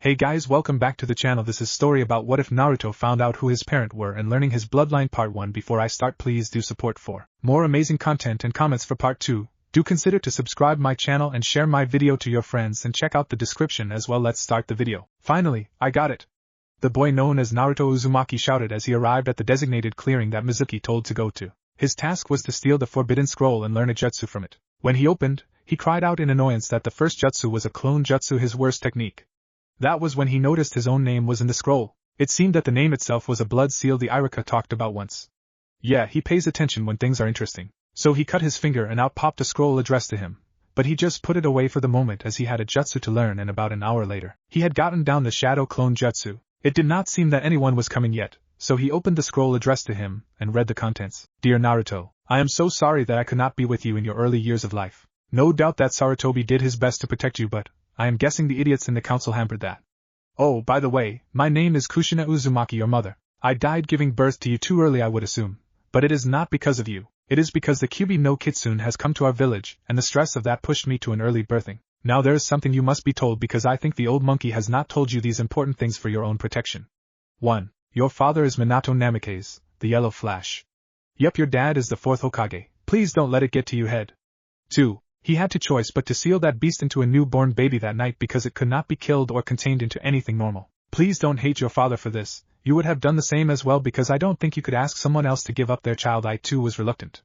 Hey guys, welcome back to the channel. This is story about what if Naruto found out who his parent were and learning his bloodline part 1. Before I start, please do support for more amazing content and comments for part 2. Do consider to subscribe my channel and share my video to your friends and check out the description as well. Let's start the video. Finally, I got it! The boy known as Naruto Uzumaki shouted as he arrived at the designated clearing that Mizukage told to go to. His task was to steal the forbidden scroll and learn a jutsu from it. When he opened, he cried out in annoyance that the first jutsu was a clone jutsu, his worst technique. That was when he noticed his own name was in the scroll. It seemed that the name itself was a blood seal the Irika talked about once. Yeah, he pays attention when things are interesting. So he cut his finger and out popped a scroll addressed to him. But he just put it away for the moment as he had a jutsu to learn, and about an hour later, he had gotten down the shadow clone jutsu. It did not seem that anyone was coming yet, so he opened the scroll addressed to him and read the contents. Dear Naruto, I am so sorry that I could not be with you in your early years of life. No doubt that Sarutobi did his best to protect you, but I am guessing the idiots in the council hampered that. Oh, by the way, my name is Kushina Uzumaki, your mother. I died giving birth to you too early, I would assume. But it is not because of you. It is because the Kyuubi no Kitsune has come to our village, and the stress of that pushed me to an early birthing. Now there is something you must be told, because I think the old monkey has not told you these important things for your own protection. 1. Your father is Minato Namikaze, the Yellow Flash. Yup, your dad is the 4th Hokage. Please don't let it get to you head. 2. He had to choice but to seal that beast into a newborn baby that night because it could not be killed or contained into anything normal. Please don't hate your father for this. You would have done the same as well, because I don't think you could ask someone else to give up their child. I too was reluctant.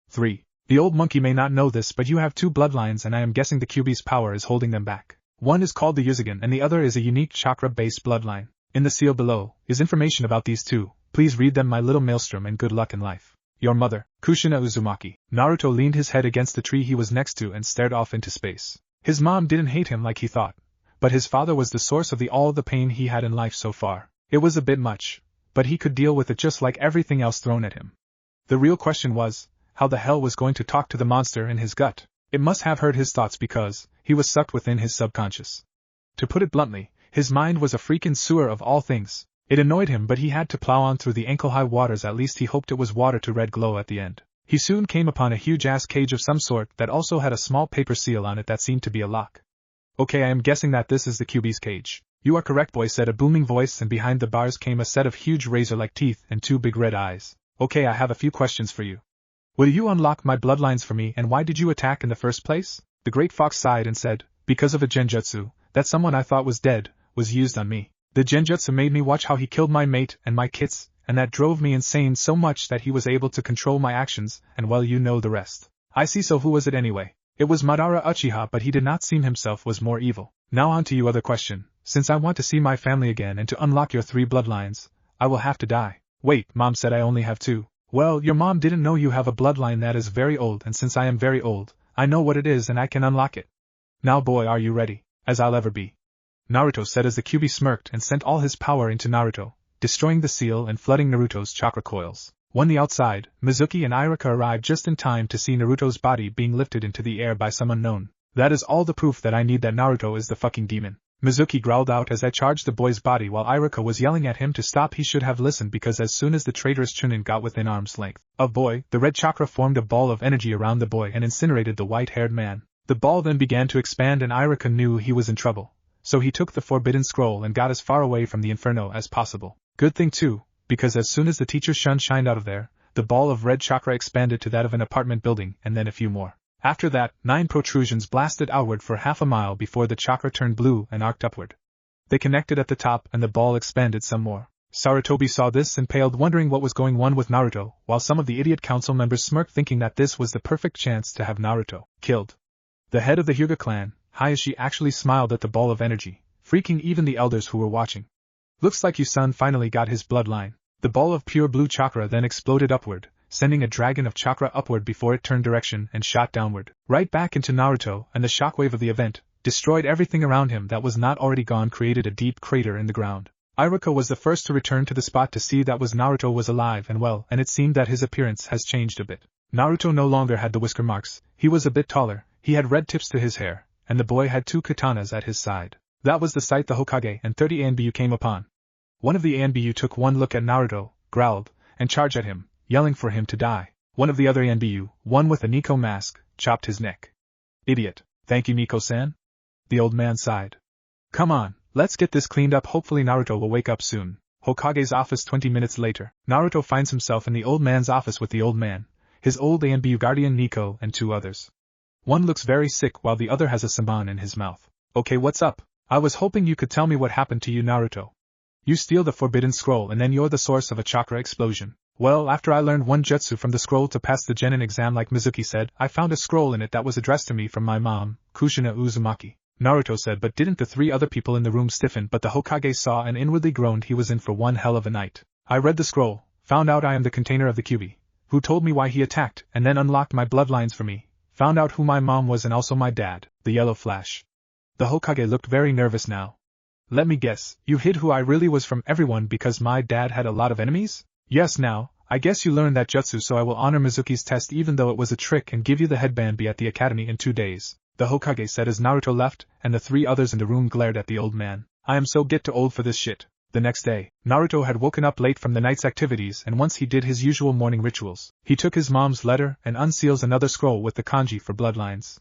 3. The old monkey may not know this, but you have 2 bloodlines, and I am guessing the Kyuubi's power is holding them back. One is called the Uzugen and the other is a unique chakra-based bloodline. In the seal below is information about these 2. Please read them, my little maelstrom, and good luck in life. Your mother, Kushina Uzumaki. Naruto leaned his head against the tree he was next to and stared off into space. His mom didn't hate him like he thought, but his father was the source of all the pain he had in life so far. It was a bit much, but he could deal with it just like everything else thrown at him. The real question was, how the hell was going to talk to the monster in his gut? It must have heard his thoughts because he was sucked within his subconscious. To put it bluntly, his mind was a freaking sewer of all things. It annoyed him, but he had to plow on through the ankle-high waters. At least he hoped it was water to red glow at the end. He soon came upon a huge-ass cage of some sort that also had a small paper seal on it that seemed to be a lock. Okay, I am guessing that this is the Kyuubi's cage. You are correct, boy, said a booming voice, and behind the bars came a set of huge razor-like teeth and 2 big red eyes. Okay, I have a few questions for you. Will you unlock my bloodlines for me, and why did you attack in the first place? The Great Fox sighed and said, because of a genjutsu, that someone I thought was dead, was used on me. The genjutsu made me watch how he killed my mate and my kits, and that drove me insane so much that he was able to control my actions, and well, you know the rest. I see, so who was it anyway? It was Madara Uchiha, but he did not seem himself was more evil. Now on to you, other question. Since I want to see my family again and to unlock your 3 bloodlines, I will have to die. Wait, Mom said I only have 2. Well, your mom didn't know you have a bloodline that is very old, and since I am very old, I know what it is and I can unlock it. Now boy, are you ready? As I'll ever be. Naruto said as the Kyuubi smirked and sent all his power into Naruto, destroying the seal and flooding Naruto's chakra coils. On the outside, Mizukage and Irika arrived just in time to see Naruto's body being lifted into the air by some unknown. That is all the proof that I need that Naruto is the fucking demon. Mizukage growled out as I charged the boy's body while Irika was yelling at him to stop. He should have listened, because as soon as the traitorous Chunin got within arm's length of boy, the red chakra formed a ball of energy around the boy and incinerated the white-haired man. The ball then began to expand and Irika knew he was in trouble. So he took the forbidden scroll and got as far away from the inferno as possible. Good thing too, because as soon as the teacher's shun shined out of there, the ball of red chakra expanded to that of an apartment building and then a few more. After that, 9 protrusions blasted outward for half a mile before the chakra turned blue and arced upward. They connected at the top and the ball expanded some more. Sarutobi saw this and paled, wondering what was going on with Naruto, while some of the idiot council members smirked, thinking that this was the perfect chance to have Naruto killed. The head of the Hyuga clan, Hayashi, actually smiled at the ball of energy, freaking even the elders who were watching. Looks like your son finally got his bloodline. The ball of pure blue chakra then exploded upward, sending a dragon of chakra upward before it turned direction and shot downward, right back into Naruto, and the shockwave of the event destroyed everything around him that was not already gone, created a deep crater in the ground. Irika was the first to return to the spot to see that Naruto was alive and well, and it seemed that his appearance has changed a bit. Naruto no longer had the whisker marks, he was a bit taller, he had red tips to his hair, and the boy had 2 katanas at his side. That was the sight the Hokage and 30 Anbu came upon. One of the Anbu took one look at Naruto, growled, and charged at him, yelling for him to die. One of the other Anbu, one with a Nico mask, chopped his neck. Idiot. Thank you, Nico-san. The old man sighed. Come on, let's get this cleaned up. Hopefully Naruto will wake up soon. Hokage's office. 20 minutes later, Naruto finds himself in the old man's office with the old man, his old ANBU guardian Nico, and 2 others. One looks very sick while the other has a saman in his mouth. Okay, what's up? I was hoping you could tell me what happened to you, Naruto. You steal the forbidden scroll and then you're the source of a chakra explosion. Well, after I learned one jutsu from the scroll to pass the genin exam like Mizuki said, I found a scroll in it that was addressed to me from my mom, Kushina Uzumaki. Naruto said, but didn't the 3 other people in the room stiffen? But the Hokage saw and inwardly groaned. He was in for one hell of a night. I read the scroll, found out I am the container of the Kyuubi, who told me why he attacked, and then unlocked my bloodlines for me, found out who my mom was and also my dad, the yellow flash. The Hokage looked very nervous now. Let me guess, you hid who I really was from everyone because my dad had a lot of enemies? Yes. Now, I guess you learned that jutsu, so I will honor Mizuki's test even though it was a trick and give you the headband. Be at the academy in 2 days, the Hokage said as Naruto left, and the 3 others in the room glared at the old man. I am so get too old for this shit. The next day, Naruto had woken up late from the night's activities, and once he did his usual morning rituals, he took his mom's letter and unseals another scroll with the kanji for bloodlines.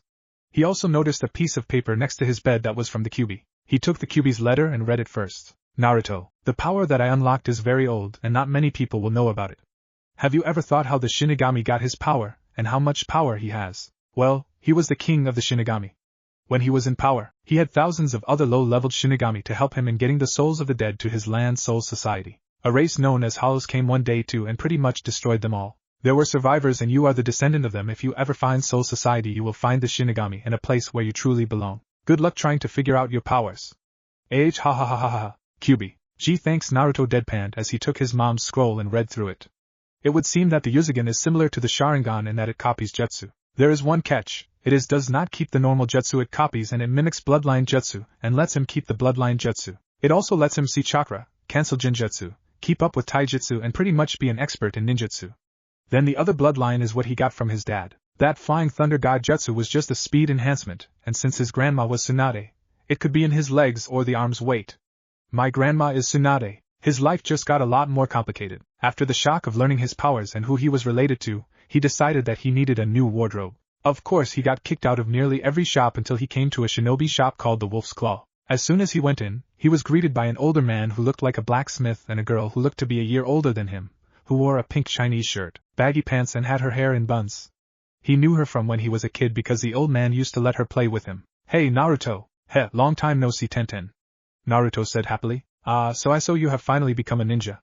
He also noticed a piece of paper next to his bed that was from the Kyuubi. He took the Kyuubi's letter and read it first. Naruto, the power that I unlocked is very old and not many people will know about it. Have you ever thought how the Shinigami got his power, and how much power he has? Well, he was the king of the Shinigami. When he was in power, he had thousands of other low-leveled Shinigami to help him in getting the souls of the dead to his land soul society. A race known as Hollows came one day too and pretty much destroyed them all. There were survivors and you are the descendant of them. If you ever find soul society you will find the Shinigami and a place where you truly belong. Good luck trying to figure out your powers. Ha ha ha ha ha ha. Kyuubi. Gee, thanks. Naruto deadpanned as he took his mom's scroll and read through it. It would seem that the Uzugin is similar to the Sharingan in that it copies jutsu. There is one catch. It does not keep the normal jutsu it copies, and it mimics bloodline jutsu and lets him keep the bloodline jutsu. It also lets him see chakra, cancel jinjutsu, keep up with taijutsu and pretty much be an expert in ninjutsu. Then the other bloodline is what he got from his dad. That flying thunder god jutsu was just a speed enhancement, and since his grandma was Tsunade, it could be in his legs or the arm's weight. My grandma is Tsunade. His life just got a lot more complicated. After the shock of learning his powers and who he was related to, he decided that he needed a new wardrobe. Of course he got kicked out of nearly every shop until he came to a shinobi shop called the Wolf's Claw. As soon as he went in, he was greeted by an older man who looked like a blacksmith and a girl who looked to be a year older than him, who wore a pink Chinese shirt, baggy pants and had her hair in buns. He knew her from when he was a kid because the old man used to let her play with him. Hey Naruto! Heh, long time no see Tenten. Naruto said happily. Ah, so I saw you have finally become a ninja.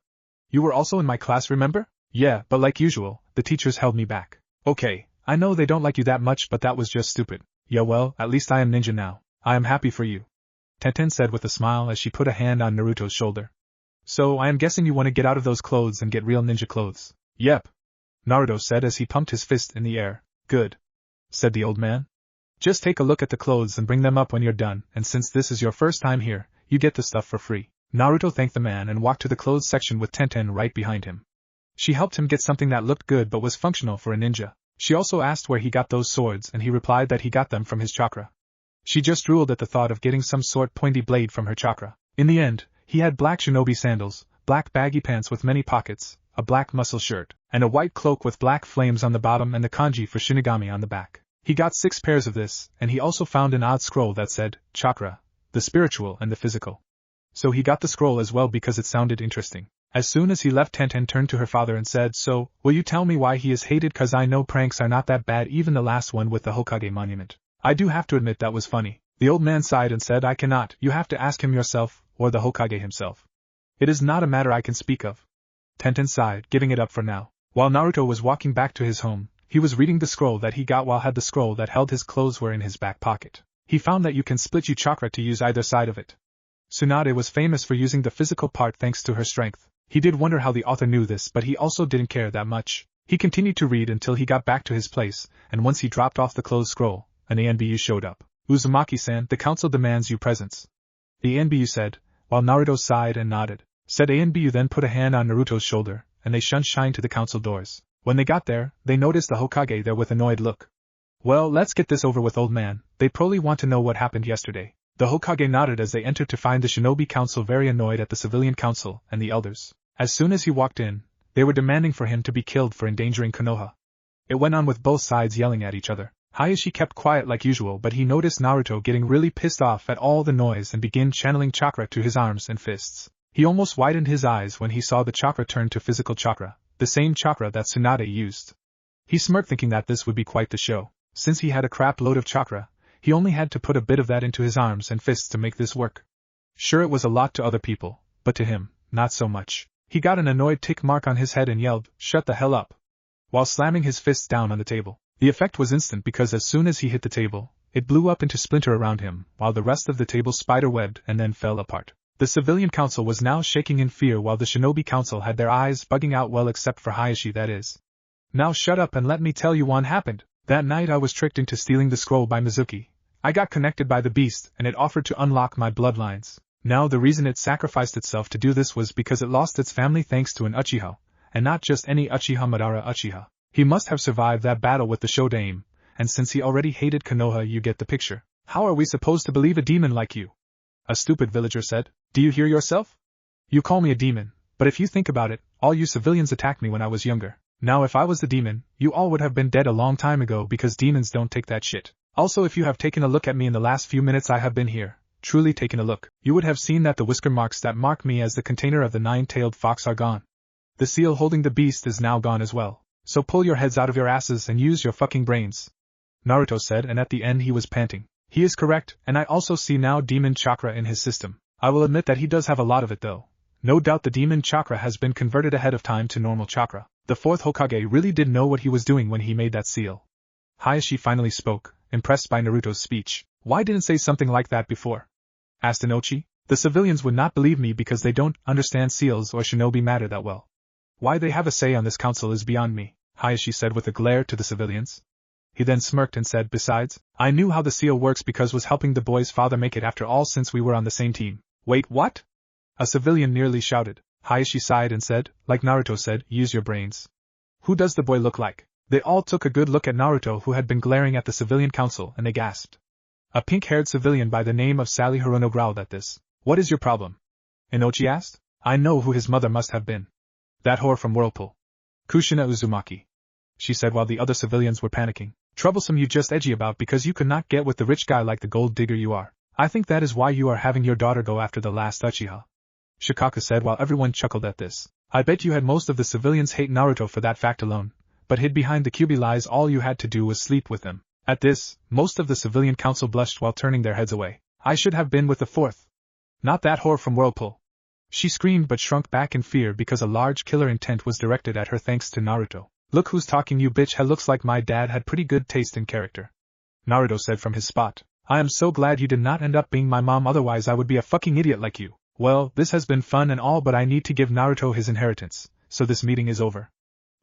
You were also in my class, remember? Yeah, but like usual, the teachers held me back. Okay, I know they don't like you that much, but that was just stupid. Yeah, well, at least I am ninja now. I am happy for you. Tenten said with a smile as she put a hand on Naruto's shoulder. So I am guessing you want to get out of those clothes and get real ninja clothes. Yep. Naruto said as he pumped his fist in the air. Good. Said the old man. Just take a look at the clothes and bring them up when you're done, and since this is your first time here, you get the stuff for free. Naruto thanked the man and walked to the clothes section with Tenten right behind him. She helped him get something that looked good but was functional for a ninja. She also asked where he got those swords and he replied that he got them from his chakra. She just drooled at the thought of getting some sort pointy blade from her chakra. In the end, he had black shinobi sandals, black baggy pants with many pockets, a black muscle shirt, and a white cloak with black flames on the bottom and the kanji for Shinigami on the back. He got 6 pairs of this, and he also found an odd scroll that said, Chakra, the spiritual and the physical. So he got the scroll as well because it sounded interesting. As soon as he left, Tenten turned to her father and said, So, will you tell me why he is hated? Cause I know pranks are not that bad, even the last one with the Hokage monument. I do have to admit that was funny. The old man sighed and said, I cannot, you have to ask him yourself, or the Hokage himself. It is not a matter I can speak of. Tenten sighed, giving it up for now. While Naruto was walking back to his home, he was reading the scroll that he got while the scroll that held his clothes were in his back pocket. He found that you can split your chakra to use either side of it. Tsunade was famous for using the physical part thanks to her strength. He did wonder how the author knew this, but he also didn't care that much. He continued to read until he got back to his place, and once he dropped off the closed scroll, an ANBU showed up. Uzumaki-san, the council demands your presence. The ANBU said, while Naruto sighed and nodded. Said ANBU then put a hand on Naruto's shoulder, and they shined to the council doors. When they got there, they noticed the Hokage there with annoyed look. Well, let's get this over with, old man. They probably want to know what happened yesterday. The Hokage nodded as they entered to find the Shinobi Council very annoyed at the Civilian Council and the elders. As soon as he walked in, they were demanding for him to be killed for endangering Konoha. It went on with both sides yelling at each other. Hayashi kept quiet like usual, but he noticed Naruto getting really pissed off at all the noise and began channeling chakra to his arms and fists. He almost widened his eyes when he saw the chakra turn to physical chakra, the same chakra that Tsunade used. He smirked, thinking that this would be quite the show. Since he had a crap load of chakra, he only had to put a bit of that into his arms and fists to make this work. Sure, it was a lot to other people, but to him, not so much. He got an annoyed tick mark on his head and yelled, "Shut the hell up!" while slamming his fists down on the table. The effect was instant because as soon as he hit the table, it blew up into splinter around him, while the rest of the table spider-webbed and then fell apart. The civilian council was now shaking in fear while the shinobi council had their eyes bugging out, well, except for Hayashi, that is. Now shut up and let me tell you what happened. That night I was tricked into stealing the scroll by Mizuki. I got connected by the beast and it offered to unlock my bloodlines. Now the reason it sacrificed itself to do this was because it lost its family thanks to an Uchiha, and not just any Uchiha, Madara Uchiha. He must have survived that battle with the Shodaime, and since he already hated Konoha, you get the picture. How are we supposed to believe a demon like you? A stupid villager said. Do you hear yourself? You call me a demon, but if you think about it, all you civilians attacked me when I was younger. Now if I was the demon, you all would have been dead a long time ago because demons don't take that shit. Also, if you have taken a look at me in the last few minutes I have been here, truly taken a look, you would have seen that the whisker marks that mark me as the container of the nine-tailed fox are gone. The seal holding the beast is now gone as well. So pull your heads out of your asses and use your fucking brains. Naruto said, and at the end he was panting. He is correct, and I also see now demon chakra in his system. I will admit that he does have a lot of it though. No doubt the demon chakra has been converted ahead of time to normal chakra. The fourth Hokage really did know what he was doing when he made that seal. Hayashi finally spoke, impressed by Naruto's speech. Why didn't say something like that before? Asked Inochi. The civilians would not believe me because they don't understand seals or shinobi matter that well. Why they have a say on this council is beyond me, Hayashi said with a glare to the civilians. He then smirked and said, besides, I knew how the seal works because was helping the boy's father make it after all since we were on the same team. Wait, what? A civilian nearly shouted. Hayashi sighed and said, like Naruto said, use your brains. Who does the boy look like? They all took a good look at Naruto, who had been glaring at the civilian council, and they gasped. A pink-haired civilian by the name of Sally Hirono growled at this. What is your problem? Inochi asked. I know who his mother must have been. That whore from Whirlpool. Kushina Uzumaki. She said while the other civilians were panicking. Troublesome, you just edgy about because you could not get with the rich guy like the gold digger you are. I think that is why you are having your daughter go after the last Uchiha. Shikaka said while everyone chuckled at this. I bet you had most of the civilians hate Naruto for that fact alone, but hid behind the Kyuubi lies all you had to do was sleep with him. At this, most of the civilian council blushed while turning their heads away. I should have been with the fourth. Not that whore from Whirlpool. She screamed but shrunk back in fear because a large killer intent was directed at her thanks to Naruto. Look who's talking, you bitch. Looks like my dad had pretty good taste in character. Naruto said from his spot. I am so glad you did not end up being my mom, otherwise I would be a fucking idiot like you. Well, this has been fun and all, but I need to give Naruto his inheritance, so this meeting is over.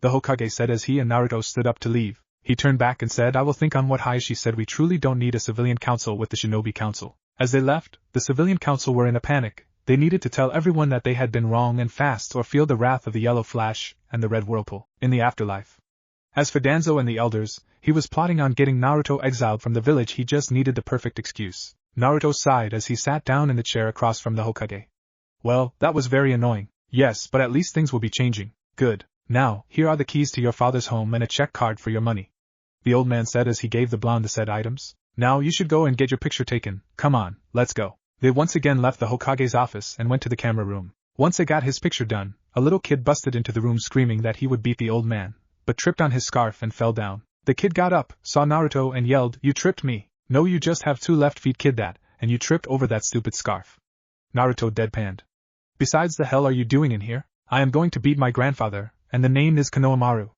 The Hokage said as he and Naruto stood up to leave. He turned back and said, I will think on what Hayashi said. We truly don't need a civilian council with the shinobi council. As they left, the civilian council were in a panic. They needed to tell everyone that they had been wrong and fast or feel the wrath of the yellow flash and the red whirlpool in the afterlife. As for Danzo and the elders, he was plotting on getting Naruto exiled from the village. He just needed the perfect excuse. Naruto sighed as he sat down in the chair across from the Hokage. Well, that was very annoying. Yes, but at least things will be changing. Good. Now, here are the keys to your father's home and a check card for your money. The old man said as he gave the blonde the said items. Now you should go and get your picture taken. Come on, let's go. They once again left the Hokage's office and went to the camera room. Once they got his picture done, a little kid busted into the room screaming that he would beat the old man, but tripped on his scarf and fell down. The kid got up, saw Naruto and yelled, You tripped me. No, you just have 2 left feet, kid, that, and you tripped over that stupid scarf. Naruto deadpanned. Besides, the hell are you doing in here? I am going to beat my grandfather, and the name is Konohamaru.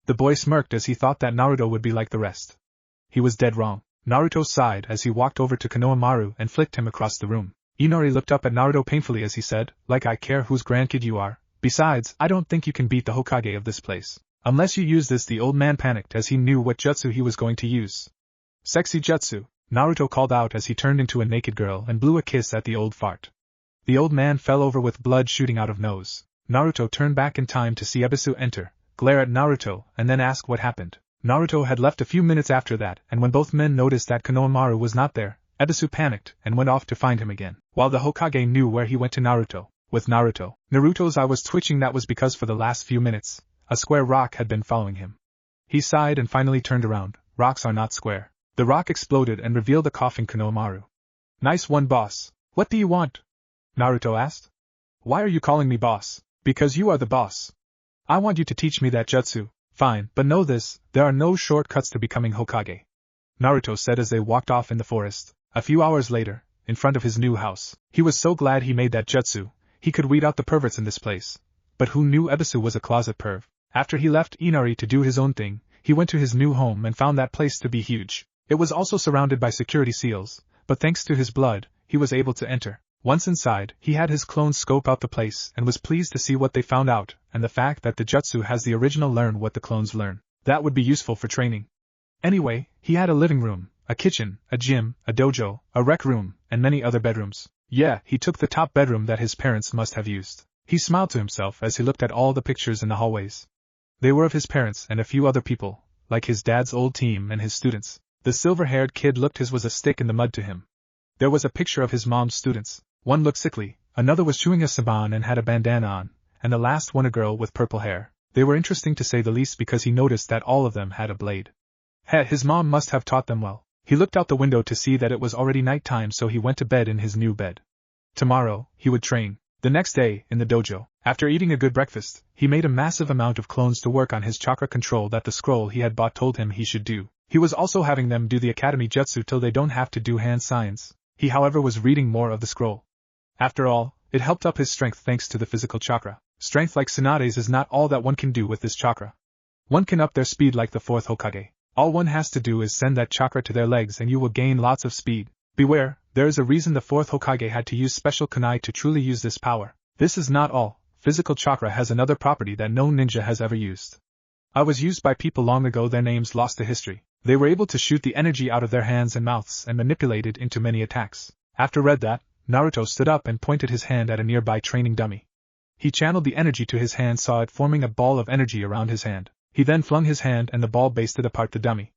The boy smirked as he thought that Naruto would be like the rest. He was dead wrong. Naruto sighed as he walked over to Konohamaru and flicked him across the room. Inari looked up at Naruto painfully as he said, Like I care whose grandkid you are. Besides, I don't think you can beat the Hokage of this place. Unless you use this. The old man panicked as he knew what jutsu he was going to use. Sexy jutsu, Naruto called out as he turned into a naked girl and blew a kiss at the old fart. The old man fell over with blood shooting out of nose. Naruto turned back in time to see Ebisu enter, glare at Naruto, and then ask what happened. Naruto had left a few minutes after that, and when both men noticed that Konohamaru was not there, Ebisu panicked and went off to find him again, while the Hokage knew where he went to Naruto. With Naruto's eye was twitching. That was because for the last few minutes, a square rock had been following him. He sighed and finally turned around, rocks are not square. The rock exploded and revealed a coughing Konohamaru. Nice one, boss. What do you want? Naruto asked. Why are you calling me boss? Because you are the boss. I want you to teach me that jutsu. Fine, but know this, there are no shortcuts to becoming Hokage. Naruto said as they walked off in the forest. A few hours later, in front of his new house, he was so glad he made that jutsu, he could weed out the perverts in this place. But who knew Ebisu was a closet perv? After he left Inari to do his own thing, he went to his new home and found that place to be huge. It was also surrounded by security seals, but thanks to his blood, he was able to enter. Once inside, he had his clones scope out the place and was pleased to see what they found out, and the fact that the jutsu has the original learn what the clones learn. That would be useful for training. Anyway, he had a living room, a kitchen, a gym, a dojo, a rec room, and many other bedrooms. Yeah, he took the top bedroom that his parents must have used. He smiled to himself as he looked at all the pictures in the hallways. They were of his parents and a few other people, like his dad's old team and his students. The silver-haired kid looked his was a stick in the mud to him. There was a picture of his mom's students. One looked sickly, another was chewing a saban and had a bandana on, and the last one a girl with purple hair. They were interesting to say the least because he noticed that all of them had a blade. His mom must have taught them well. He looked out the window to see that it was already night time, so he went to bed in his new bed. Tomorrow, he would train. The next day, in the dojo, after eating a good breakfast, he made a massive amount of clones to work on his chakra control that the scroll he had bought told him he should do. He was also having them do the academy jutsu till they don't have to do hand signs. He however was reading more of the scroll. After all, it helped up his strength thanks to the physical chakra. Strength like Tsunade's is not all that one can do with this chakra. One can up their speed like the fourth Hokage. All one has to do is send that chakra to their legs and you will gain lots of speed. Beware, there is a reason the fourth Hokage had to use special kunai to truly use this power. This is not all. Physical chakra has another property that no ninja has ever used. I was used by people long ago, their names lost to history. They were able to shoot the energy out of their hands and mouths and manipulate it into many attacks. After read that, Naruto stood up and pointed his hand at a nearby training dummy. He channeled the energy to his hand, saw it forming a ball of energy around his hand. He then flung his hand and the ball basted apart the dummy.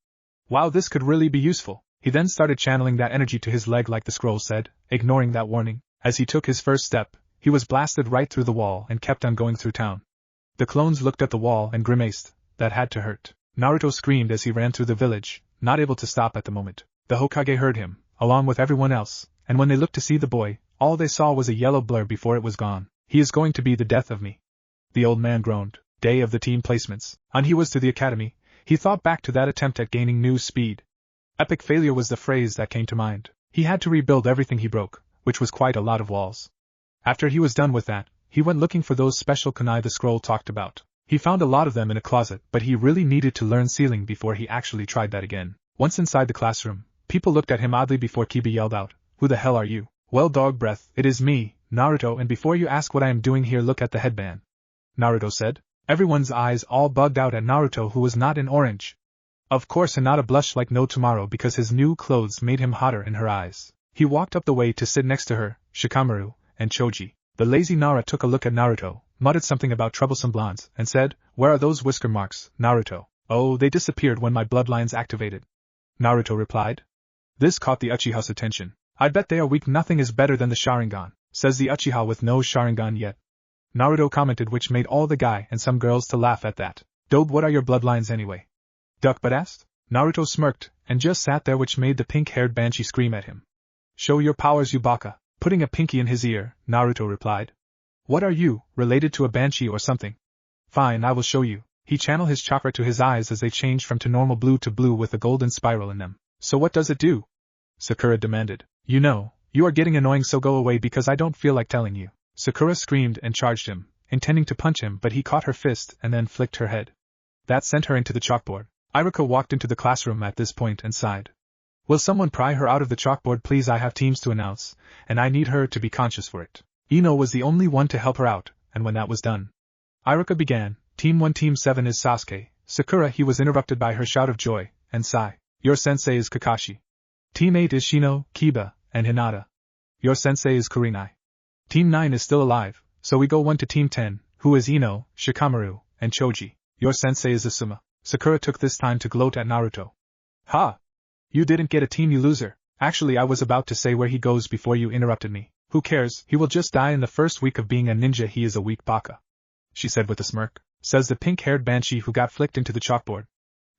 Wow, this could really be useful. He then started channeling that energy to his leg like the scroll said, ignoring that warning. As he took his first step, he was blasted right through the wall and kept on going through town. The clones looked at the wall and grimaced. That had to hurt. Naruto screamed as he ran through the village, not able to stop at the moment. The Hokage heard him, along with everyone else, and when they looked to see the boy, all they saw was a yellow blur before it was gone. He is going to be the death of me. The old man groaned. Day of the team placements. On he was to the academy. He thought back to that attempt at gaining new speed. Epic failure was the phrase that came to mind. He had to rebuild everything he broke, which was quite a lot of walls. After he was done with that, he went looking for those special kunai the scroll talked about. He found a lot of them in a closet, but he really needed to learn sealing before he actually tried that again. Once inside the classroom, people looked at him oddly before Kiba yelled out, "Who the hell are you?" "Well, dog breath, it is me, Naruto, and before you ask what I am doing here, look at the headband," Naruto said. Everyone's eyes all bugged out at Naruto, who was not in orange. Of course Hinata blushed like no tomorrow because his new clothes made him hotter in her eyes. He walked up the way to sit next to her, Shikamaru, and Choji. The lazy Nara took a look at Naruto, muttered something about troublesome blondes, and said, "Where are those whisker marks, Naruto?" "Oh, they disappeared when my bloodlines activated," Naruto replied. This caught the Uchiha's attention. "I bet they are weak. Nothing is better than the Sharingan," says the Uchiha with no Sharingan yet. Naruto commented, which made all the guy and some girls to laugh at that. "Dobe, what are your bloodlines anyway?" Duckbutt asked. Naruto smirked, and just sat there, which made the pink-haired banshee scream at him. "Show your powers, you baka," putting a pinky in his ear, Naruto replied. "What are you, related to a banshee or something?" "Fine, I will show you." He channeled his chakra to his eyes as they changed from to normal blue to blue with a golden spiral in them. "So what does it do?" Sakura demanded. "You know, you are getting annoying, so go away because I don't feel like telling you." Sakura screamed and charged him, intending to punch him, but he caught her fist and then flicked her head. That sent her into the chalkboard. Iruka walked into the classroom at this point and sighed. "Will someone pry her out of the chalkboard, please? I have teams to announce, and I need her to be conscious for it." Ino was the only one to help her out, and when that was done, Iruka began. "Team 1, Team 7 is Sasuke." Sakura, he was interrupted by her shout of joy, and sigh. "Your sensei is Kakashi." "Team 8 is Shino, Kiba, and Hinata." "Your sensei is Kurenai." "Team 9 is still alive, so we go 1 to Team 10, who is Ino, Shikamaru, and Choji." "Your sensei is Asuma." Sakura took this time to gloat at Naruto. "Ha! You didn't get a team, you loser." "Actually, I was about to say where he goes before you interrupted me." "Who cares? He will just die in the first week of being a ninja. He is a weak baka," she said with a smirk. Says the pink-haired banshee who got flicked into the chalkboard.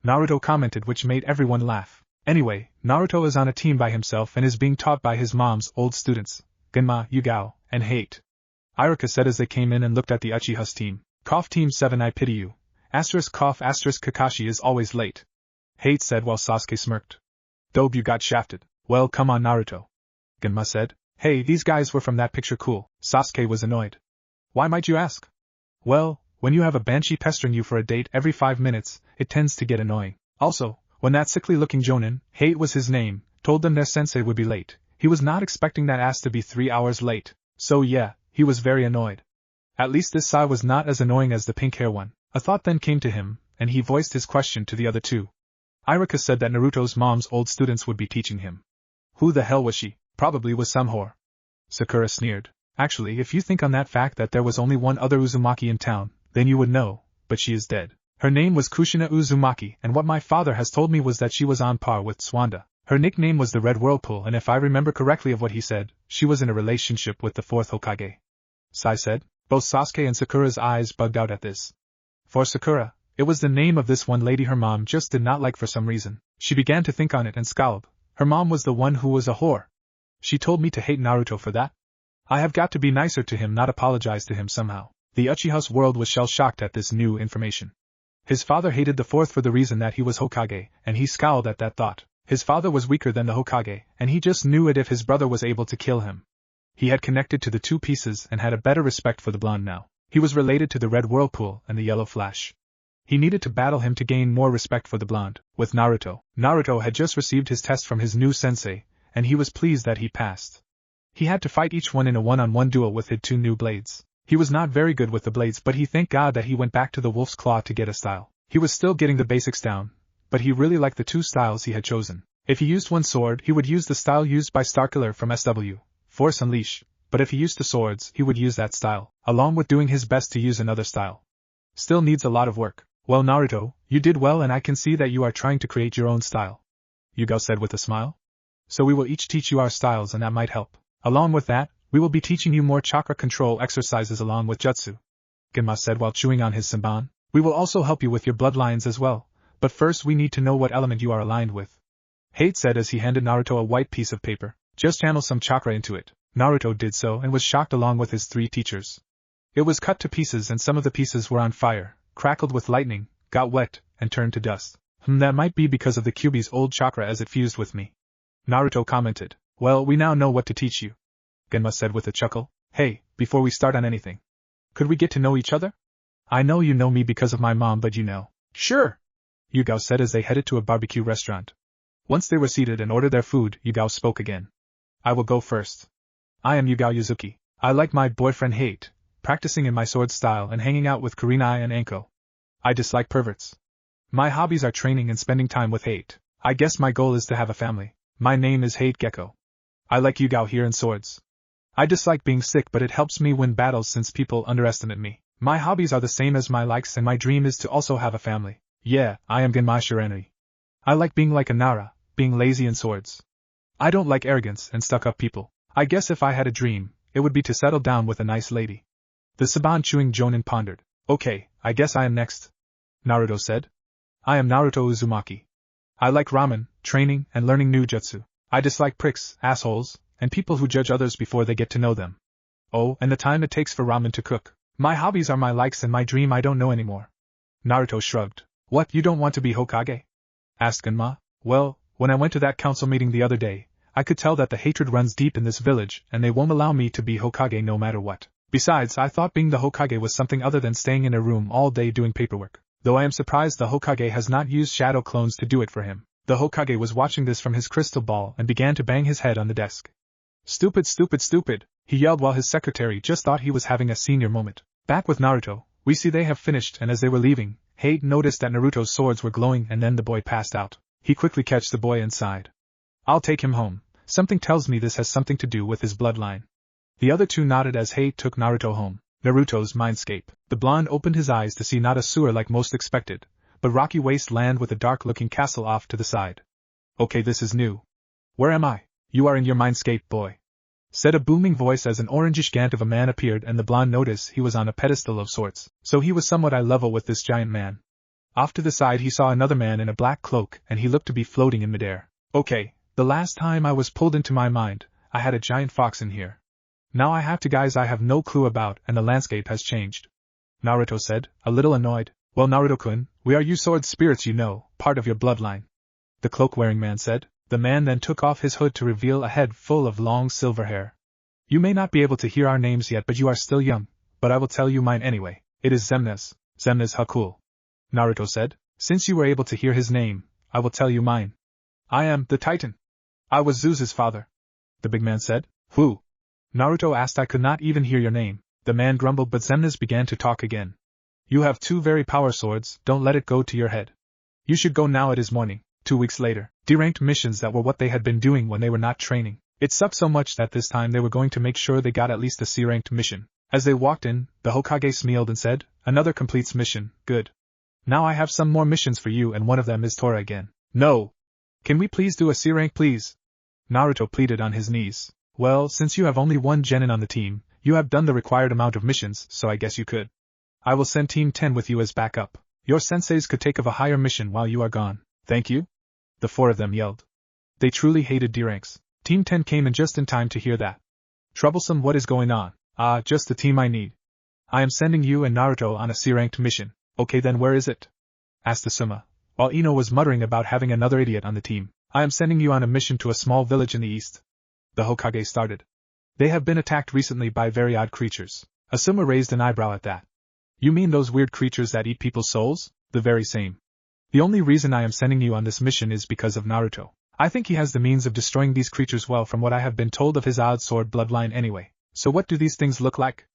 Naruto commented, which made everyone laugh. Anyway, Naruto is on a team by himself and is being taught by his mom's old students, Genma, Yugao, and Hate. Iruka said as they came in and looked at the Uchiha's team. Cough Team 7, I pity you. Asterisk cough asterisk Kakashi is always late. Hate said while Sasuke smirked. Dope, you got shafted. Well, come on Naruto. Genma said. Hey, these guys were from that picture cool. Sasuke was annoyed. Why might you ask? Well, when you have a banshee pestering you for a date every 5 minutes, it tends to get annoying. Also, when that sickly-looking Jonin, Hate was his name, told them their sensei would be late, he was not expecting that ass to be 3 hours late. So yeah, he was very annoyed. At least this Sai was not as annoying as the pink-hair one. A thought then came to him, and he voiced his question to the other two. Iruka said that Naruto's mom's old students would be teaching him. Who the hell was she? Probably was some whore. Sakura sneered. Actually, if you think on that fact that there was only one other Uzumaki in town, then you would know, but she is dead. Her name was Kushina Uzumaki, and what my father has told me was that she was on par with Swanda. Her nickname was the Red Whirlpool, and if I remember correctly of what he said, she was in a relationship with the 4th Hokage. Sai said. Both Sasuke and Sakura's eyes bugged out at this. For Sakura, it was the name of this one lady her mom just did not like for some reason. She began to think on it and scowled. Her mom was the one who was a whore. She told me to hate Naruto for that. I have got to be nicer to him, not apologize to him somehow. The Uchiha's world was shell-shocked at this new information. His father hated the 4th for the reason that he was Hokage, and he scowled at that thought. His father was weaker than the Hokage, and he just knew it if his brother was able to kill him. He had connected to the two pieces and had a better respect for the blonde now. He was related to the Red Whirlpool and the Yellow Flash. He needed to battle him to gain more respect for the blonde. With Naruto, Naruto had just received his test from his new sensei, and he was pleased that he passed. He had to fight each one in a one-on-one duel with his 2 new blades. He was not very good with the blades, but he thanked God that he went back to the Wolf's Claw to get a style. He was still getting the basics down, but he really liked the 2 styles he had chosen. If he used one sword, he would use the style used by Starkiller from SW, Force Unleash, but if he used 2 swords, he would use that style, along with doing his best to use another style. Still needs a lot of work. Well Naruto, you did well and I can see that you are trying to create your own style. Yugao said with a smile. So we will each teach you our styles and that might help. Along with that, we will be teaching you more chakra control exercises along with jutsu. Genma said while chewing on his senbon. We will also help you with your bloodlines as well, but first we need to know what element you are aligned with. Hate said as he handed Naruto a white piece of paper. Just channel some chakra into it. Naruto did so and was shocked along with his 3 teachers. It was cut to pieces and some of the pieces were on fire, crackled with lightning, got wet, and turned to dust. That might be because of the Kyuubi's old chakra as it fused with me. Naruto commented. Well, we now know what to teach you. Genma said with a chuckle. Hey, before we start on anything, could we get to know each other? I know you know me because of my mom, but you know. Sure, Yugao said as they headed to a barbecue restaurant. Once they were seated and ordered their food, Yugao spoke again. I will go first. I am Yugao Yuzuki. I like my boyfriend Hate, practicing in my sword style and hanging out with Kurenai and Anko. I dislike perverts. My hobbies are training and spending time with Hate. I guess my goal is to have a family. My name is Hate Gecko. I like Yugao here in swords. I dislike being sick, but it helps me win battles since people underestimate me. My hobbies are the same as my likes and my dream is to also have a family. Yeah, I am Genma Shiranui. I like being like a Nara, being lazy in swords. I don't like arrogance and stuck-up people. I guess if I had a dream, it would be to settle down with a nice lady. The Saban chewing Jonin pondered. Okay, I guess I am next. Naruto said. I am Naruto Uzumaki. I like ramen, training, and learning new jutsu. I dislike pricks, assholes, and people who judge others before they get to know them. Oh, and the time it takes for ramen to cook. My hobbies are my likes and my dream I don't know anymore. Naruto shrugged. What, you don't want to be Hokage? Asked Genma. Well, when I went to that council meeting the other day, I could tell that the hatred runs deep in this village and they won't allow me to be Hokage no matter what. Besides, I thought being the Hokage was something other than staying in a room all day doing paperwork. Though I am surprised the Hokage has not used shadow clones to do it for him. The Hokage was watching this from his crystal ball and began to bang his head on the desk. Stupid, stupid, stupid, he yelled while his secretary just thought he was having a senior moment. Back with Naruto, we see they have finished and as they were leaving, Hate noticed that Naruto's swords were glowing and then the boy passed out. He quickly catched the boy and sighed. I'll take him home. Something tells me this has something to do with his bloodline. The other two nodded as Hate took Naruto home. Naruto's Mindscape. The blonde opened his eyes to see not a sewer like most expected, but rocky wasteland with a dark-looking castle off to the side. Okay, this is new. Where am I? You are in your Mindscape, boy, said a booming voice as an orangish gant of a man appeared and the blonde noticed he was on a pedestal of sorts, so he was somewhat eye level with this giant man. Off to the side he saw another man in a black cloak and he looked to be floating in midair. Okay, the last time I was pulled into my mind, I had a giant fox in here. Now I have to guys I have no clue about and the landscape has changed. Naruto said, a little annoyed. Well Naruto-kun, we are you sword spirits you know, part of your bloodline. The cloak-wearing man said. The man then took off his hood to reveal a head full of long silver hair. You may not be able to hear our names yet but you are still young, but I will tell you mine anyway. It is Zemnes Haku. Naruto said. Since you were able to hear his name, I will tell you mine. I am the Titan. I was Zeus's father. The big man said. Who? Naruto asked. I could not even hear your name. The man grumbled but Zemnes began to talk again. You have 2 very power swords, don't let it go to your head. You should go now, it is morning. 2 weeks later, D-ranked missions that were what they had been doing when they were not training. It sucked so much that this time they were going to make sure they got at least a C-ranked mission. As they walked in, the Hokage smiled and said, another completes mission, good. Now I have some more missions for you and one of them is Tora again. No! Can we please do a C-rank please? Naruto pleaded on his knees. Well, since you have only 1 genin on the team, you have done the required amount of missions, so I guess you could. I will send Team 10 with you as backup. Your senseis could take of a higher mission while you are gone. Thank you? The 4 of them yelled. They truly hated D-ranks. Team 10 came in just in time to hear that. Troublesome, what is going on? Just the team I need. I am sending you and Naruto on a C-ranked mission. Okay then where is it? Asked Asuma, while Ino was muttering about having another idiot on the team. I am sending you on a mission to a small village in the east. The Hokage started. They have been attacked recently by very odd creatures. Asuma raised an eyebrow at that. You mean those weird creatures that eat people's souls? The very same. The only reason I am sending you on this mission is because of Naruto. I think he has the means of destroying these creatures well from what I have been told of his odd sword bloodline anyway. So what do these things look like?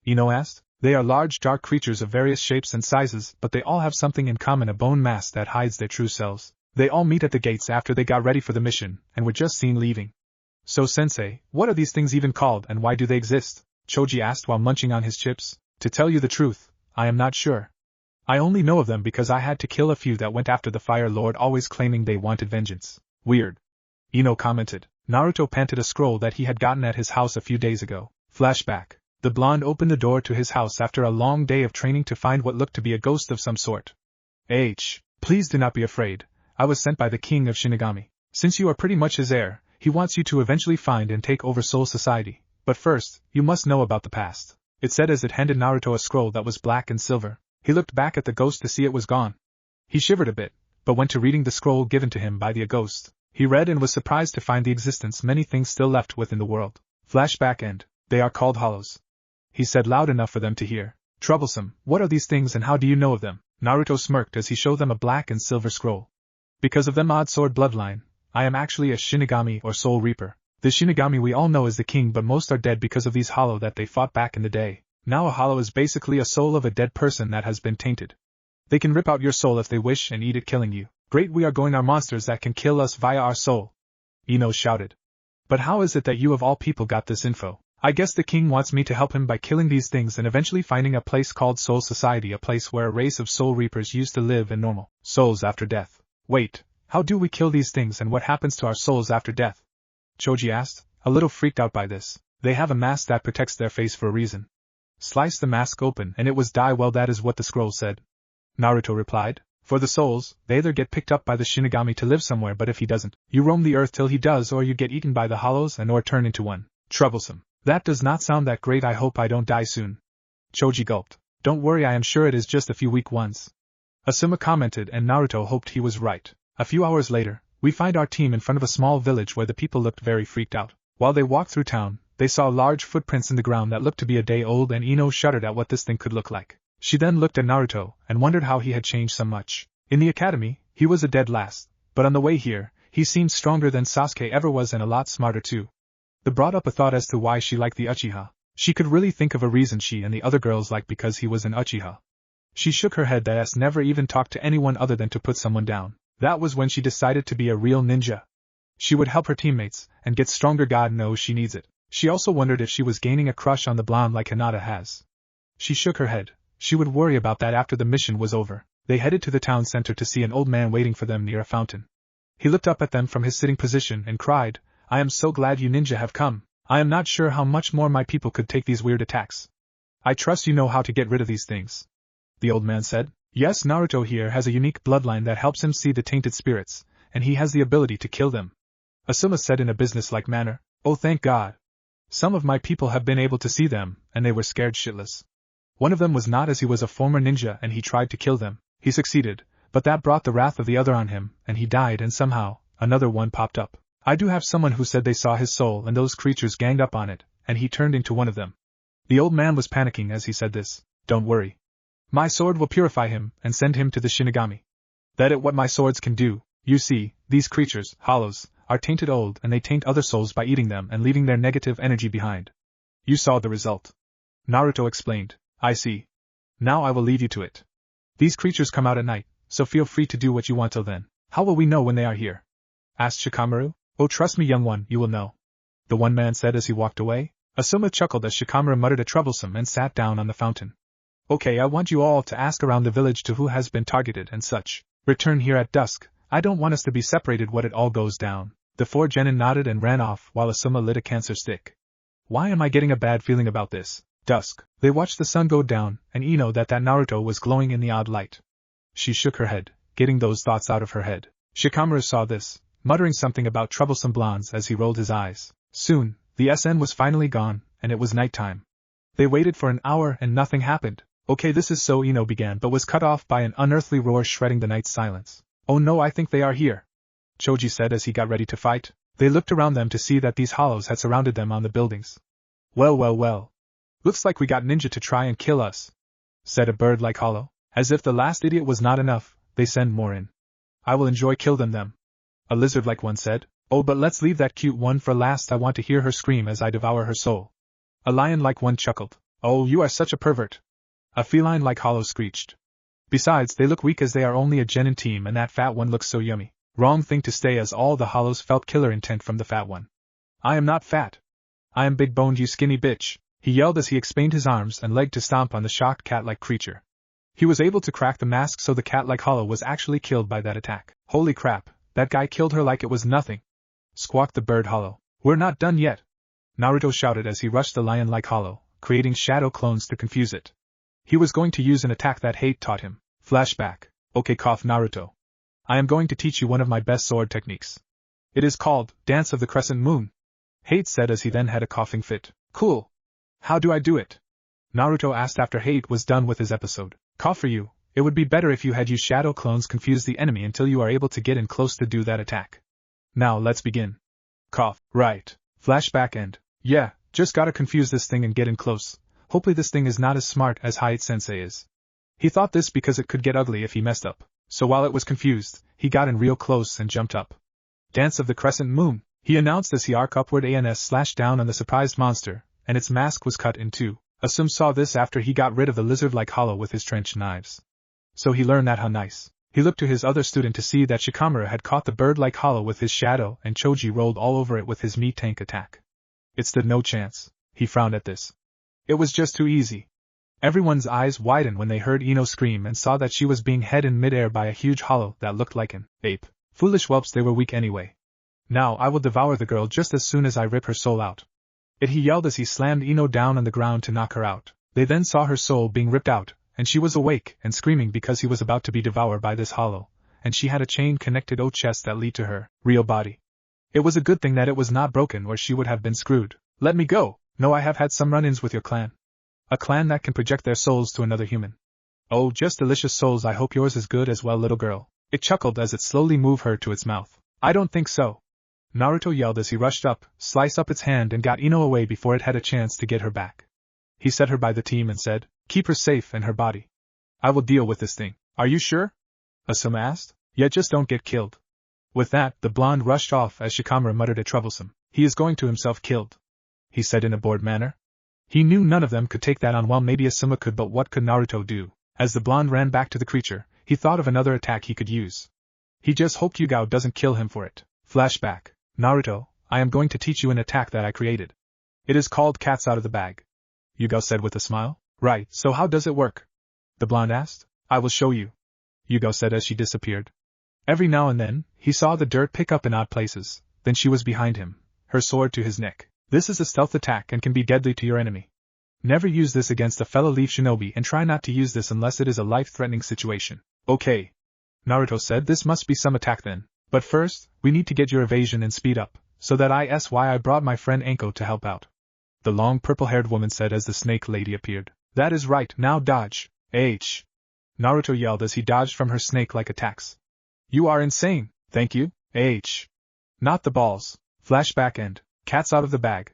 Ino asked. They are large dark creatures of various shapes and sizes, but they all have something in common, a bone mask that hides their true selves. They all meet at the gates after they got ready for the mission, and were just seen leaving. So sensei, what are these things even called and why do they exist? Choji asked while munching on his chips. To tell you the truth, I am not sure. I only know of them because I had to kill a few that went after the Fire Lord, always claiming they wanted vengeance. Weird. Ino commented. Naruto panted a scroll that he had gotten at his house a few days ago. Flashback. The blonde opened the door to his house after a long day of training to find what looked to be a ghost of some sort. Please do not be afraid. I was sent by the king of Shinigami. Since you are pretty much his heir, he wants you to eventually find and take over Soul Society. But first, you must know about the past. It said as it handed Naruto a scroll that was black and silver. He looked back at the ghost to see it was gone. He shivered a bit, but went to reading the scroll given to him by the ghost. He read and was surprised to find the existence many things still left within the world. Flashback end. They are called hollows. He said loud enough for them to hear. Troublesome, what are these things and how do you know of them? Naruto smirked as he showed them a black and silver scroll. Because of them odd sword bloodline, I am actually a Shinigami or Soul Reaper. The Shinigami we all know is the king, but most are dead because of these hollow that they fought back in the day. Now a hollow is basically a soul of a dead person that has been tainted. They can rip out your soul if they wish and eat it, killing you. Great, we are going our monsters that can kill us via our soul. Ino shouted. But how is it that you of all people got this info? I guess the king wants me to help him by killing these things and eventually finding a place called Soul Society, a place where a race of soul reapers used to live in normal souls after death. Wait, how do we kill these things and what happens to our souls after death? Choji asked, a little freaked out by this. They have a mask that protects their face for a reason. Slice the mask open and it was die. Well, that is what the scroll said. Naruto replied. For the souls, they either get picked up by the Shinigami to live somewhere, but if he doesn't, you roam the earth till he does, or you get eaten by the hollows and or turn into one. Troublesome. That does not sound that great. I hope I don't die soon. Choji gulped. Don't worry, I am sure it is just a few weak ones. Asuma commented, and Naruto hoped he was right. A few hours later, we find our team in front of a small village where the people looked very freaked out. While they walked through town, they saw large footprints in the ground that looked to be a day old, and Ino shuddered at what this thing could look like. She then looked at Naruto and wondered how he had changed so much. In the academy, he was a dead last, but on the way here, he seemed stronger than Sasuke ever was and a lot smarter too. That brought up a thought as to why she liked the Uchiha. She could really think of a reason she and the other girls liked because he was an Uchiha. She shook her head that S never even talked to anyone other than to put someone down. That was when she decided to be a real ninja. She would help her teammates and get stronger, God knows she needs it. She also wondered if she was gaining a crush on the blonde like Hinata has. She shook her head. She would worry about that after the mission was over. They headed to the town center to see an old man waiting for them near a fountain. He looked up at them from his sitting position and cried, I am so glad you ninja have come. I am not sure how much more my people could take these weird attacks. I trust you know how to get rid of these things. The old man said. Yes, Naruto here has a unique bloodline that helps him see the tainted spirits, and he has the ability to kill them. Asuma said in a businesslike manner. Oh, thank God. Some of my people have been able to see them, and they were scared shitless. One of them was not, as he was a former ninja and he tried to kill them. He succeeded, but that brought the wrath of the other on him, and he died, and somehow, another one popped up. I do have someone who said they saw his soul and those creatures ganged up on it, and he turned into one of them. The old man was panicking as he said this. Don't worry. My sword will purify him and send him to the Shinigami. That is what my swords can do. You see, these creatures, hollows, are tainted old, and they taint other souls by eating them and leaving their negative energy behind. You saw the result. Naruto explained. I see. Now I will leave you to it. These creatures come out at night, so feel free to do what you want till then. How will we know when they are here? Asked Shikamaru. Oh, trust me, young one, you will know. The one man said as he walked away. Asuma chuckled as Shikamaru muttered a troublesome and sat down on the fountain. Okay, I want you all to ask around the village to who has been targeted and such. Return here at dusk. I don't want us to be separated when it all goes down. The four genin nodded and ran off while Asuma lit a cancer stick. Why am I getting a bad feeling about this? Dusk. They watched the sun go down, and Ino that Naruto was glowing in the odd light. She shook her head, getting those thoughts out of her head. Shikamaru saw this, muttering something about troublesome blondes as he rolled his eyes. Soon, the SN was finally gone, and it was nighttime. They waited for an hour and nothing happened. Okay, this is so, Ino began, but was cut off by an unearthly roar shredding the night's silence. Oh no, I think they are here, Choji said as he got ready to fight. They looked around them to see that these hollows had surrounded them on the buildings. Well. Looks like we got ninja to try and kill us, said a bird-like hollow. As if the last idiot was not enough, they send more in. I will enjoy killing them. A lizard-like one said. Oh, but let's leave that cute one for last. I want to hear her scream as I devour her soul. A lion-like one chuckled. Oh, you are such a pervert. A feline-like hollow screeched. Besides, they look weak as they are only a genin team, and that fat one looks so yummy. Wrong thing to stay, as all the hollows felt killer intent from the fat one. I am not fat. I am big-boned, you skinny bitch, he yelled as he expanded his arms and leg to stomp on the shocked cat-like creature. He was able to crack the mask, so the cat-like hollow was actually killed by that attack. Holy crap, that guy killed her like it was nothing, squawked the bird hollow. We're not done yet, Naruto shouted as he rushed the lion-like hollow, creating shadow clones to confuse it. He was going to use an attack that hate taught him. Flashback. Okay, cough Naruto. I am going to teach you one of my best sword techniques. It is called Dance of the Crescent Moon, Hate said as he then had a coughing fit. Cool. How do I do it? Naruto asked after Hate was done with his episode. Cough for you. It would be better if you had used shadow clones confuse the enemy until you are able to get in close to do that attack. Now let's begin. Cough. Right. Flashback end. Yeah, just gotta confuse this thing and get in close. Hopefully this thing is not as smart as Hayate-sensei is. He thought this because it could get ugly if he messed up, so while it was confused, he got in real close and jumped up. Dance of the Crescent Moon, he announced as he arced upward and slashed down on the surprised monster, and its mask was cut in two. Asum saw this after he got rid of the lizard-like hollow with his trench knives. So he learned that how nice. He looked to his other student to see that Shikamaru had caught the bird-like hollow with his shadow and Choji rolled all over it with his meat tank attack. It stood no chance. He frowned at this. It was just too easy. Everyone's eyes widened when they heard Ino scream and saw that she was being held in midair by a huge hollow that looked like an ape. Foolish whelps, they were weak anyway. Now I will devour the girl just as soon as I rip her soul out. He yelled as he slammed Ino down on the ground to knock her out. They then saw her soul being ripped out, and she was awake and screaming because he was about to be devoured by this hollow, and she had a chain-connected chest that led to her real body. It was a good thing that it was not broken or she would have been screwed. Let me go. No, I have had some run-ins with your clan. A clan that can project their souls to another human. Oh, just delicious souls. I hope yours is good as well, little girl. It chuckled as it slowly moved her to its mouth. I don't think so. Naruto yelled as he rushed up, sliced up its hand and got Ino away before it had a chance to get her back. He set her by the team and said, keep her safe and her body. I will deal with this thing. Are you sure? Asuma asked. Yeah, just don't get killed. With that, the blonde rushed off as Shikamaru muttered a troublesome. He is going to himself killed, he said in a bored manner. He knew none of them could take that on. Well, maybe Asuma could, but what could Naruto do? As the blonde ran back to the creature, he thought of another attack he could use. He just hoped Yugao doesn't kill him for it. Flashback. Naruto, I am going to teach you an attack that I created. It is called Cats Out of the Bag, Yugao said with a smile. Right, so how does it work? The blonde asked. I will show you, Yugao said as she disappeared. Every now and then, he saw the dirt pick up in odd places, then she was behind him, her sword to his neck. This is a stealth attack and can be deadly to your enemy. Never use this against a fellow Leaf Shinobi and try not to use this unless it is a life-threatening situation. Okay. Naruto said, this must be some attack then. But first, we need to get your evasion and speed up, so that's why I brought my friend Anko to help out. The long purple-haired woman said as the snake lady appeared. That is right, now dodge. H. Naruto yelled as he dodged from her snake-like attacks. You are insane, thank you, H. Not the balls. Flashback end. Cat's out of the bag.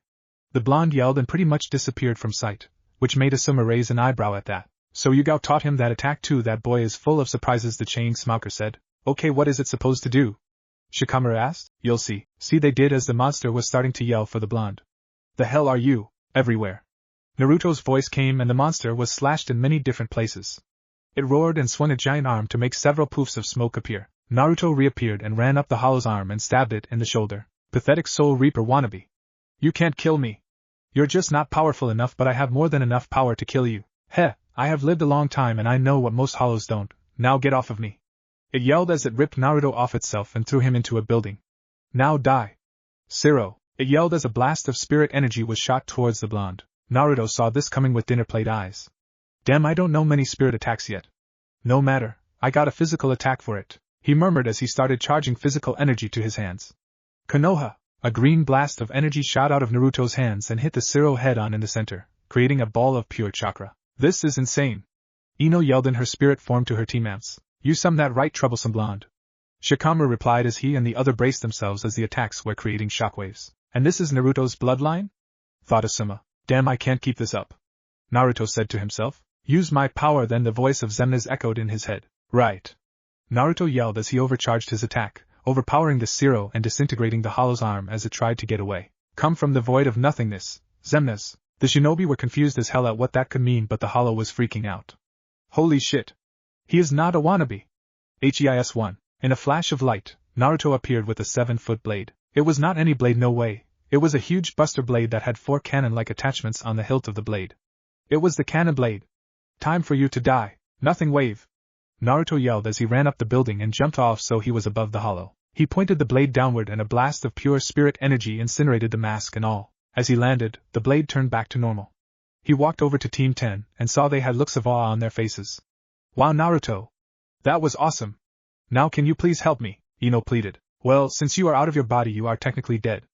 The blonde yelled and pretty much disappeared from sight, which made Asuma raise an eyebrow at that. So Yugao taught him that attack too. That boy is full of surprises, the chain smoker said. Okay, what is it supposed to do? Shikamaru asked. You'll see. See, they did as the monster was starting to yell for the blonde. The hell are you? Everywhere. Naruto's voice came and the monster was slashed in many different places. It roared and swung a giant arm to make several poofs of smoke appear. Naruto reappeared and ran up the hollow's arm and stabbed it in the shoulder. Pathetic Soul Reaper wannabe. You can't kill me. You're just not powerful enough, but I have more than enough power to kill you. Heh, I have lived a long time and I know what most hollows don't. Now get off of me. It yelled as it ripped Naruto off itself and threw him into a building. Now die. Zero. It yelled as a blast of spirit energy was shot towards the blonde. Naruto saw this coming with dinner plate eyes. Damn, I don't know many spirit attacks yet. No matter, I got a physical attack for it, he murmured as he started charging physical energy to his hands. Konoha. A green blast of energy shot out of Naruto's hands and hit the Zero head-on in the center, creating a ball of pure chakra. This is insane. Ino yelled in her spirit form to her teammates. You sum that right, troublesome blonde. Shikamaru replied as he and the other braced themselves as the attacks were creating shockwaves. And this is Naruto's bloodline? Thought Asuma. Damn, I can't keep this up. Naruto said to himself. Use my power. Then the voice of Xemnas echoed in his head. Right. Naruto yelled as he overcharged his attack, overpowering the Zero and disintegrating the hollow's arm as it tried to get away. Come from the void of nothingness, Xemnas. The shinobi were confused as hell at what that could mean, but the hollow was freaking out. Holy shit. He is not a wannabe. HEIS-1. In a flash of light, Naruto appeared with a 7-foot blade. It was not any blade, no way. It was a huge buster blade that had 4 cannon-like attachments on the hilt of the blade. It was the cannon blade. Time for you to die. Nothing wave. Naruto yelled as he ran up the building and jumped off so he was above the hollow. He pointed the blade downward and a blast of pure spirit energy incinerated the mask and all. As he landed, the blade turned back to normal. He walked over to Team 10 and saw they had looks of awe on their faces. Wow, Naruto. That was awesome. Now can you please help me? Ino pleaded. Well, since you are out of your body, you are technically dead.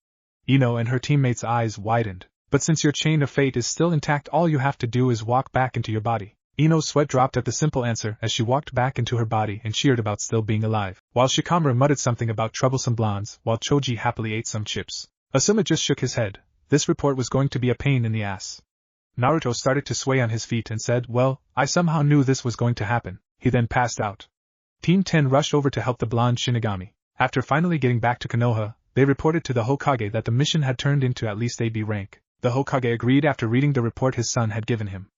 Ino and her teammates' eyes widened. But since your chain of fate is still intact, all you have to do is walk back into your body. Ino's sweat dropped at the simple answer as she walked back into her body and cheered about still being alive, while Shikamaru muttered something about troublesome blondes, while Choji happily ate some chips. Asuma just shook his head. This report was going to be a pain in the ass. Naruto started to sway on his feet and said, well, I somehow knew this was going to happen. He then passed out. Team 10 rushed over to help the blonde Shinigami. After finally getting back to Konoha, they reported to the Hokage that the mission had turned into at least AB rank. The Hokage agreed after reading the report his son had given him.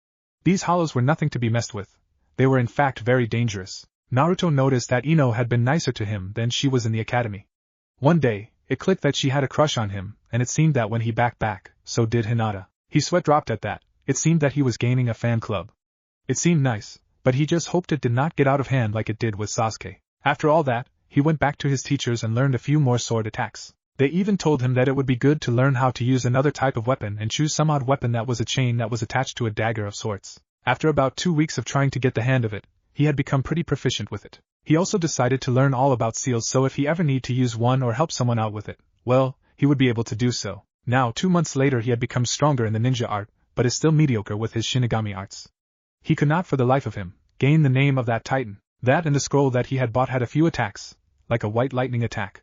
These hollows were nothing to be messed with. They were in fact very dangerous. Naruto noticed that Ino had been nicer to him than she was in the academy. One day, it clicked that she had a crush on him, and it seemed that when he back, so did Hinata. His sweat dropped at that. It seemed that he was gaining a fan club. It seemed nice, but he just hoped it did not get out of hand like it did with Sasuke. After all that, he went back to his teachers and learned a few more sword attacks. They even told him that it would be good to learn how to use another type of weapon and choose some odd weapon that was a chain that was attached to a dagger of sorts. After about 2 weeks of trying to get the hand of it, he had become pretty proficient with it. He also decided to learn all about seals so if he ever need to use one or help someone out with it, well, he would be able to do so. Now 2 months later he had become stronger in the ninja art, but is still mediocre with his Shinigami arts. He could not for the life of him gain the name of that titan. That and the scroll that he had bought had a few attacks, like a white lightning attack.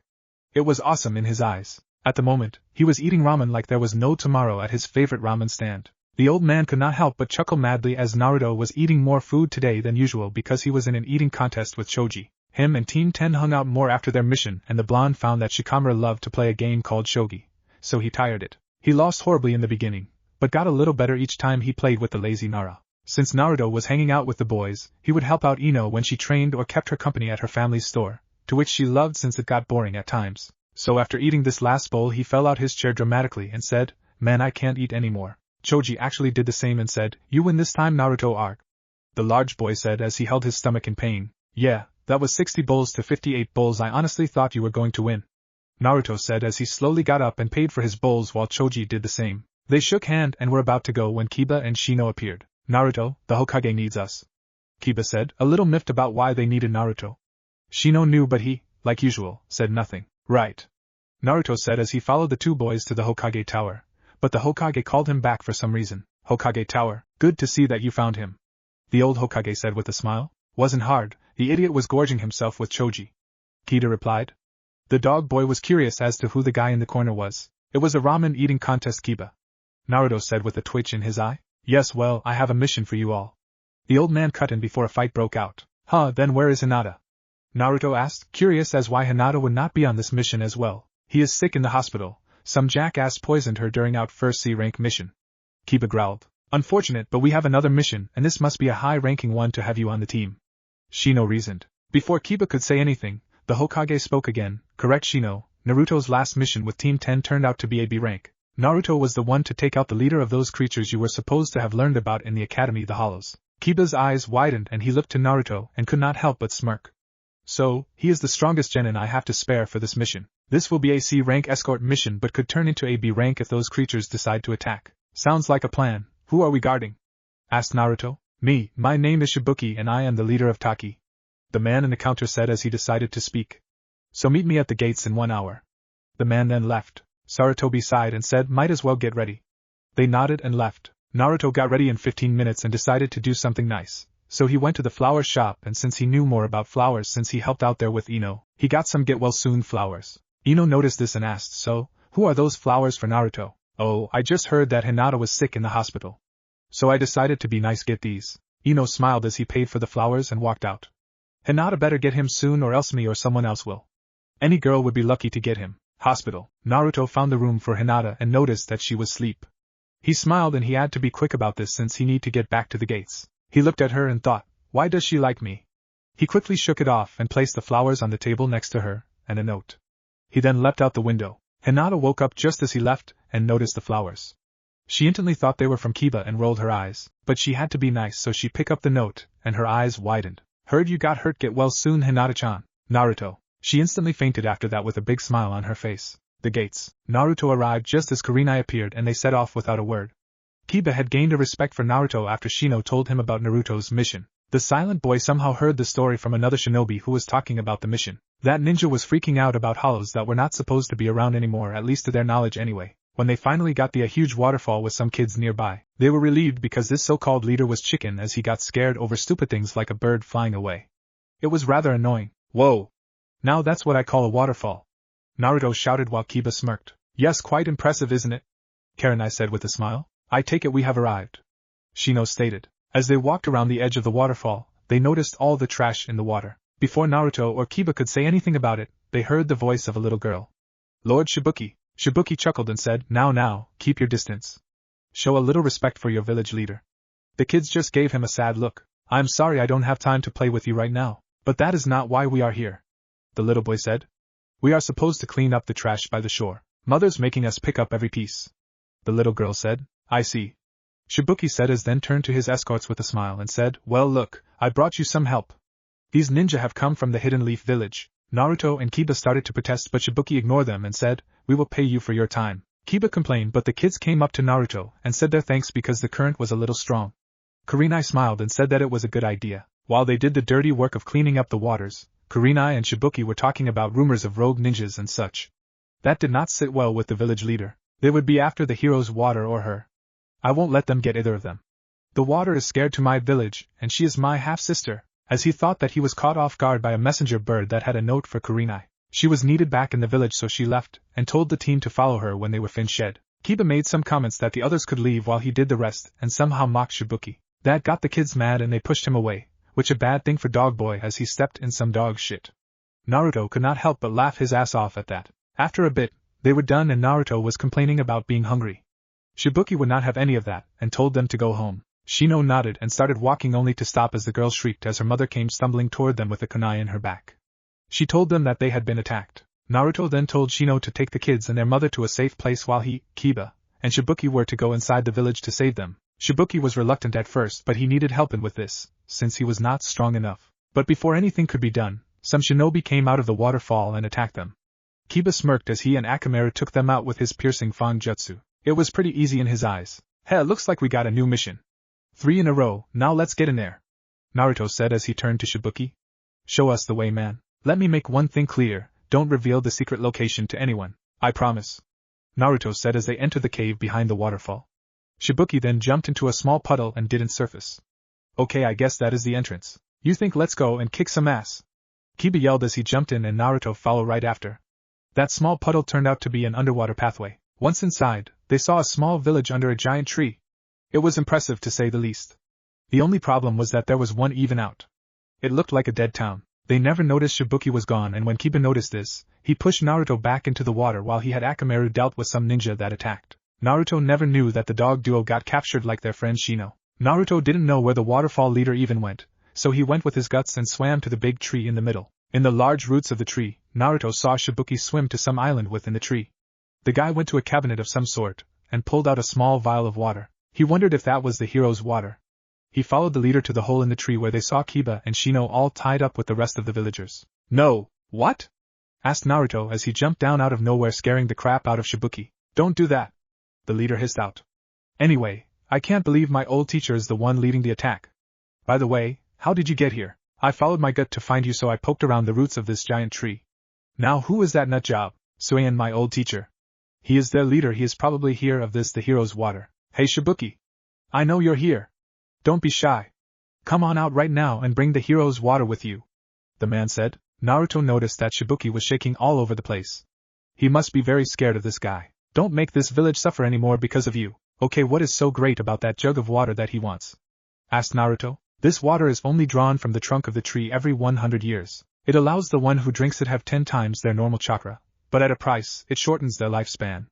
It was awesome in his eyes. At the moment, he was eating ramen like there was no tomorrow at his favorite ramen stand. The old man could not help but chuckle madly as Naruto was eating more food today than usual because he was in an eating contest with Choji. Him and Team 10 hung out more after their mission, and the blonde found that Shikamaru loved to play a game called shogi, so he tired it. He lost horribly in the beginning, but got a little better each time he played with the lazy Nara. Since Naruto was hanging out with the boys, he would help out Ino when she trained or kept her company at her family's store, to which she loved since it got boring at times. So after eating this last bowl he fell out his chair dramatically and said, "Man, I can't eat anymore." Choji actually did the same and said, "You win this time, Naruto arc." The large boy said as he held his stomach in pain, "Yeah, that was 60 bowls to 58 bowls. I honestly thought you were going to win." Naruto said as he slowly got up and paid for his bowls while Choji did the same. They shook hand and were about to go when Kiba and Shino appeared. Naruto, the Hokage needs us, Kiba said, a little miffed about why they needed Naruto. Shino knew but he, like usual, said nothing. Right, Naruto said as he followed the two boys to the Hokage tower, but the Hokage called him back for some reason. Hokage tower, good to see that you found him, the old Hokage said with a smile. Wasn't hard, the idiot was gorging himself with choji, Kida replied. The dog boy was curious as to who the guy in the corner was. It was a ramen eating contest, Kiba, Naruto said with a twitch in his eye. Yes, well, I have a mission for you all. The old man cut in before a fight broke out. Huh, then where is Hinata? Naruto asked, curious as why Hinata would not be on this mission as well. He is sick in the hospital. Some jackass poisoned her during our first C-rank mission, Kiba growled. Unfortunate, but we have another mission, and this must be a high-ranking one to have you on the team, Shino reasoned. Before Kiba could say anything, the Hokage spoke again. Correct, Shino, Naruto's last mission with Team 10 turned out to be a B rank. Naruto was the one to take out the leader of those creatures you were supposed to have learned about in the Academy the Hollows. Kiba's eyes widened and he looked to Naruto and could not help but smirk. So, he is the strongest genin I have to spare for this mission. This will be a C-rank escort mission but could turn into a B rank if those creatures decide to attack. Sounds like a plan. Who are we guarding? Asked Naruto. Me, my name is Shibuki and I am the leader of Taki, the man in the counter said as he decided to speak. So meet me at the gates in 1 hour. The man then left. Sarutobi sighed and said, might as well get ready. They nodded and left. Naruto got ready in 15 minutes and decided to do something nice. So he went to the flower shop, and since he knew more about flowers since he helped out there with Ino, he got some get-well-soon flowers. Ino noticed this and asked, so, who are those flowers for Naruto? Oh, I just heard that Hinata was sick in the hospital. So I decided to be nice, get these. Ino smiled as he paid for the flowers and walked out. Hinata better get him soon or else me or someone else will. Any girl would be lucky to get him. Hospital. Naruto found the room for Hinata and noticed that she was asleep. He smiled and he had to be quick about this since he need to get back to the gates. He looked at her and thought, why does she like me? He quickly shook it off and placed the flowers on the table next to her, and a note. He then leapt out the window. Hinata woke up just as he left and noticed the flowers. She instantly thought they were from Kiba and rolled her eyes, but she had to be nice so she picked up the note, and her eyes widened. Heard you got hurt, get well soon, Hinata-chan. Naruto. She instantly fainted after that with a big smile on her face. The gates. Naruto arrived just as Kurenai appeared and they set off without a word. Kiba had gained a respect for Naruto after Shino told him about Naruto's mission. The silent boy somehow heard the story from another shinobi who was talking about the mission. That ninja was freaking out about hollows that were not supposed to be around anymore, at least to their knowledge anyway. When they finally got a huge waterfall with some kids nearby, they were relieved because this so-called leader was chicken as he got scared over stupid things like a bird flying away. It was rather annoying. Whoa! Now that's what I call a waterfall, Naruto shouted while Kiba smirked. Yes, quite impressive, isn't it? Kurenai said with a smile. I take it we have arrived, Shino stated. As they walked around the edge of the waterfall, they noticed all the trash in the water. Before Naruto or Kiba could say anything about it, they heard the voice of a little girl. Lord Shibuki. Shibuki chuckled and said, Now, keep your distance. Show a little respect for your village leader. The kids just gave him a sad look. I'm sorry I don't have time to play with you right now, but that is not why we are here, the little boy said. We are supposed to clean up the trash by the shore. Mother's making us pick up every piece, the little girl said. I see, Shibuki said as then turned to his escorts with a smile and said, well look, I brought you some help. These ninja have come from the Hidden Leaf village. Naruto and Kiba started to protest but Shibuki ignored them and said, we will pay you for your time. Kiba complained but the kids came up to Naruto and said their thanks because the current was a little strong. Kurenai smiled and said that it was a good idea. While they did the dirty work of cleaning up the waters, Kurenai and Shibuki were talking about rumors of rogue ninjas and such. That did not sit well with the village leader. They would be after the hero's water or her. I won't let them get either of them. The water is scared to my village, and she is my half-sister, as he thought that he was caught off guard by a messenger bird that had a note for Kurenai. She was needed back in the village so she left, and told the team to follow her when they were finished. Kiba made some comments that the others could leave while he did the rest, and somehow mocked Shibuki. That got the kids mad and they pushed him away, which a bad thing for Dog Boy as he stepped in some dog shit. Naruto could not help but laugh his ass off at that. After a bit, they were done and Naruto was complaining about being hungry. Shibuki would not have any of that, and told them to go home. Shino nodded and started walking only to stop as the girl shrieked as her mother came stumbling toward them with a kunai in her back. She told them that they had been attacked. Naruto then told Shino to take the kids and their mother to a safe place while he, Kiba, and Shibuki were to go inside the village to save them. Shibuki was reluctant at first but he needed help with this, since he was not strong enough. But before anything could be done, some shinobi came out of the waterfall and attacked them. Kiba smirked as he and Akamaru took them out with his piercing fang jutsu. It was pretty easy in his eyes. Hey, looks like we got a new mission. 3 in a row, now let's get in there. Naruto said as he turned to Shibuki. Show us the way, man. Let me make one thing clear, don't reveal the secret location to anyone. I promise. Naruto said as they entered the cave behind the waterfall. Shibuki then jumped into a small puddle and didn't surface. Okay, I guess that is the entrance. You think let's go and kick some ass? Kiba yelled as he jumped in and Naruto followed right after. That small puddle turned out to be an underwater pathway. Once inside, they saw a small village under a giant tree. It was impressive to say the least. The only problem was that there was one even out. It looked like a dead town. They never noticed Shibuki was gone, and when Kiba noticed this, he pushed Naruto back into the water while he had Akamaru dealt with some ninja that attacked. Naruto never knew that the dog duo got captured like their friend Shino. Naruto didn't know where the waterfall leader even went, so he went with his guts and swam to the big tree in the middle. In the large roots of the tree, Naruto saw Shibuki swim to some island within the tree. The guy went to a cabinet of some sort, and pulled out a small vial of water. He wondered if that was the hero's water. He followed the leader to the hole in the tree where they saw Kiba and Shino all tied up with the rest of the villagers. No, what? Asked Naruto as he jumped down out of nowhere, scaring the crap out of Shibuki. Don't do that, the leader hissed out. Anyway, I can't believe my old teacher is the one leading the attack. By the way, how did you get here? I followed my gut to find you, so I poked around the roots of this giant tree. Now who is that nutjob? Suien, my old teacher. He is their leader. He is probably here of this the hero's water. Hey Shibuki. I know you're here. Don't be shy. Come on out right now and bring the hero's water with you, the man said. Naruto noticed that Shibuki was shaking all over the place. He must be very scared of this guy. Don't make this village suffer anymore because of you. Okay, what is so great about that jug of water that he wants? Asked Naruto. This water is only drawn from the trunk of the tree every 100 years. It allows the one who drinks it have 10 times their normal chakra, but at a price, it shortens their lifespan.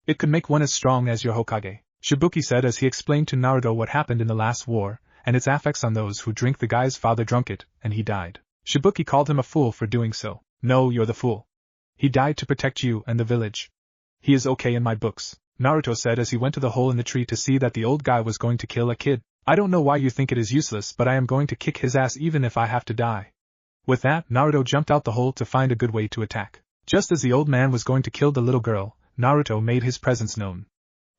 It could make one as strong as your Hokage, Shibuki said as he explained to Naruto what happened in the last war, and its effects on those who drink. The guy's father drank it, and he died. Shibuki called him a fool for doing so. No, you're the fool. He died to protect you and the village. He is okay in my books, Naruto said as he went to the hole in the tree to see that the old guy was going to kill a kid. I don't know why you think it is useless, but I am going to kick his ass even if I have to die. With that, Naruto jumped out the hole to find a good way to attack. Just as the old man was going to kill the little girl, Naruto made his presence known.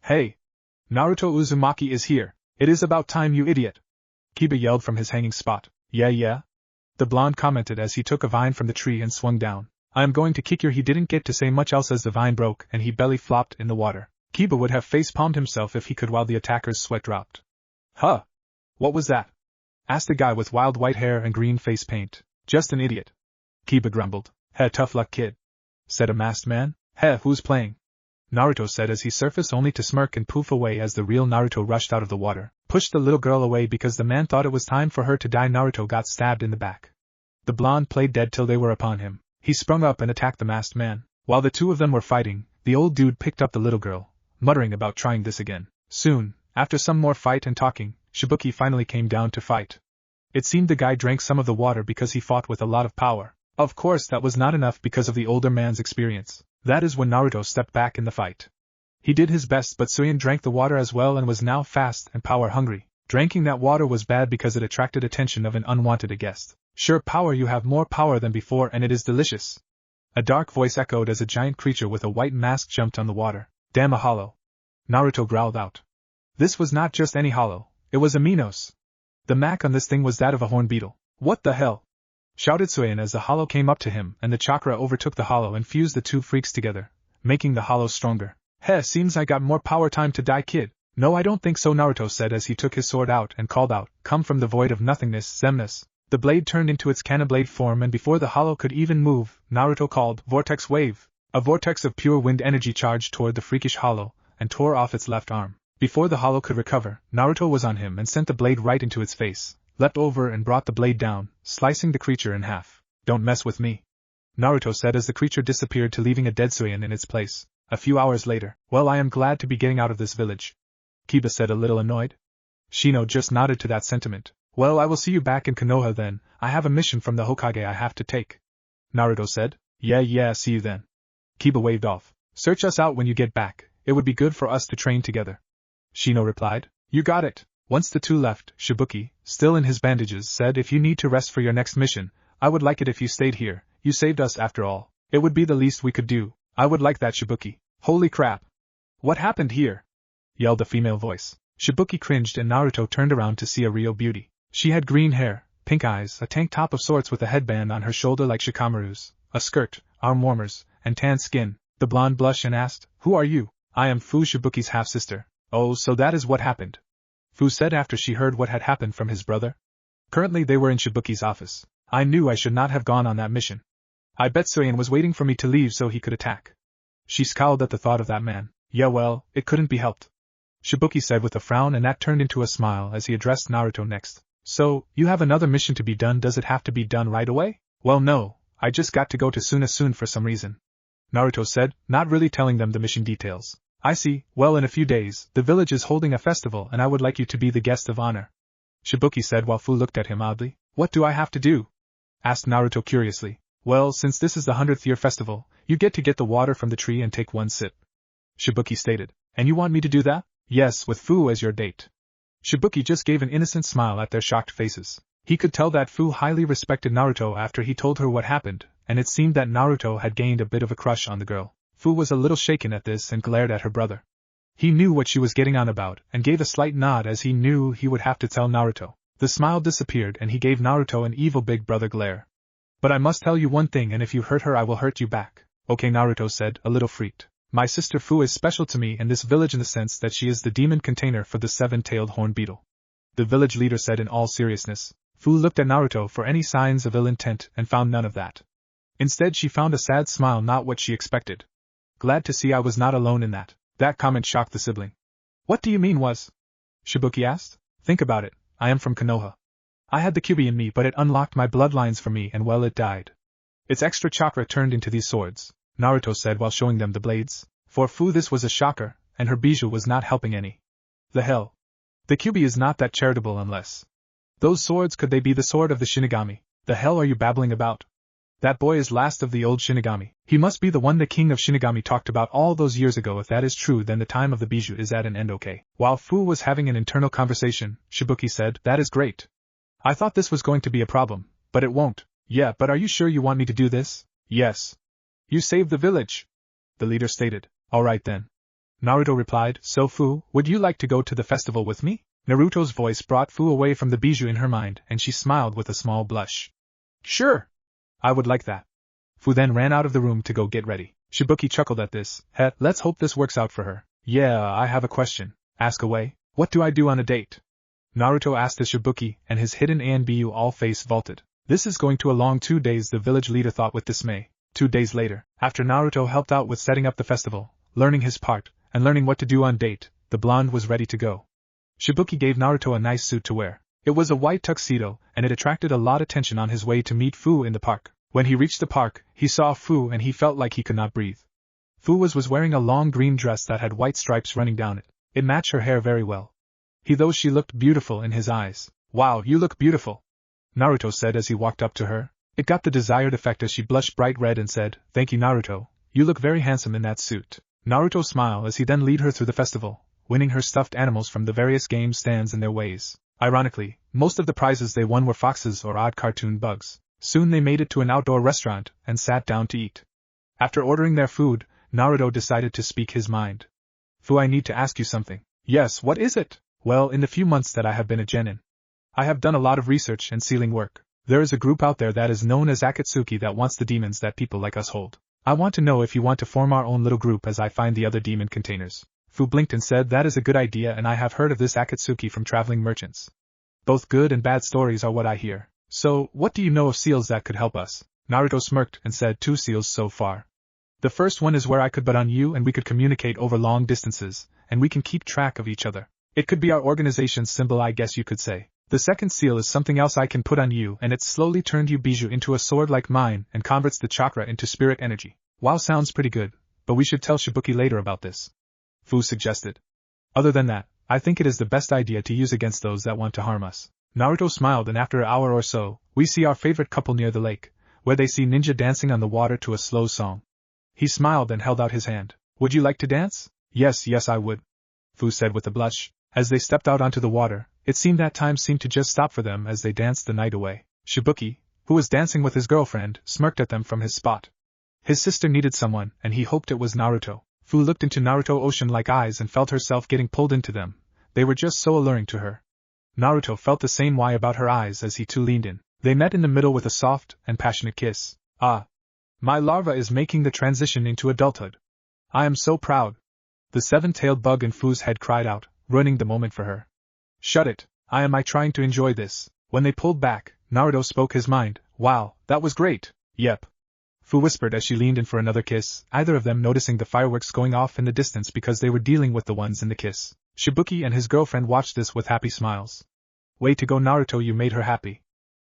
Hey! Naruto Uzumaki is here. It is about time, you idiot! Kiba yelled from his hanging spot. Yeah? The blonde commented as he took a vine from the tree and swung down. I am going to kick your. He didn't get to say much else as the vine broke and he belly flopped in the water. Kiba would have face-palmed himself if he could while the attacker's sweat dropped. Huh? What was that? Asked the guy with wild white hair and green face paint. Just an idiot. Kiba grumbled. Heh, tough luck, kid, said a masked man. Heh, who's playing? Naruto said as he surfaced only to smirk and poof away as the real Naruto rushed out of the water, pushed the little girl away because the man thought it was time for her to die. Naruto got stabbed in the back. The blonde played dead till they were upon him. He sprung up and attacked the masked man. While the two of them were fighting, the old dude picked up the little girl, muttering about trying this again. Soon, after some more fight and talking, Shibuki finally came down to fight. It seemed the guy drank some of the water because he fought with a lot of power. Of course that was not enough because of the older man's experience. That is when Naruto stepped back in the fight. He did his best, but Suien drank the water as well and was now fast and power hungry. Drinking that water was bad because it attracted attention of an unwanted guest. Sure, power, you have more power than before and it is delicious. A dark voice echoed as a giant creature with a white mask jumped on the water. Damn, a hollow. Naruto growled out. This was not just any hollow, it was a Minos. The mac on this thing was that of a horn beetle. What the hell? Shouted Suien as the hollow came up to him and the chakra overtook the hollow and fused the two freaks together, making the hollow stronger. Heh, seems I got more power. Time to die, kid. No, I don't think so, Naruto said as he took his sword out and called out, come from the void of nothingness, Zemnis. The blade turned into its Canoblade form and before the hollow could even move, Naruto called, Vortex Wave. A vortex of pure wind energy charged toward the freakish hollow and tore off its left arm. Before the hollow could recover, Naruto was on him and sent the blade right into its face, leapt over and brought the blade down, slicing the creature in half. Don't mess with me, Naruto said as the creature disappeared to leaving a dead Suien in its place. A few hours later, well, I am glad to be getting out of this village, Kiba said a little annoyed. Shino just nodded to that sentiment. Well, I will see you back in Konoha then, I have a mission from the Hokage I have to take, Naruto said. Yeah, see you then. Kiba waved off. Search us out when you get back, it would be good for us to train together, Shino replied. You got it. Once the two left, Shibuki, still in his bandages, said if you need to rest for your next mission, I would like it if you stayed here, you saved us after all. It would be the least we could do. I would like that, Shibuki. Holy crap. What happened here? Yelled a female voice. Shibuki cringed and Naruto turned around to see a real beauty. She had green hair, pink eyes, a tank top of sorts with a headband on her shoulder like Shikamaru's, a skirt, arm warmers, and tan skin. The blonde blushed and asked, "Who are you?" "I am Fu, Shibuki's half-sister." "Oh, so that is what happened," Fu said after she heard what had happened from his brother. Currently they were in Shibuki's office. "I knew I should not have gone on that mission. I bet Soyen was waiting for me to leave so he could attack." She scowled at the thought of that man. "Yeah, well, it couldn't be helped," Shibuki said with a frown, and that turned into a smile as he addressed Naruto next. "So, you have another mission to be done. Does it have to be done right away?" "Well, no, I just got to go to Suna soon for some reason," Naruto said, not really telling them the mission details. "I see. Well, in a few days, the village is holding a festival and I would like you to be the guest of honor," Shibuki said while Fu looked at him oddly. "What do I have to do?" asked Naruto curiously. "Well, since this is the 100th year festival, you get to get the water from the tree and take one sip," Shibuki stated. "And you want me to do that?" "Yes, with Fu as your date." Shibuki just gave an innocent smile at their shocked faces. He could tell that Fu highly respected Naruto after he told her what happened, and it seemed that Naruto had gained a bit of a crush on the girl. Fu was a little shaken at this and glared at her brother. He knew what she was getting on about, and gave a slight nod as he knew he would have to tell Naruto. The smile disappeared and he gave Naruto an evil big brother glare. "But I must tell you one thing, and if you hurt her I will hurt you back." "Okay," Naruto said, a little freaked. "My sister Fu is special to me and this village in the sense that she is the demon container for the seven-tailed horn beetle," the village leader said in all seriousness. Fu looked at Naruto for any signs of ill intent and found none of that. Instead she found a sad smile, not what she expected. "Glad to see I was not alone in that." That comment shocked the sibling. "What do you mean was?" Shibuki asked. "Think about it, I am from Konoha. I had the Kyuubi in me, but it unlocked my bloodlines for me and well it died. Its extra chakra turned into these swords," Naruto said while showing them the blades. For Fu this was a shocker, and her bijou was not helping any. "The hell? The Kyuubi is not that charitable unless... Those swords, could they be the sword of the Shinigami? The hell are you babbling about? That boy is last of the old Shinigami. He must be the one the king of Shinigami talked about all those years ago. If that is true, then the time of the bijou is at an end." Okay. While Fu was having an internal conversation, Shibuki said, "That is great. I thought this was going to be a problem, but it won't." "Yeah, but are you sure you want me to do this?" "Yes. You saved the village," the leader stated. "Alright then," Naruto replied. "So Fu, would you like to go to the festival with me?" Naruto's voice brought Fu away from the bijou in her mind, and she smiled with a small blush. "Sure. I would like that." Fu then ran out of the room to go get ready. Shibuki chuckled at this. Let's hope this works out for her." "Yeah, I have a question." "Ask away." "What do I do on a date?" Naruto asked as Shibuki and his hidden Anbu all face vaulted. This is going to a long 2 days, the village leader thought with dismay. 2 days later, after Naruto helped out with setting up the festival, learning his part, and learning what to do on date, the blonde was ready to go. Shibuki gave Naruto a nice suit to wear. It was a white tuxedo, and it attracted a lot of attention on his way to meet Fu in the park. When he reached the park, he saw Fu and he felt like he could not breathe. Fu was wearing a long green dress that had white stripes running down it. It matched her hair very well. Though she looked beautiful in his eyes. "Wow, you look beautiful," Naruto said as he walked up to her. It got the desired effect as she blushed bright red and said, "Thank you, Naruto, you look very handsome in that suit." Naruto smiled as he then led her through the festival, winning her stuffed animals from the various game stands in their ways. Ironically, most of the prizes they won were foxes or odd cartoon bugs. Soon they made it to an outdoor restaurant and sat down to eat. After ordering their food, Naruto decided to speak his mind. "Fu, I need to ask you something." "Yes, what is it?" "Well, in the few months that I have been a genin, I have done a lot of research and sealing work. There is a group out there that is known as Akatsuki that wants the demons that people like us hold. I want to know if you want to form our own little group as I find the other demon containers." Fu blinked and said, "That is a good idea, and I have heard of this Akatsuki from traveling merchants. Both good and bad stories are what I hear. So, what do you know of seals that could help us?" Naruto smirked and said, "2 seals so far. The first one is where I could bet on you and we could communicate over long distances, and we can keep track of each other. It could be our organization's symbol, I guess you could say. The second seal is something else I can put on you, and it slowly turned you bijou into a sword like mine and converts the chakra into spirit energy." "Wow, sounds pretty good, but we should tell Shibuki later about this," Fu suggested. "Other than that, I think it is the best idea to use against those that want to harm us." Naruto smiled, and after an hour or so, we see our favorite couple near the lake, where they see Ninja dancing on the water to a slow song. He smiled and held out his hand. "Would you like to dance?" Yes, I would," Fu said with a blush. As they stepped out onto the water, it seemed that time seemed to just stop for them as they danced the night away. Shibuki, who was dancing with his girlfriend, smirked at them from his spot. His sister needed someone, and he hoped it was Naruto. Fu looked into Naruto ocean-like eyes and felt herself getting pulled into them. They were just so alluring to her. Naruto felt the same way about her eyes as he too leaned in. They met in the middle with a soft and passionate kiss. Ah! My larva is making the transition into adulthood. I am so proud. The seven-tailed bug in Fu's head cried out, ruining the moment for her. Shut it, am I trying to enjoy this? When they pulled back, Naruto spoke his mind. Wow, that was great. Yep. Fu whispered as she leaned in for another kiss, either of them noticing the fireworks going off in the distance because they were dealing with the ones in the kiss. Shibuki and his girlfriend watched this with happy smiles. Way to go, Naruto, you made her happy,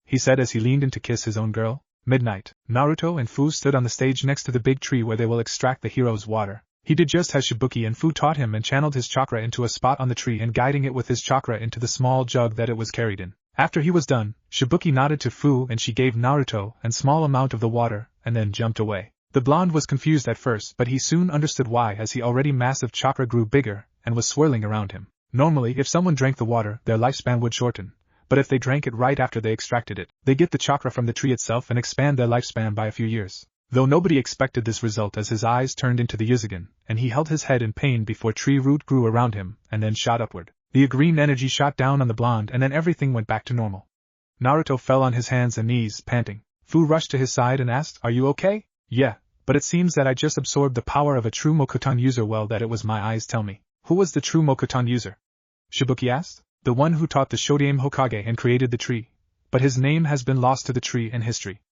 he said as he leaned in to kiss his own girl. Midnight, Naruto and Fu stood on the stage next to the big tree where they will extract the hero's water. He did just as Shibuki and Fu taught him and channeled his chakra into a spot on the tree and guiding it with his chakra into the small jug that it was carried in. After he was done, Shibuki nodded to Fu and she gave Naruto a small amount of the water, and then jumped away. The blonde was confused at first, but he soon understood why, as he already massive chakra grew bigger and was swirling around him. Normally, if someone drank the water, their lifespan would shorten. But if they drank it right after they extracted it, they get the chakra from the tree itself and expand their lifespan by a few years. Though nobody expected this result, as his eyes turned into the Yuzugen, and he held his head in pain before tree root grew around him, and then shot upward. The green energy shot down on the blonde and then everything went back to normal. Naruto fell on his hands and knees, panting. Fu rushed to his side and asked, Are you okay? Yeah, but it seems that I just absorbed the power of a true Mokuton user. Well, that it was my eyes tell me. Who was the true Mokuton user? Shibuki asked. The one who taught the Shodaime Hokage and created the tree. But his name has been lost to the tree in history,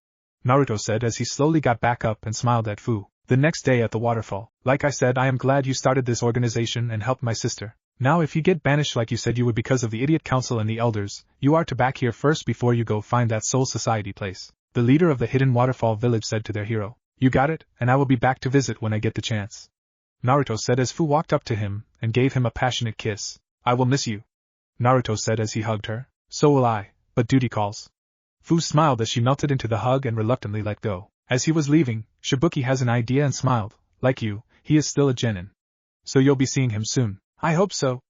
Naruto said as he slowly got back up and smiled at Fu. The next day at the waterfall. Like I said, I am glad you started this organization and helped my sister. Now if you get banished like you said you would because of the idiot council and the elders, you are to back here first before you go find that soul society place. The leader of the hidden waterfall village said to their hero. You got it, and I will be back to visit when I get the chance, Naruto said as Fu walked up to him and gave him a passionate kiss. I will miss you, Naruto said as he hugged her. So will I, but duty calls. Fu smiled as she melted into the hug and reluctantly let go. As he was leaving, Shibuki has an idea and smiled. Like you, he is still a genin. So you'll be seeing him soon. I hope so,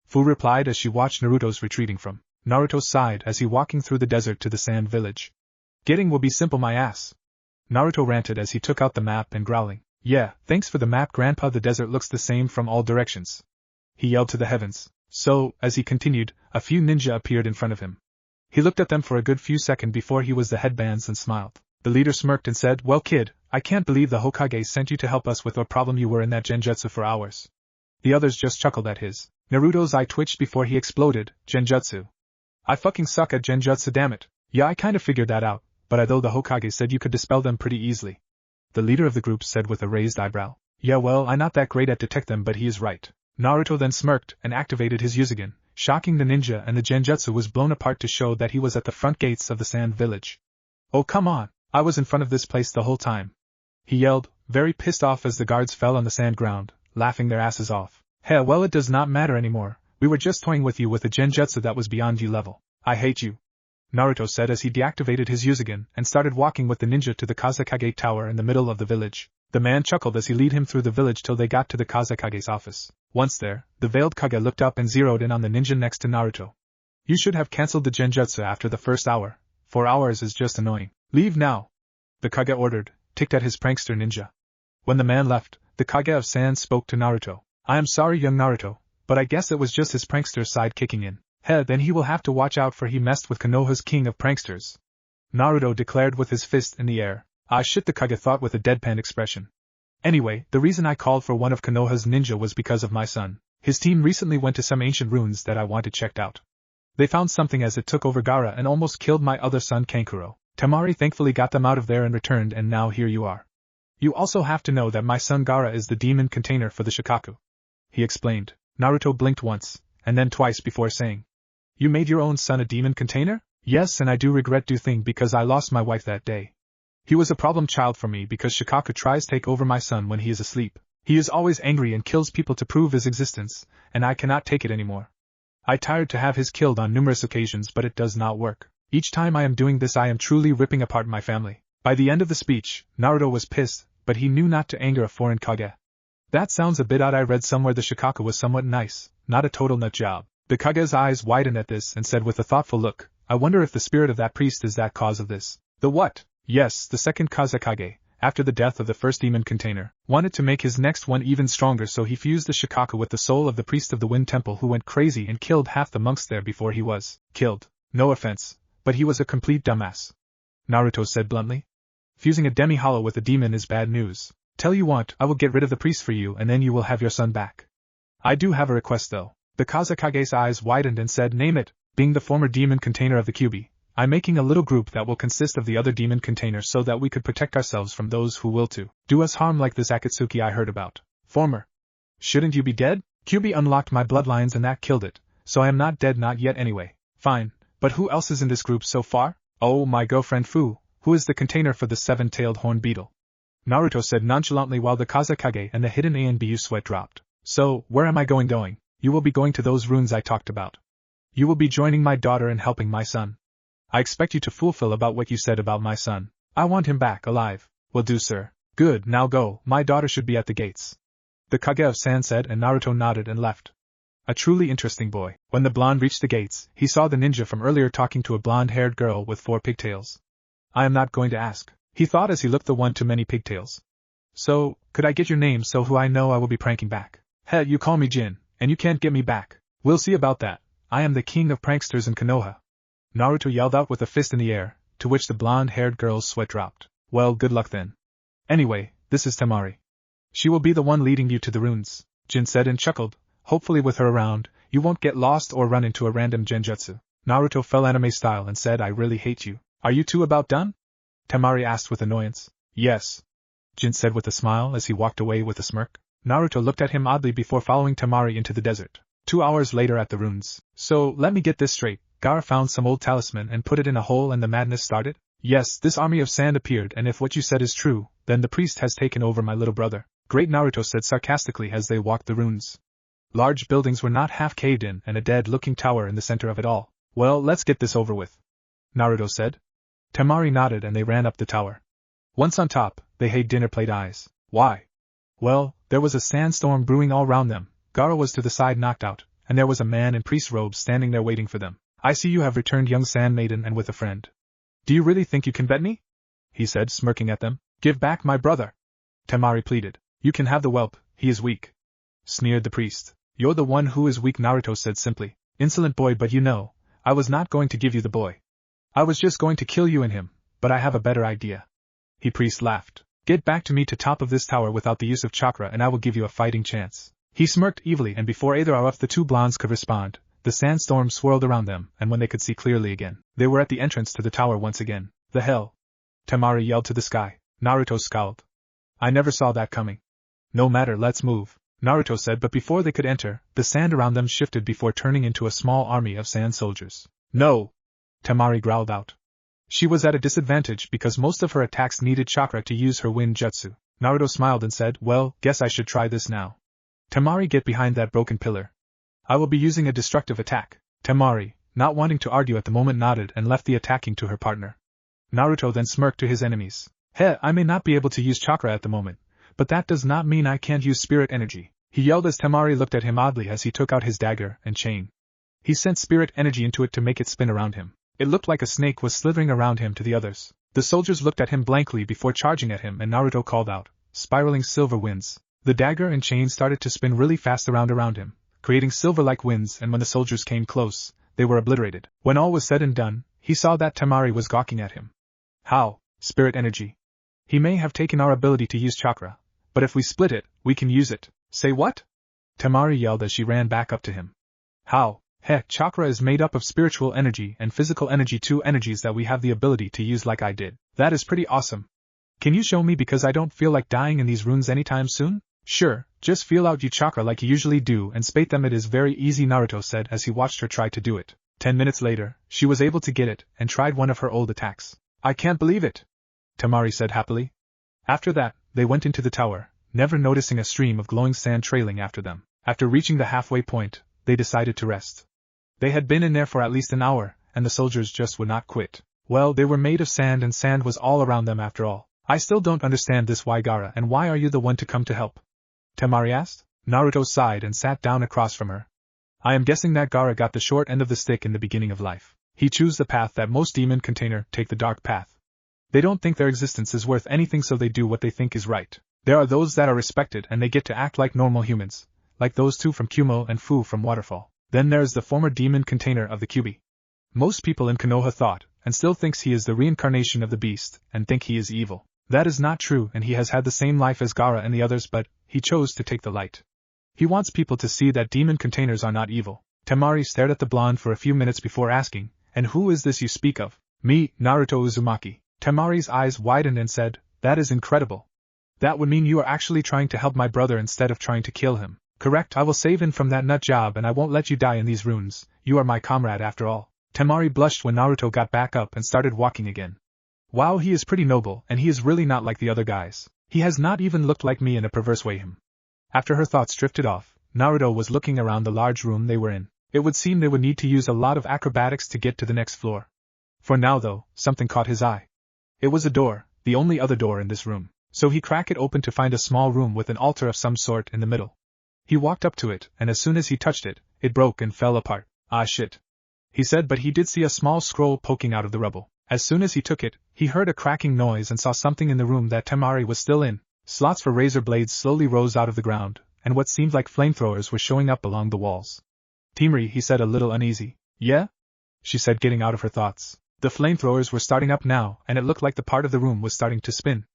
Fu replied as she watched Naruto's retreating from Naruto's side as he walking through the desert to the sand village. Getting will be simple, my ass, Naruto ranted as he took out the map and growling. Yeah, thanks for the map, Grandpa, the desert looks the same from all directions, he yelled to the heavens. So, as he continued, a few ninja appeared in front of him. He looked at them for a good few seconds before he was the headbands and smiled. The leader smirked and said, Well kid, I can't believe the Hokage sent you to help us with our problem. You were in that genjutsu for hours. The others just chuckled at his. Naruto's eye twitched before he exploded. Genjutsu. I fucking suck at genjutsu, damn it. Yeah, I kinda figured that out, but I though the Hokage said you could dispel them pretty easily, the leader of the group said with a raised eyebrow. Yeah, well, I'm not that great at detect them, but he is right. Naruto then smirked and activated his Yuzugen, shocking the ninja, and the genjutsu was blown apart to show that he was at the front gates of the sand village. Oh come on, I was in front of this place the whole time, he yelled, very pissed off as the guards fell on the sand ground, laughing their asses off. Hell, well, it does not matter anymore. We were just toying with you with a genjutsu that was beyond you level. I hate you, Naruto said as he deactivated his Yuzugen and started walking with the ninja to the Kazekage tower in the middle of the village. The man chuckled as he led him through the village till they got to the Kazekage's office. Once there, the veiled Kage looked up and zeroed in on the ninja next to Naruto. You should have cancelled the genjutsu after the first hour. 4 hours is just annoying. Leave now, the Kage ordered, ticked at his prankster ninja. When the man left, the Kage of Sand spoke to Naruto. I am sorry, young Naruto, but I guess it was just his prankster side kicking in. Heh, then he will have to watch out, for he messed with Konoha's king of pranksters, Naruto declared with his fist in the air. Ah shit, the Kage thought with a deadpan expression. Anyway, the reason I called for one of Konoha's ninja was because of my son. His team recently went to some ancient ruins that I wanted checked out. They found something as it took over Gaara and almost killed my other son Kankuro. Temari thankfully got them out of there and returned, and now here you are. You also have to know that my son Gaara is the demon container for the Shikaku, he explained. Naruto blinked once, and then twice before saying, You made your own son a demon container? Yes, and I do regret do thing because I lost my wife that day. He was a problem child for me because Shikaku tries to take over my son when he is asleep. He is always angry and kills people to prove his existence, and I cannot take it anymore. I tired to have his killed on numerous occasions, but it does not work. Each time I am doing this I am truly ripping apart my family. By the end of the speech, Naruto was pissed, but he knew not to anger a foreign Kage. That sounds a bit odd. I read somewhere the Shikaku was somewhat nice, not a total nut job. The Kage's eyes widened at this and said with a thoughtful look, I wonder if the spirit of that priest is that cause of this. The what? Yes, the second Kazekage, after the death of the first demon container, wanted to make his next one even stronger, so he fused the Shikaku with the soul of the priest of the Wind Temple, who went crazy and killed half the monks there before he was killed. No offense, but he was a complete dumbass, Naruto said bluntly. Fusing a demi-hollow with a demon is bad news. Tell you what, I will get rid of the priest for you and then you will have your son back. I do have a request though. The Kazekage's eyes widened and said, name it. Being the former demon container of the Kyuubi, I'm making a little group that will consist of the other demon containers so that we could protect ourselves from those who will to do us harm, like this Akatsuki I heard about. Former. Shouldn't you be dead? Kyuubi unlocked my bloodlines and that killed it, so I am not dead, not yet anyway. Fine, but who else is in this group so far? Oh, my girlfriend Fu, who is the container for the seven-tailed horn beetle. Naruto said nonchalantly while the Kazekage and the hidden ANBU sweat dropped. So, where am I going? You will be going to those ruins I talked about. You will be joining my daughter and helping my son. I expect you to fulfill about what you said about my son. I want him back, alive. Will do, sir. Good, now go, my daughter should be at the gates. The Kage of Sand said, and Naruto nodded and left. A truly interesting boy. When the blonde reached the gates, he saw the ninja from earlier talking to a blonde-haired girl with 4 pigtails. I am not going to ask, he thought as he looked the one too many pigtails. So, could I get your name so who I know I will be pranking back? Heh, you call me Jin, and you can't get me back. We'll see about that. I am the king of pranksters in Konoha. Naruto yelled out with a fist in the air, to which the blonde-haired girl's sweat dropped. Well, good luck then. Anyway, this is Temari. She will be the one leading you to the ruins, Jin said and chuckled. Hopefully with her around, you won't get lost or run into a random genjutsu. Naruto fell anime style and said, I really hate you. Are you two about done? Temari asked with annoyance. Yes, Jin said with a smile as he walked away with a smirk. Naruto looked at him oddly before following Temari into the desert. 2 hours later at the ruins. So, let me get this straight. Gaara found some old talisman and put it in a hole and the madness started? Yes, this army of sand appeared, and if what you said is true, then the priest has taken over my little brother. Great, Naruto said sarcastically as they walked the ruins. Large buildings were not half caved in and a dead-looking tower in the center of it all. Well, let's get this over with, Naruto said. Temari nodded and they ran up the tower. Once on top, they had dinner plate eyes. Why? Well, there was a sandstorm brewing all round them. Gaara was to the side knocked out, and there was a man in priest robes standing there waiting for them. I see you have returned, young sand maiden, and with a friend. Do you really think you can bet me? He said, smirking at them. Give back my brother, Temari pleaded. You can have the whelp, he is weak, sneered the priest. You're the one who is weak, Naruto said simply. Insolent boy, but you know, I was not going to give you the boy. I was just going to kill you and him, but I have a better idea. He priest laughed. Get back to me to top of this tower without the use of chakra and I will give you a fighting chance. He smirked evilly, and before either of the two blondes could respond, the sandstorm swirled around them, and when they could see clearly again, they were at the entrance to the tower once again. The hell? Temari yelled to the sky. Naruto scowled. I never saw that coming. No matter, let's move, Naruto said, but before they could enter, the sand around them shifted before turning into a small army of sand soldiers. No! Temari growled out. She was at a disadvantage because most of her attacks needed chakra to use her wind jutsu. Naruto smiled and said, well, guess I should try this now. Temari, get behind that broken pillar. I will be using a destructive attack. Temari, not wanting to argue at the moment, nodded and left the attacking to her partner. Naruto then smirked to his enemies. Heh, I may not be able to use chakra at the moment, but that does not mean I can't use spirit energy, he yelled as Temari looked at him oddly as he took out his dagger and chain. He sent spirit energy into it to make it spin around him. It looked like a snake was slithering around him to the others. The soldiers looked at him blankly before charging at him, and Naruto called out, spiraling silver winds. The dagger and chain started to spin really fast around him, creating silver-like winds, and when the soldiers came close, they were obliterated. When all was said and done, he saw that Temari was gawking at him. How? Spirit energy? He may have taken our ability to use chakra, but if we split it, we can use it. Say what? Temari yelled as she ran back up to him. How? Heck, chakra is made up of spiritual energy and physical energy, 2 energies that we have the ability to use like I did. That is pretty awesome. Can you show me, because I don't feel like dying in these runes anytime soon? Sure, just feel out you chakra like you usually do and spate them. It is very easy, Naruto said as he watched her try to do it. 10 minutes later, she was able to get it and tried one of her old attacks. I can't believe it, Temari said happily. After that, they went into the tower, never noticing a stream of glowing sand trailing after them. After reaching the halfway point, they decided to rest. They had been in there for at least an hour, and the soldiers just would not quit. Well, they were made of sand and sand was all around them after all. I still don't understand this, why Gaara, and why are you the one to come to help? Temari asked. Naruto sighed and sat down across from her. I am guessing that Gaara got the short end of the stick in the beginning of life. He chose the path that most demon container take, the dark path. They don't think their existence is worth anything, so they do what they think is right. There are those that are respected and they get to act like normal humans, like those two from Kumo and Fu from Waterfall. Then there's the former demon container of the Kyuubi. Most people in Konoha thought, and still thinks he is the reincarnation of the beast, and think he is evil. That is not true, and he has had the same life as Gaara and the others, but he chose to take the light. He wants people to see that demon containers are not evil. Temari stared at the blonde for a few minutes before asking, "And who is this you speak of?" "Me, Naruto Uzumaki." Temari's eyes widened and said, "That is incredible. That would mean you are actually trying to help my brother instead of trying to kill him." "Correct, I will save him from that nut job and I won't let you die in these ruins. You are my comrade after all." Temari blushed when Naruto got back up and started walking again. "Wow, he is pretty noble, and he is really not like the other guys. He has not even looked like me in a perverse way." After her thoughts drifted off, Naruto was looking around the large room they were in. It would seem they would need to use a lot of acrobatics to get to the next floor. For now though, something caught his eye. It was a door, the only other door in this room, so he cracked it open to find a small room with an altar of some sort in the middle. He walked up to it, and as soon as he touched it, it broke and fell apart. "Ah shit," he said, but he did see a small scroll poking out of the rubble. As soon as he took it, he heard a cracking noise and saw something in the room that Temari was still in. Slots for razor blades slowly rose out of the ground, and what seemed like flamethrowers were showing up along the walls. "Temari," he said, a little uneasy. "Yeah?" she said, getting out of her thoughts. The flamethrowers were starting up now, and it looked like the part of the room was starting to spin.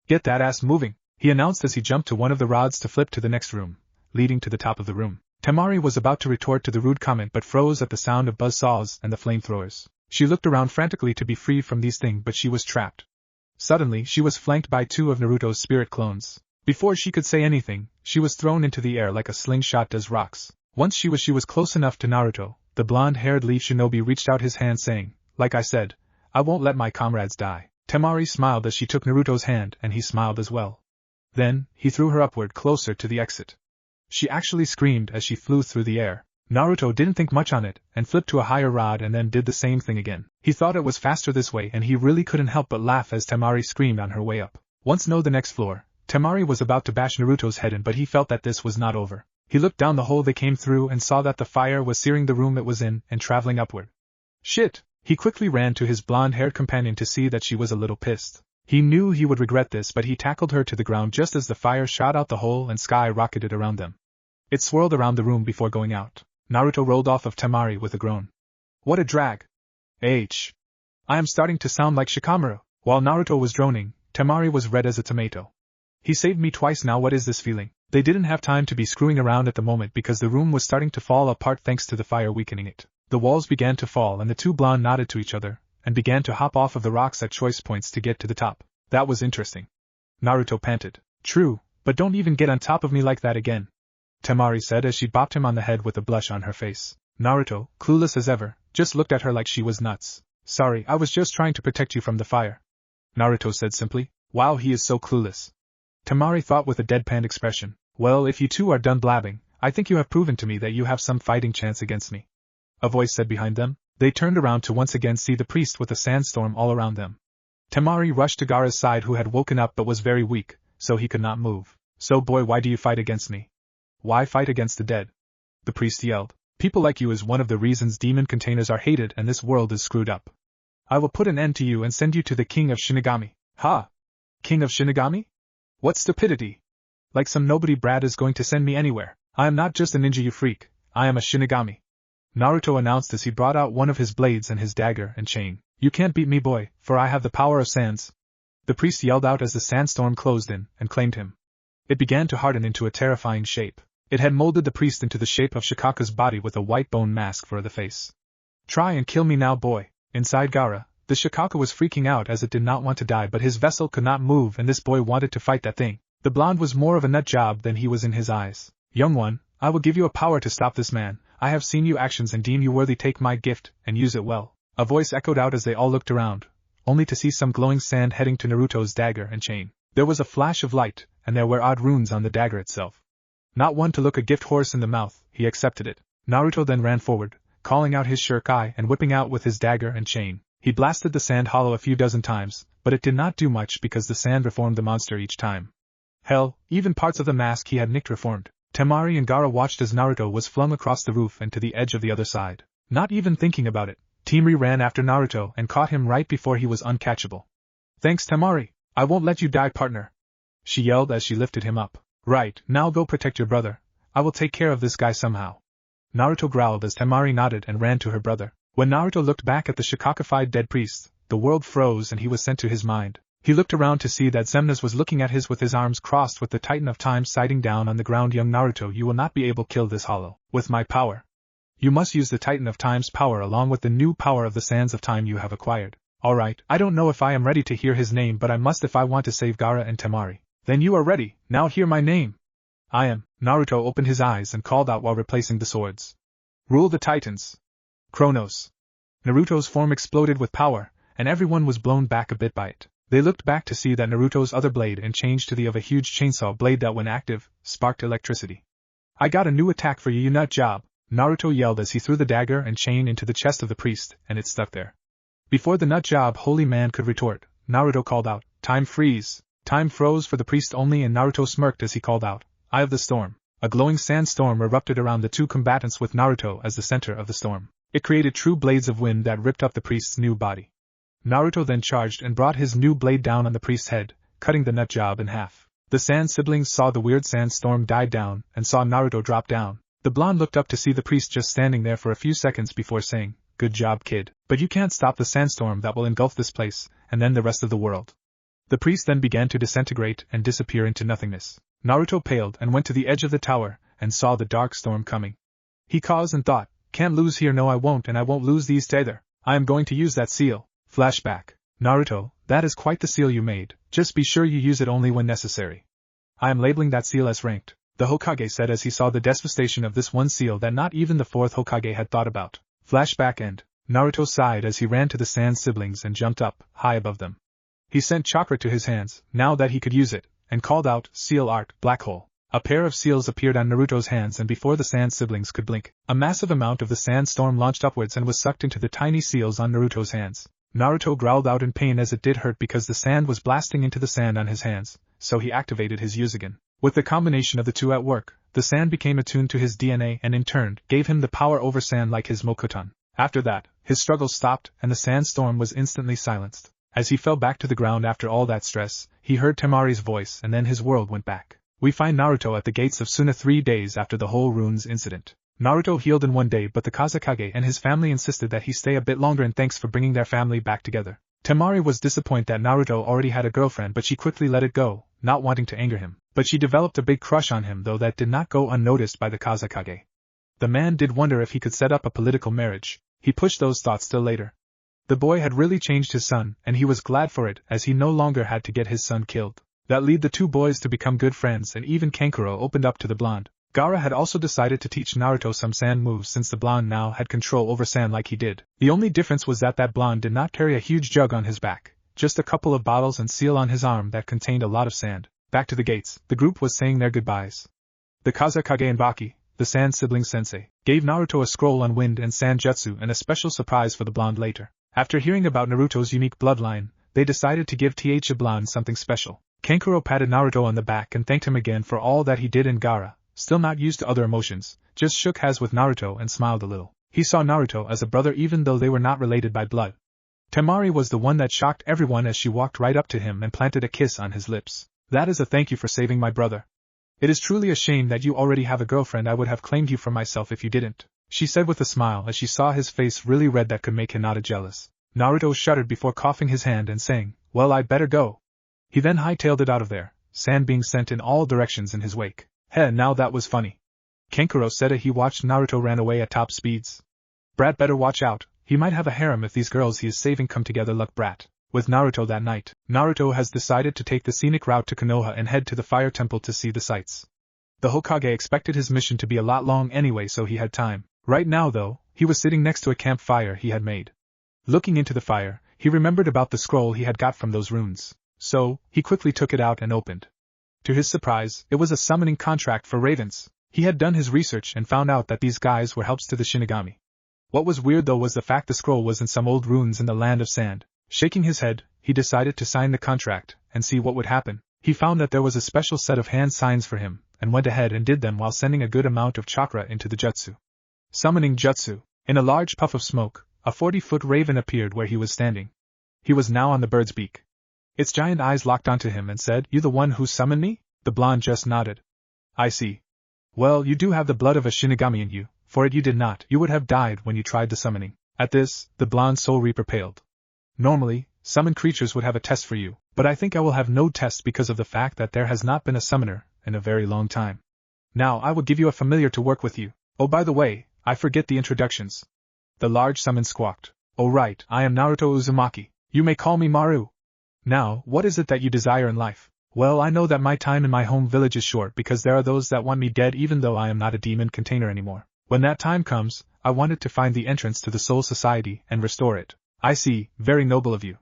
"Get that ass moving," he announced as he jumped to one of the rods to flip to the next room, leading to the top of the room. Temari was about to retort to the rude comment but froze at the sound of buzzsaws and the flamethrowers. She looked around frantically to be free from these things, but she was trapped. Suddenly she was flanked by two of Naruto's spirit clones. Before she could say anything, she was thrown into the air like a slingshot does rocks. Once she was close enough to Naruto, the blonde-haired leaf shinobi reached out his hand saying, "Like I said, I won't let my comrades die." Temari smiled as she took Naruto's hand, and he smiled as well. Then, he threw her upward closer to the exit. She actually screamed as she flew through the air. Naruto didn't think much on it, and flipped to a higher rod and then did the same thing again. He thought it was faster this way, and he really couldn't help but laugh as Temari screamed on her way up. Once no the next floor, Temari was about to bash Naruto's head in, but he felt that this was not over. He looked down the hole they came through and saw that the fire was searing the room it was in and traveling upward. "Shit!" He quickly ran to his blonde-haired companion to see that she was a little pissed. He knew he would regret this, but he tackled her to the ground just as the fire shot out the hole and sky rocketed around them. It swirled around the room before going out. Naruto rolled off of Temari with a groan. "What a drag. I am starting to sound like Shikamaru." While Naruto was droning, Temari was red as a tomato. "He saved me twice now, what is this feeling?" They didn't have time to be screwing around at the moment because the room was starting to fall apart thanks to the fire weakening it. The walls began to fall and the two blonde nodded to each other, and began to hop off of the rocks at choice points to get to the top. "That was interesting," Naruto panted. "True, but don't even get on top of me like that again," Temari said as she bopped him on the head with a blush on her face. Naruto, clueless as ever, just looked at her like she was nuts. "Sorry, I was just trying to protect you from the fire," Naruto said simply. "Wow, he is so clueless," Temari thought with a deadpan expression. "Well, if you two are done blabbing, I think you have proven to me that you have some fighting chance against me," a voice said behind them. They turned around to once again see the priest with a sandstorm all around them. Temari rushed to Gaara's side, who had woken up but was very weak, so he could not move. "So boy, why do you fight against me?" "Why fight against the dead?" the priest yelled. "People like you is one of the reasons demon containers are hated and this world is screwed up. I will put an end to you and send you to the king of Shinigami." "Ha! King of Shinigami? What stupidity! Like some nobody brat is going to send me anywhere. I am not just a ninja, you freak, I am a Shinigami," Naruto announced as he brought out one of his blades and his dagger and chain. "You can't beat me, boy, for I have the power of sands," the priest yelled out as the sandstorm closed in and claimed him. It began to harden into a terrifying shape. It had molded the priest into the shape of Shikaka's body with a white bone mask for the face. "Try and kill me now, boy." Inside Gaara, the Shikaka was freaking out as it did not want to die, but his vessel could not move and this boy wanted to fight that thing. The blonde was more of a nut job than he was in his eyes. "Young one, I will give you a power to stop this man. I have seen your actions and deem you worthy. Take my gift and use it well." A voice echoed out as they all looked around, only to see some glowing sand heading to Naruto's dagger and chain. There was a flash of light, and there were odd runes on the dagger itself. Not one to look a gift horse in the mouth, he accepted it. Naruto then ran forward, calling out his shuriken and whipping out with his dagger and chain. He blasted the sand hollow a few dozen times, but it did not do much because the sand reformed the monster each time. Hell, even parts of the mask he had nicked reformed. Temari and Gaara watched as Naruto was flung across the roof and to the edge of the other side. Not even thinking about it, Temari ran after Naruto and caught him right before he was uncatchable. Thanks, Temari. I won't let you die, partner. She yelled as she lifted him up. Right, now go protect your brother. I will take care of this guy somehow. Naruto growled as Temari nodded and ran to her brother. When Naruto looked back at the Shikakified dead priest, the world froze and he was sent to his mind. He looked around to see that Xemnas was looking at his with his arms crossed with the Titan of Time sighting down on the ground. Young Naruto, you will not be able to kill this hollow. With my power. You must use the Titan of Time's power along with the new power of the Sands of Time you have acquired. Alright, I don't know if I am ready to hear his name, but I must if I want to save Gaara and Temari. Then you are ready, now hear my name. I am. Naruto opened his eyes and called out while replacing the swords. Rule the Titans. Chronos. Naruto's form exploded with power, and everyone was blown back a bit by it. They looked back to see that Naruto's other blade and changed to the of a huge chainsaw blade that when active, sparked electricity. I got a new attack for you, you nut job, Naruto yelled as he threw the dagger and chain into the chest of the priest, and it stuck there. Before the nut job holy man could retort, Naruto called out, Time freeze. Time froze for the priest only, and Naruto smirked as he called out, Eye of the Storm. A glowing sandstorm erupted around the two combatants with Naruto as the center of the storm. It created true blades of wind that ripped up the priest's new body. Naruto then charged and brought his new blade down on the priest's head, cutting the nut job in half. The Sand siblings saw the weird sandstorm die down and saw Naruto drop down. The blonde looked up to see the priest just standing there for a few seconds before saying, Good job, kid, but you can't stop the sandstorm that will engulf this place, and then the rest of the world. The priest then began to disintegrate and disappear into nothingness. Naruto paled and went to the edge of the tower and saw the dark storm coming. He paused and thought, Can't lose here, no I won't, and I won't lose these either. I am going to use that seal. Flashback. Naruto, that is quite the seal you made, just be sure you use it only when necessary. I am labeling that seal as ranked, the Hokage said as he saw the devastation of this one seal that not even the fourth Hokage had thought about. Flashback end. Naruto sighed as he ran to the Sand siblings and jumped up, high above them. He sent Chakra to his hands, now that he could use it, and called out, Seal Art, Black Hole. A pair of seals appeared on Naruto's hands, and before the Sand siblings could blink, a massive amount of the sandstorm launched upwards and was sucked into the tiny seals on Naruto's hands. Naruto growled out in pain as it did hurt because the sand was blasting into the sand on his hands, so he activated his Yuzugen. With the combination of the two at work, the sand became attuned to his DNA and in turn gave him the power over sand like his Mokuton. After that, his struggles stopped and the sandstorm was instantly silenced. As he fell back to the ground after all that stress, he heard Temari's voice and then his world went back. We find Naruto at the gates of Suna 3 days after the whole runes incident. Naruto healed in 1 day, but the Kazekage and his family insisted that he stay a bit longer, and thanks for bringing their family back together. Temari was disappointed that Naruto already had a girlfriend, but she quickly let it go, not wanting to anger him. But she developed a big crush on him, though that did not go unnoticed by the Kazekage. The man did wonder if he could set up a political marriage. He pushed those thoughts till later. The boy had really changed his son, and he was glad for it, as he no longer had to get his son killed. That led the two boys to become good friends, and even Kankuro opened up to the blonde. Gaara had also decided to teach Naruto some sand moves since the blonde now had control over sand like he did. The only difference was that blonde did not carry a huge jug on his back, just a couple of bottles and seal on his arm that contained a lot of sand. Back to the gates, the group was saying their goodbyes. The Kazekage and Baki, the Sand sibling sensei, gave Naruto a scroll on wind and sand jutsu and a special surprise for the blonde later. After hearing about Naruto's unique bloodline, they decided to give the blonde something special. Kankuro patted Naruto on the back and thanked him again for all that he did, and Gaara, still not used to other emotions, just shook hands with Naruto and smiled a little. He saw Naruto as a brother even though they were not related by blood. Temari was the one that shocked everyone as she walked right up to him and planted a kiss on his lips. That is a thank you for saving my brother. It is truly a shame that you already have a girlfriend. I would have claimed you for myself if you didn't, she said with a smile as she saw his face really red that could make Hinata jealous. Naruto shuddered before coughing his hand and saying, well, I'd better go. He then hightailed it out of there, sand being sent in all directions in his wake. Heh, now that was funny. Kankuro said as he watched Naruto ran away at top speeds. Brat better watch out, he might have a harem if these girls he is saving come together. Luck brat. With Naruto that night, Naruto has decided to take the scenic route to Konoha and head to the fire temple to see the sights. The Hokage expected his mission to be a lot long anyway, so he had time. Right now though, he was sitting next to a campfire he had made. Looking into the fire, he remembered about the scroll he had got from those runes. So, he quickly took it out and opened. To his surprise, it was a summoning contract for ravens. He had done his research and found out that these guys were helps to the Shinigami. What was weird though was the fact the scroll was in some old ruins in the land of sand. Shaking his head, he decided to sign the contract and see what would happen. He found that there was a special set of hand signs for him, and went ahead and did them while sending a good amount of chakra into the jutsu. Summoning jutsu. In a large puff of smoke, a 40-foot raven appeared where he was standing. He was now on the bird's beak. Its giant eyes locked onto him and said, "You the one who summoned me?" The blonde just nodded. "I see. Well, you do have the blood of a Shinigami in you, for it you did not, you would have died when you tried the summoning." At this, the blonde Soul Reaper paled. "Normally, summoned creatures would have a test for you, but I think I will have no test because of the fact that there has not been a summoner in a very long time. Now I will give you a familiar to work with you. Oh, by the way, I forget the introductions." The large summon squawked. "Oh right, I am Naruto Uzumaki. You may call me Maru. Now, what is it that you desire in life?" "Well, I know that my time in my home village is short because there are those that want me dead even though I am not a demon container anymore. When that time comes, I wanted to find the entrance to the Soul Society and restore it." "I see, very noble of you.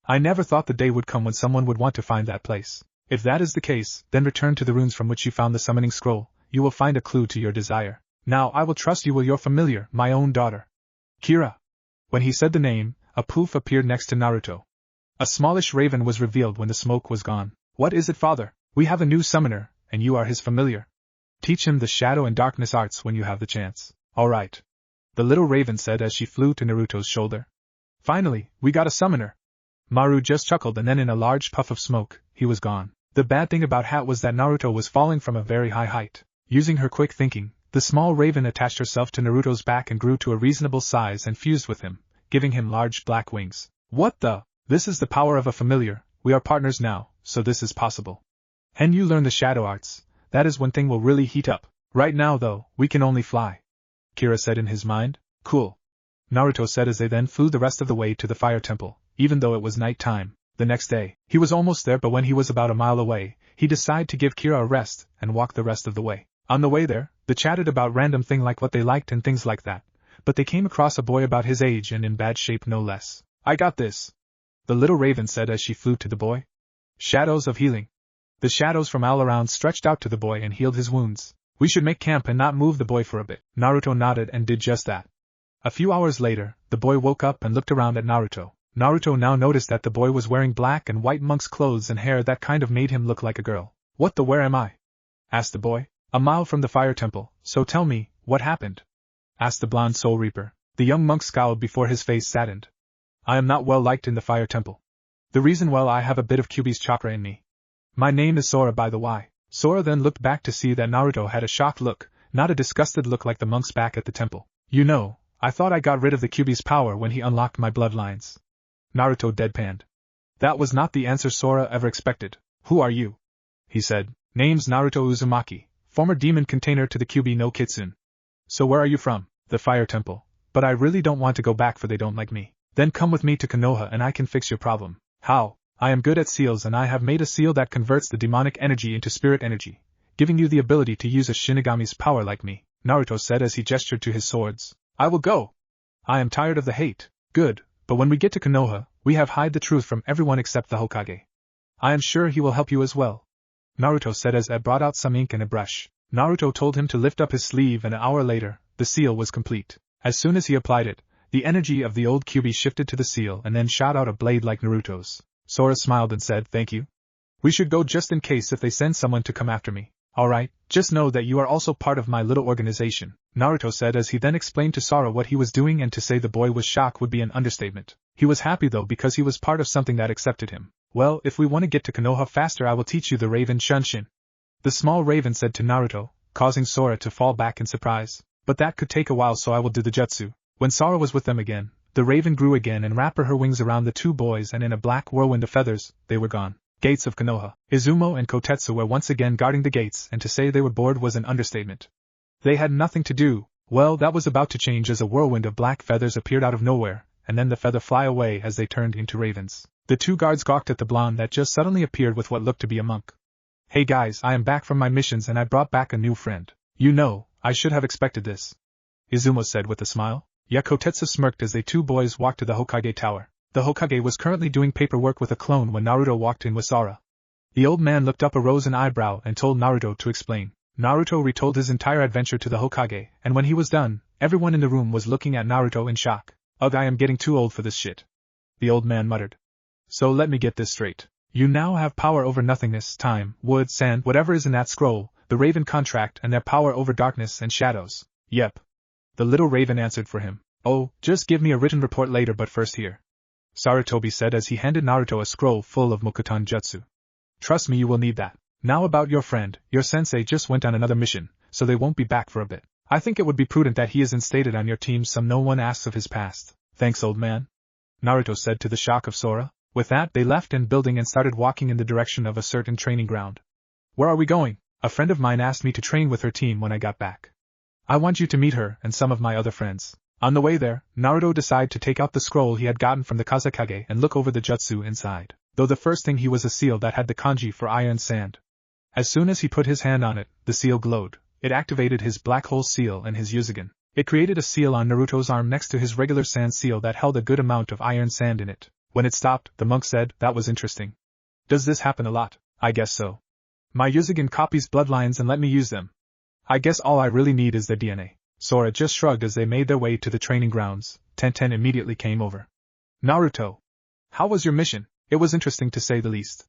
I never thought the day would come when someone would want to find that place. If that is the case, then return to the runes from which you found the summoning scroll, you will find a clue to your desire. Now I will trust you with your familiar, my own daughter. Kira." When he said the name, a poof appeared next to Naruto. A smallish raven was revealed when the smoke was gone. "What is it, father? We have a new summoner, and you are his familiar. Teach him the shadow and darkness arts when you have the chance." "All right," the little raven said as she flew to Naruto's shoulder. "Finally, we got a summoner." Maru just chuckled and then in a large puff of smoke, he was gone. The bad thing about Hat was that Naruto was falling from a very high height. Using her quick thinking, the small raven attached herself to Naruto's back and grew to a reasonable size and fused with him, giving him large black wings. "What the? This is the power of a familiar. We are partners now, so this is possible. And you learn the shadow arts, that is when thing will really heat up. Right now though, we can only fly." Kira said in his mind. "Cool," Naruto said as they then flew the rest of the way to the fire temple, even though it was night time. The next day, he was almost there, but when he was about a mile away, he decided to give Kira a rest and walk the rest of the way. On the way there, they chatted about random thing like what they liked and things like that, but they came across a boy about his age and in bad shape no less. "I got this," the little raven said as she flew to the boy. "Shadows of healing." The shadows from all around stretched out to the boy and healed his wounds. "We should make camp and not move the boy for a bit." Naruto nodded and did just that. A few hours later, the boy woke up and looked around at Naruto. Naruto now noticed that the boy was wearing black and white monk's clothes and hair that kind of made him look like a girl. "What the where am I?" asked the boy. "A mile from the fire temple, so tell me, what happened?" asked the blonde Soul Reaper. The young monk scowled before his face saddened. "I am not well liked in the fire temple. The reason, well, I have a bit of Kyuubi's chakra in me. My name is Sora, by the way." Sora then looked back to see that Naruto had a shocked look, not a disgusted look like the monks back at the temple. "You know, I thought I got rid of the Kyuubi's power when he unlocked my bloodlines." Naruto deadpanned. That was not the answer Sora ever expected. "Who are you?" he said. "Name's Naruto Uzumaki, former demon container to the Kyuubi no Kitsune." "So where are you from?" "The fire temple. But I really don't want to go back for they don't like me." "Then come with me to Konoha and I can fix your problem." "How?" "I am good at seals and I have made a seal that converts the demonic energy into spirit energy, giving you the ability to use a Shinigami's power like me," Naruto said as he gestured to his swords. "I will go. I am tired of the hate." "Good, but when we get to Konoha, we have hide the truth from everyone except the Hokage. I am sure he will help you as well," Naruto said as Ed brought out some ink and a brush. Naruto told him to lift up his sleeve and an hour later, the seal was complete. As soon as he applied it, the energy of the old Kyuubi shifted to the seal and then shot out a blade like Naruto's. Sora smiled and said, "Thank you. We should go just in case if they send someone to come after me." "Alright, just know that you are also part of my little organization," Naruto said as he then explained to Sora what he was doing, and to say the boy was shocked would be an understatement. He was happy though because he was part of something that accepted him. "Well, if we want to get to Konoha faster I will teach you the Raven Shunshin," the small raven said to Naruto, causing Sora to fall back in surprise. "But that could take a while, so I will do the jutsu." When Sora was with them again, the raven grew again and wrapped her wings around the two boys, and in a black whirlwind of feathers, they were gone. Gates of Konoha. Izumo and Kotetsu were once again guarding the gates, and to say they were bored was an understatement. They had nothing to do. Well, that was about to change as a whirlwind of black feathers appeared out of nowhere, and then the feather fly away as they turned into ravens. The two guards gawked at the blonde that just suddenly appeared with what looked to be a monk. "Hey guys, I am back from my missions and I brought back a new friend. You know, I should have expected this," Izumo said with a smile. Yeah, Kotetsu smirked as they two boys walked to the Hokage tower. The Hokage was currently doing paperwork with a clone when Naruto walked in with Sora. The old man looked up, arose an eyebrow, and told Naruto to explain. Naruto retold his entire adventure to the Hokage, and when he was done, everyone in the room was looking at Naruto in shock. "Ugh, I am getting too old for this shit," the old man muttered. "So let me get this straight. You now have power over nothingness, time, wood, sand, whatever is in that scroll, the Raven contract, and their power over darkness and shadows." "Yep," the little raven answered for him. "Oh, just give me a written report later, but first here." Sarutobi said as he handed Naruto a scroll full of Mokuton Jutsu. Trust me, you will need that. Now about your friend, your sensei just went on another mission, so they won't be back for a bit. I think it would be prudent that he is instated on your team so no one asks of his past. Thanks, old man, Naruto said to the shock of Sora. With that, they left in building and started walking in the direction of a certain training ground. Where are we going? A friend of mine asked me to train with her team when I got back. I want you to meet her and some of my other friends. On the way there, Naruto decided to take out the scroll he had gotten from the Kazekage and look over the jutsu inside, though the first thing he was a seal that had the kanji for iron sand. As soon as he put his hand on it, the seal glowed. It activated his black hole seal and his Yuzugen. It created a seal on Naruto's arm next to his regular sand seal that held a good amount of iron sand in it. When it stopped, the monk said, "That was interesting. Does this happen a lot?" "I guess so. My Yuzugen copies bloodlines and let me use them. I guess all I really need is their DNA." Sora just shrugged as they made their way to the training grounds. Tenten immediately came over. "Naruto, how was your mission?" "It was interesting to say the least.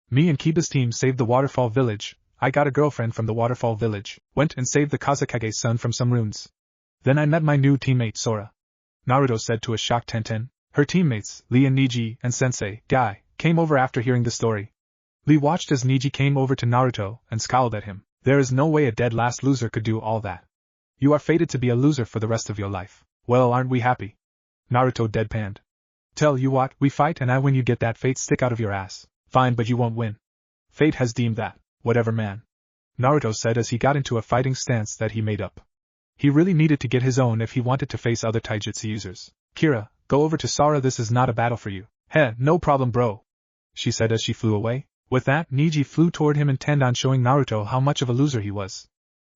Me and Kiba's team saved the Waterfall village. I got a girlfriend from the Waterfall village, went and saved the Kazekage's son from some ruins. Then I met my new teammate Sora," Naruto said to a shocked Tenten. Her teammates, Lee and Niji, and Sensei, Guy, came over after hearing the story. Lee watched as Niji came over to Naruto and scowled at him. There is no way a dead last loser could do all that. You are fated to be a loser for the rest of your life. Well, aren't we happy? Naruto deadpanned. Tell you what, we fight and I win, you get that fate stick out of your ass. Fine, but you won't win. Fate has deemed that. Whatever, man, Naruto said as he got into a fighting stance that he made up. He really needed to get his own if he wanted to face other taijutsu users. Kira, go over to Sora, this is not a battle for you. Heh, no problem bro, she said as she flew away. With that, Niji flew toward him intent on showing Naruto how much of a loser he was.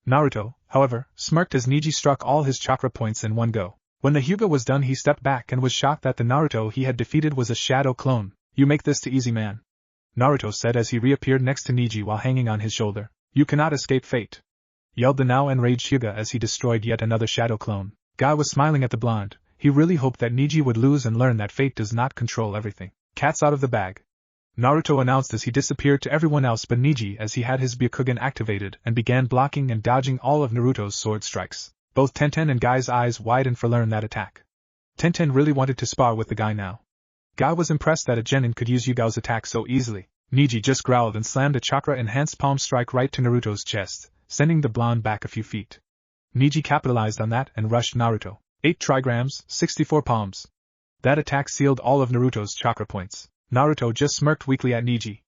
Naruto, however, smirked as Niji struck all his chakra points in one go. When the Hyuga was done, he stepped back and was shocked that the Naruto he had defeated was a shadow clone. You make this too easy, man, Naruto said as he reappeared next to Niji while hanging on his shoulder. You cannot escape fate, yelled the now enraged Hyuga as he destroyed yet another shadow clone. Guy was smiling at the blonde. He really hoped that Niji would lose and learn that fate does not control everything. Cat's out of the bag, Naruto announced as he disappeared to everyone else but Niji as he had his Byakugan activated and began blocking and dodging all of Naruto's sword strikes. Both Tenten and Guy's eyes widened for learn that attack. Tenten really wanted to spar with the guy now. Guy was impressed that a genin could use Yugao's attack so easily. Niji just growled and slammed a chakra-enhanced palm strike right to Naruto's chest, sending the blonde back a few feet. Niji capitalized on that and rushed Naruto. 8 trigrams, 64 palms. That attack sealed all of Naruto's chakra points. Naruto just smirked weakly at Niji.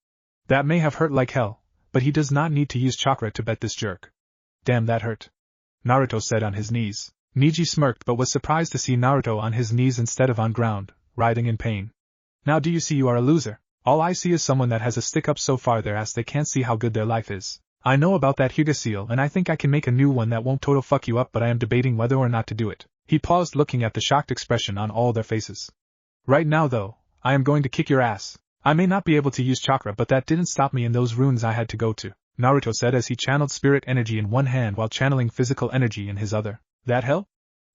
That may have hurt like hell, but he does not need to use chakra to bet this jerk. Damn, that hurt, Naruto said on his knees. Niji smirked but was surprised to see Naruto on his knees instead of on ground, writhing in pain. Now do you see you are a loser? All I see is someone that has a stick up so far their ass they can't see how good their life is. I know about that Hyuga seal and I think I can make a new one that won't total fuck you up, but I am debating whether or not to do it. He paused, looking at the shocked expression on all their faces. Right now though, I am going to kick your ass. I may not be able to use chakra, but that didn't stop me in those ruins I had to go to, Naruto said as he channeled spirit energy in one hand while channeling physical energy in his other. That hell?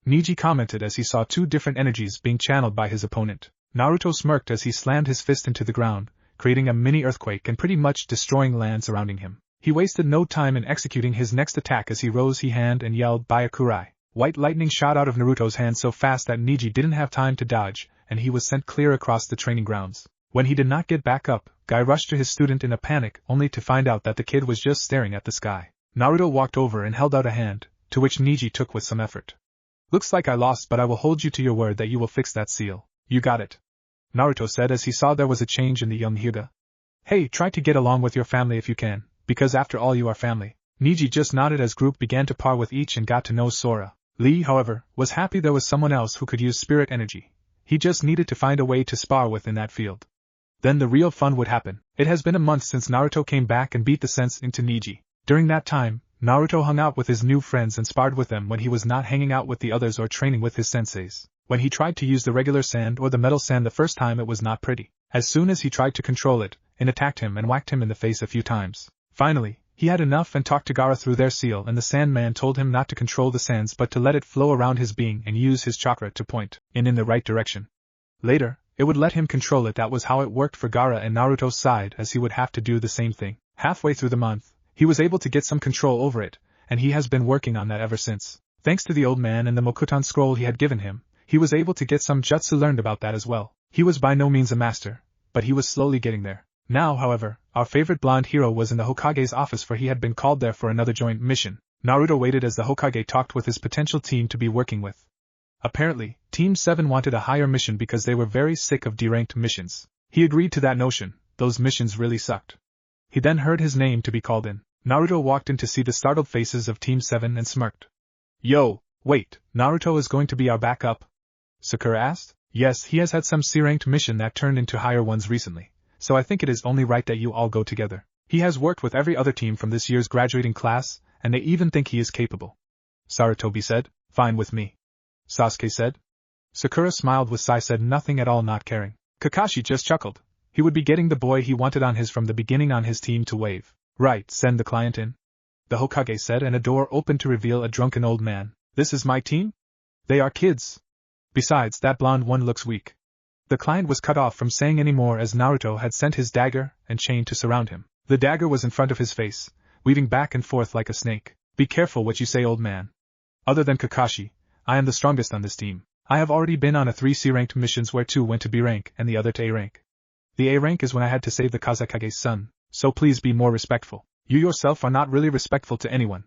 Niji commented as he saw 2 different energies being channeled by his opponent. Naruto smirked as he slammed his fist into the ground, creating a mini earthquake and pretty much destroying land surrounding him. He wasted no time in executing his next attack as he rose his hand and yelled Byakurai. White lightning shot out of Naruto's hand so fast that Niji didn't have time to dodge, and he was sent clear across the training grounds. When he did not get back up, Guy rushed to his student in a panic, only to find out that the kid was just staring at the sky. Naruto walked over and held out a hand, to which Niji took with some effort. Looks like I lost, but I will hold you to your word that you will fix that seal. You got it, Naruto said as he saw there was a change in the young Hyuga. Hey, try to get along with your family if you can, because after all you are family. Niji just nodded as group began to par with each and got to know Sora. Lee, however, was happy there was someone else who could use spirit energy. He just needed to find a way to spar with in that field. Then the real fun would happen. It has been a month since Naruto came back and beat the sense into Niji. During that time, Naruto hung out with his new friends and sparred with them when he was not hanging out with the others or training with his senseis. When he tried to use the regular sand or the metal sand the first time, it was not pretty. As soon as he tried to control it, it attacked him and whacked him in the face a few times. Finally, he had enough and talked to Gaara through their seal, and the Sandman told him not to control the sands but to let it flow around his being and use his chakra to point in the right direction. Later, it would let him control it. That was how it worked for Gaara and Naruto's side, as he would have to do the same thing. Halfway through the month, he was able to get some control over it, and he has been working on that ever since. Thanks to the old man and the Mokuton scroll he had given him, he was able to get some jutsu learned about that as well. He was by no means a master, but he was slowly getting there. Now, however, our favorite blonde hero was in the Hokage's office, for he had been called there for another joint mission. Naruto waited as the Hokage talked with his potential team to be working with. Apparently, Team 7 wanted a higher mission because they were very sick of D-ranked missions. He agreed to that notion. Those missions really sucked. He then heard his name to be called in. Naruto walked in to see the startled faces of Team 7 and smirked. Yo, wait, Naruto is going to be our backup? Sakura asked. Yes, he has had some C-ranked mission that turned into higher ones recently, so I think it is only right that you all go together. He has worked with every other team from this year's graduating class, and they even think he is capable. Sarutobi said. Fine with me. Sasuke said. Sakura smiled with Sai said nothing at all, not caring. Kakashi just chuckled. He would be getting the boy he wanted on his from the beginning on his team to wave. Right, send the client in. The Hokage said, and a door opened to reveal a drunken old man. This is my team? They are kids. Besides, that blonde one looks weak. The client was cut off from saying any more as Naruto had sent his dagger and chain to surround him. The dagger was in front of his face, weaving back and forth like a snake. Be careful what you say, old man. Other than Kakashi, I am the strongest on this team. I have already been on 3 C-ranked missions where 2 went to B rank and the other to A rank. The A rank is when I had to save the Kazekage's son, so please be more respectful. You yourself are not really respectful to anyone.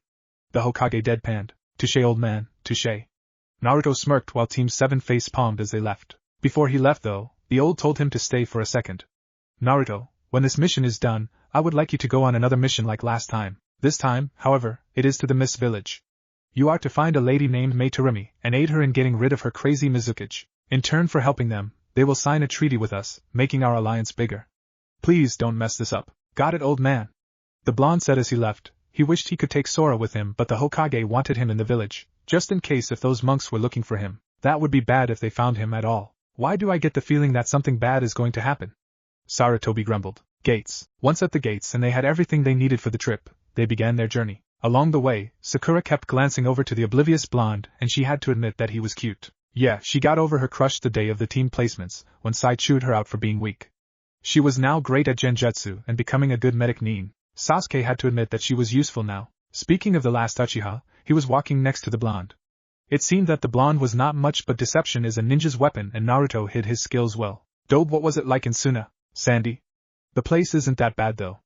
The Hokage deadpanned. Touché, old man, touché. Naruto smirked while Team 7 face-palmed as they left. Before he left though, the old told him to stay for a second. Naruto, when this mission is done, I would like you to go on another mission like last time. This time, however, it is to the Mist Village. You are to find a lady named Mei Terumi and aid her in getting rid of her crazy Mizukage. In turn for helping them, they will sign a treaty with us, making our alliance bigger. Please don't mess this up. Got it, old man? The blonde said as he left. He wished he could take Sora with him, but the Hokage wanted him in the village, just in case if those monks were looking for him. That would be bad if they found him at all. Why do I get the feeling that something bad is going to happen? Sarutobi grumbled. Gates. Once at the gates and they had everything they needed for the trip, they began their journey. Along the way, Sakura kept glancing over to the oblivious blonde, and she had to admit that he was cute. Yeah, she got over her crush the day of the team placements, when Sai chewed her out for being weak. She was now great at genjutsu and becoming a good medic nin. Sasuke had to admit that she was useful now. Speaking of the last Uchiha, he was walking next to the blonde. It seemed that the blonde was not much, but deception is a ninja's weapon and Naruto hid his skills well. Dobe, what was it like in Suna, Sandy? The place isn't that bad though.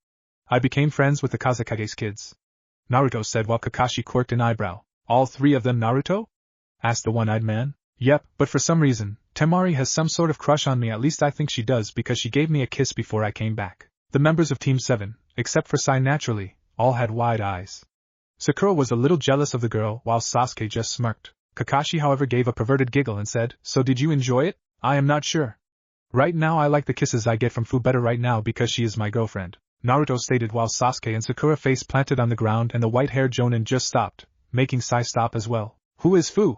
I became friends with the Kazekage's kids. Naruto said while Kakashi quirked an eyebrow. All 3 of them Naruto? Asked the one-eyed man. Yep, but for some reason, Temari has some sort of crush on me, at least I think she does because she gave me a kiss before I came back. The members of Team 7, except for Sai naturally, all had wide eyes. Sakura was a little jealous of the girl while Sasuke just smirked. Kakashi however gave a perverted giggle and said, so did you enjoy it? I am not sure. Right now I like the kisses I get from Fu better right now because she is my girlfriend. Naruto stated while Sasuke and Sakura face planted on the ground and the white-haired Jonin just stopped, making Sai stop as well. Who is Fu?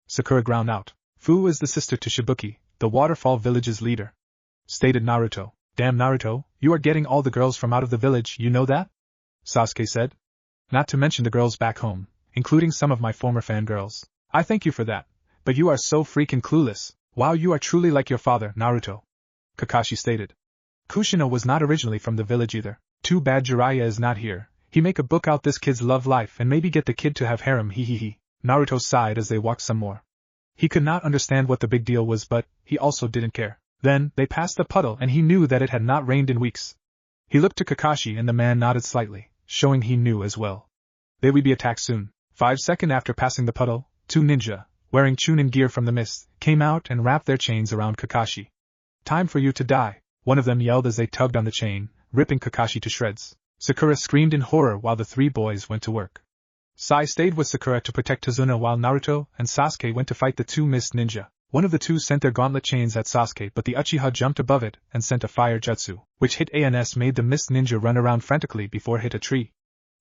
Sakura ground out. Fu is the sister to Shibuki, the Waterfall village's leader. Stated Naruto. Damn Naruto, you are getting all the girls from out of the village, you know that? Sasuke said. Not to mention the girls back home, including some of my former fangirls. I thank you for that, but you are so freaking clueless. Wow, you are truly like your father, Naruto. Kakashi stated. Kushina was not originally from the village either. Too bad Jiraiya is not here. He make a book out this kid's love life and maybe get the kid to have harem, he. Naruto sighed as they walked some more. He could not understand what the big deal was, but he also didn't care. Then, they passed the puddle and he knew that it had not rained in weeks. He looked to Kakashi and the man nodded slightly, showing he knew as well. They would be attacked soon. 5 seconds after passing the puddle, 2 ninja, wearing Chunin gear from the mist, came out and wrapped their chains around Kakashi. Time for you to die, one of them yelled as they tugged on the chain, ripping Kakashi to shreds. Sakura screamed in horror while the 3 boys went to work. Sai stayed with Sakura to protect Tazuna while Naruto and Sasuke went to fight the 2 mist ninja. One of the 2 sent their gauntlet chains at Sasuke, but the Uchiha jumped above it and sent a fire jutsu, which hit ANS made the mist ninja run around frantically before it hit a tree.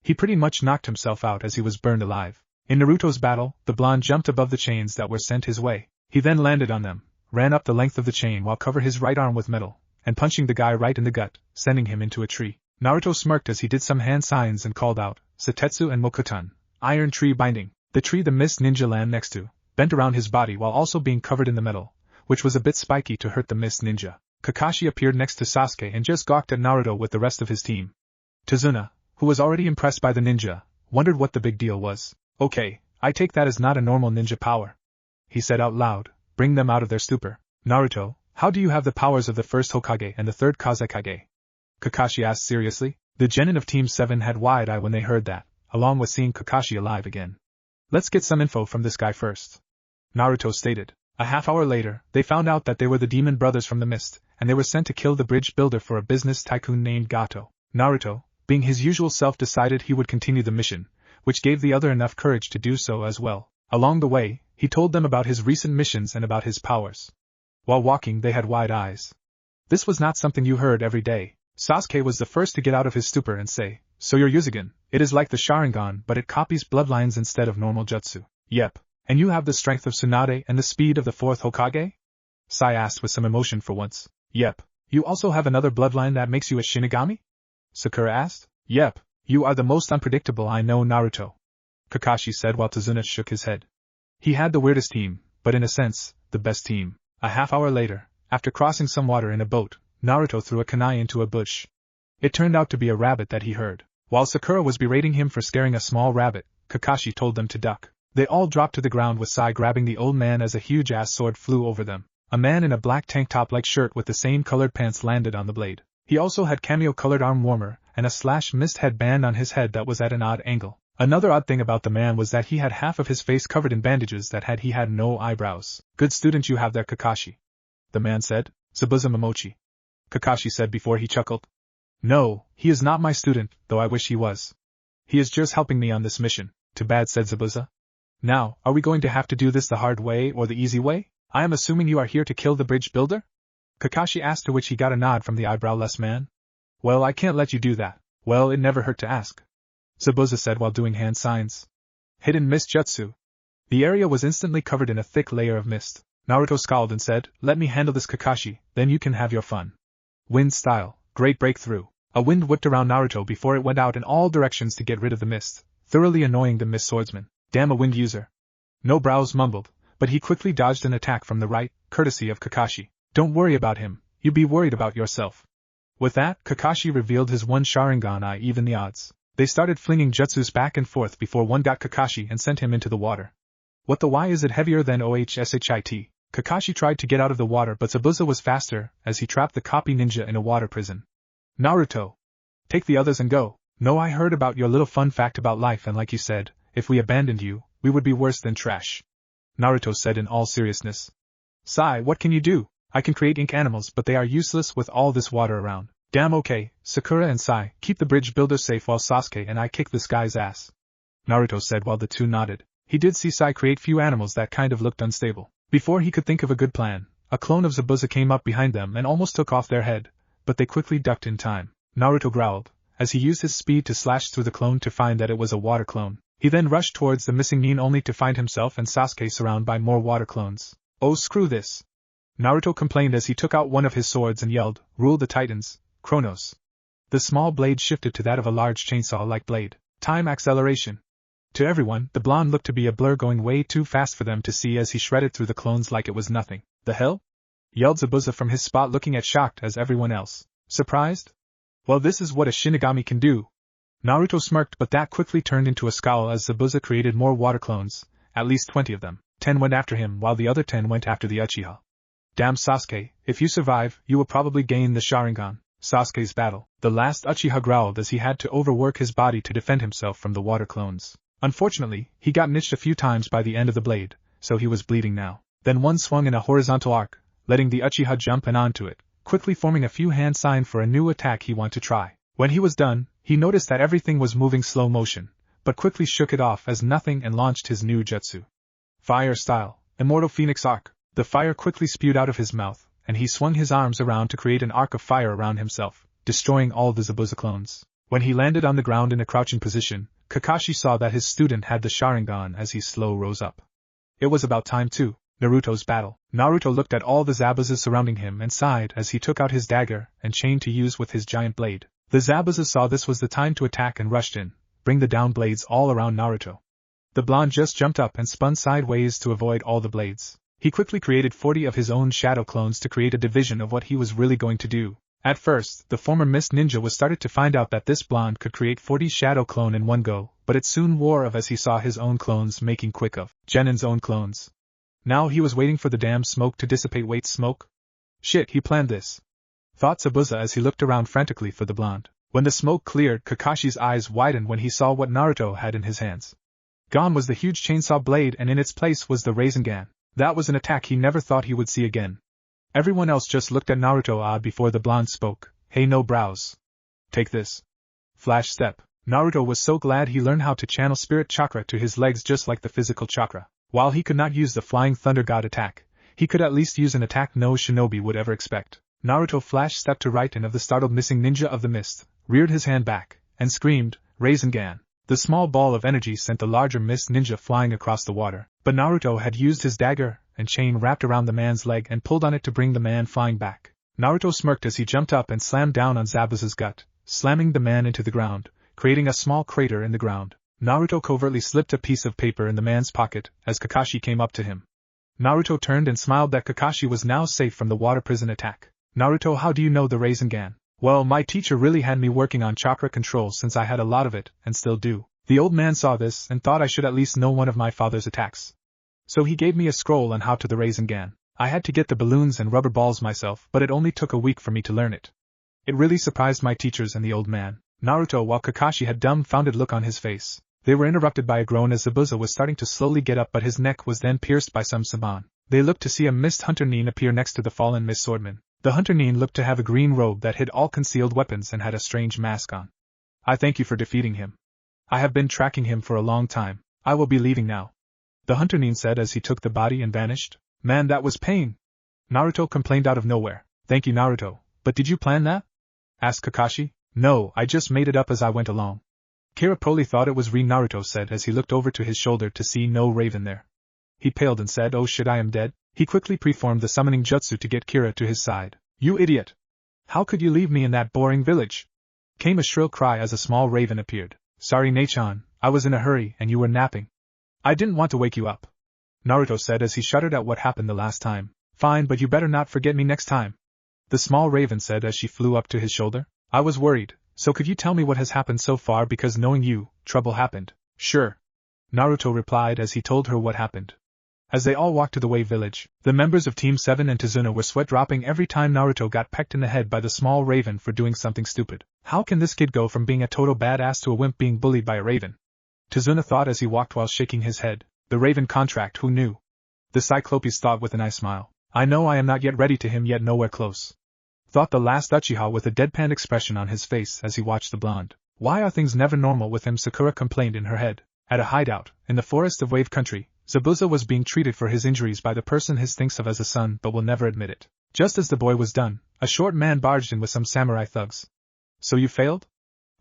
He pretty much knocked himself out as he was burned alive. In Naruto's battle, the blonde jumped above the chains that were sent his way. He then landed on them, ran up the length of the chain while covered his right arm with metal, and punching the guy right in the gut, sending him into a tree. Naruto smirked as he did some hand signs and called out, Satetsu and Mokutan, iron tree binding. The tree the mist ninja landed next to bent around his body while also being covered in the metal, which was a bit spiky to hurt the mist ninja. Kakashi appeared next to Sasuke and just gawked at Naruto with the rest of his team. Tazuna, who was already impressed by the ninja, wondered what the big deal was. Okay, I take that as not a normal ninja power. He said out loud, bring them out of their stupor. Naruto, How do you have the powers of the first Hokage and the third Kazekage? Kakashi asked seriously. The genin of Team 7 had wide eye when they heard that, along with seeing Kakashi alive again. Let's get some info from this guy first, Naruto stated. A half hour later, they found out that they were the demon brothers from the mist, and they were sent to kill the bridge builder for a business tycoon named Gato. Naruto, being his usual self, decided he would continue the mission, which gave the other enough courage to do so as well. Along the way, he told them about his recent missions and about his powers. While walking, they had wide eyes. This was not something you heard every day. Sasuke was the first to get out of his stupor and say, "So you're Uzigan. It is like the Sharingan, but it copies bloodlines instead of normal jutsu." "Yep. And you have the strength of Tsunade and the speed of the fourth Hokage?" Sai asked with some emotion for once. "Yep. You also have another bloodline that makes you a Shinigami?" Sakura asked. "Yep. You are the most unpredictable I know, Naruto," Kakashi said while Tazuna shook his head. He had the weirdest team, but in a sense, the best team. A half hour later, after crossing some water in a boat, Naruto threw a kunai into a bush. It turned out to be a rabbit that he heard. While Sakura was berating him for scaring a small rabbit, Kakashi told them to duck. They all dropped to the ground with Sai grabbing the old man as a huge-ass sword flew over them. A man in a black tank top-like shirt with the same colored pants landed on the blade. He also had cameo-colored arm warmer and a slash mist headband on his head that was at an odd angle. Another odd thing about the man was that he had half of his face covered in bandages that he had no eyebrows. "Good student you have there, Kakashi," the man said. "Zabuza Momochi," Kakashi said before he chuckled. "No, he is not my student, though I wish he was. He is just helping me on this mission." "Too bad," said Zabuza. "Now, are we going to have to do this the hard way or the easy way? I am assuming you are here to kill the bridge builder?" Kakashi asked, to which he got a nod from the eyebrowless man. "Well, I can't let you do that." "Well, it never hurt to ask," Zabuza said while doing hand signs. "Hidden mist jutsu." The area was instantly covered in a thick layer of mist. Naruto scowled and said, "Let me handle this, Kakashi, then you can have your fun." Wind style, great breakthrough. A wind whipped around Naruto before it went out in all directions to get rid of the mist, thoroughly annoying the mist swordsman. Damn a wind user. No brows mumbled, but he quickly dodged an attack from the right, courtesy of Kakashi. "Don't worry about him, you be worried about yourself." With that, Kakashi revealed his one Sharingan eye, even the odds. They started flinging jutsus back and forth before one got Kakashi and sent him into the water. "What the why is it heavier than OHSHIT? Kakashi tried to get out of the water, but Zabuza was faster, as he trapped the copy ninja in a water prison. "Naruto, take the others and go." "No, I heard about your little fun fact about life, and like you said, if we abandoned you, we would be worse than trash," Naruto said in all seriousness. "Sai, what can you do? I can create ink animals, but they are useless with all this water around." "Damn, okay, Sakura and Sai, keep the bridge builder safe while Sasuke and I kick this guy's ass," Naruto said while the two nodded. He did see Sai create few animals that kind of looked unstable. Before he could think of a good plan, a clone of Zabuza came up behind them and almost took off their head, but they quickly ducked in time. Naruto growled, as he used his speed to slash through the clone to find that it was a water clone. He then rushed towards the missing Nin only to find himself and Sasuke surrounded by more water clones. "Oh, screw this," Naruto complained as he took out one of his swords and yelled, "Rule the Titans, Kronos." The small blade shifted to that of a large chainsaw-like blade. Time acceleration. To everyone, the blonde looked to be a blur going way too fast for them to see as he shredded through the clones like it was nothing. "The hell?" yelled Zabuza from his spot, looking as shocked as everyone else. "Surprised? Well, this is what a Shinigami can do." Naruto smirked, but that quickly turned into a scowl as Zabuza created more water clones, at least 20 of them. 10 went after him while the other 10 went after the Uchiha. "Damn, Sasuke, if you survive, you will probably gain the Sharingan." Sasuke's battle. The last Uchiha growled as he had to overwork his body to defend himself from the water clones. Unfortunately, he got niched a few times by the end of the blade, so he was bleeding now. Then one swung in a horizontal arc, letting the Uchiha jump in onto it, quickly forming a few hand signs for a new attack he wanted to try. When he was done, he noticed that everything was moving slow motion, but quickly shook it off as nothing and launched his new jutsu. Fire style, Immortal Phoenix Arc. The fire quickly spewed out of his mouth, and he swung his arms around to create an arc of fire around himself, destroying all the Zabuza clones. When he landed on the ground in a crouching position, Kakashi saw that his student had the Sharingan as he slow rose up. It was about time too. Naruto's battle. Naruto looked at all the Zabuzas surrounding him and sighed as he took out his dagger and chain to use with his giant blade. The Zabuza saw this was the time to attack and rushed in, bring the down blades all around Naruto. The blonde just jumped up and spun sideways to avoid all the blades. He quickly created 40 of his own shadow clones to create a division of what he was really going to do. At first, the former Mist Ninja was started to find out that this blonde could create 40 shadow clone in one go, but it soon wore off as he saw his own clones making quick of Genin's own clones. Now he was waiting for the damn smoke to dissipate. Wait, smoke? Shit, he planned this, thought Zabuza as he looked around frantically for the blonde. When the smoke cleared, Kakashi's eyes widened when he saw what Naruto had in his hands. Gone was the huge chainsaw blade, and in its place was the Rasengan. That was an attack he never thought he would see again. Everyone else just looked at Naruto odd before the blonde spoke. Hey, no brows. Take this. Flash step. Naruto was so glad he learned how to channel spirit chakra to his legs just like the physical chakra. While he could not use the flying thunder god attack, he could at least use an attack no shinobi would ever expect. Naruto flash stepped to right, and of the startled missing ninja of the mist, reared his hand back, and screamed, Rasengan. The small ball of energy sent the larger mist ninja flying across the water, but Naruto had used his dagger and chain wrapped around the man's leg and pulled on it to bring the man flying back. Naruto smirked as he jumped up and slammed down on Zabuza's gut, slamming the man into the ground, creating a small crater in the ground. Naruto covertly slipped a piece of paper in the man's pocket as Kakashi came up to him. Naruto turned and smiled that Kakashi was now safe from the water prison attack. Naruto, how do you know the Rasengan? Well, my teacher really had me working on chakra control since I had a lot of it, and still do. The old man saw this and thought I should at least know one of my father's attacks. So he gave me a scroll on how to the Rasengan. I had to get the balloons and rubber balls myself, but it only took a week for me to learn it. It really surprised my teachers and the old man. Naruto, while Kakashi had dumbfounded look on his face. They were interrupted by a groan as Zabuza was starting to slowly get up, but his neck was then pierced by some saban. They looked to see a mist hunter nin appear next to the fallen mist swordman. The hunter nin looked to have a green robe that hid all concealed weapons and had a strange mask on. I thank you for defeating him. I have been tracking him for a long time. I will be leaving now. The hunter nin said as he took the body and vanished. Man, that was pain. Naruto complained out of nowhere. Thank you, Naruto. But did you plan that? Asked Kakashi. No, I just made it up as I went along. Kira probably thought it was Rin, Naruto said as he looked over to his shoulder to see no raven there. He paled and said, oh shit, I am dead. He quickly preformed the summoning jutsu to get Kira to his side. You idiot! How could you leave me in that boring village? Came a shrill cry as a small raven appeared. Sorry, Nachan, I was in a hurry and you were napping. I didn't want to wake you up. Naruto said as he shuddered at what happened the last time. Fine, but you better not forget me next time. The small raven said as she flew up to his shoulder. I was worried, so could you tell me what has happened so far, because knowing you, trouble happened. Sure. Naruto replied as he told her what happened. As they all walked to the Wave Village, the members of Team 7 and Tazuna were sweat-dropping every time Naruto got pecked in the head by the small raven for doing something stupid. How can this kid go from being a total badass to a wimp being bullied by a raven? Tazuna thought as he walked while shaking his head. The raven contract, who knew? The Cyclopes thought with an eye smile. I know I am not yet ready to him, yet nowhere close. Thought the last Uchiha with a deadpan expression on his face as he watched the blonde. Why are things never normal with him? Sakura complained in her head. At a hideout, in the forest of Wave Country, Zabuza was being treated for his injuries by the person he thinks of as a son but will never admit it. Just as the boy was done, a short man barged in with some samurai thugs. So you failed?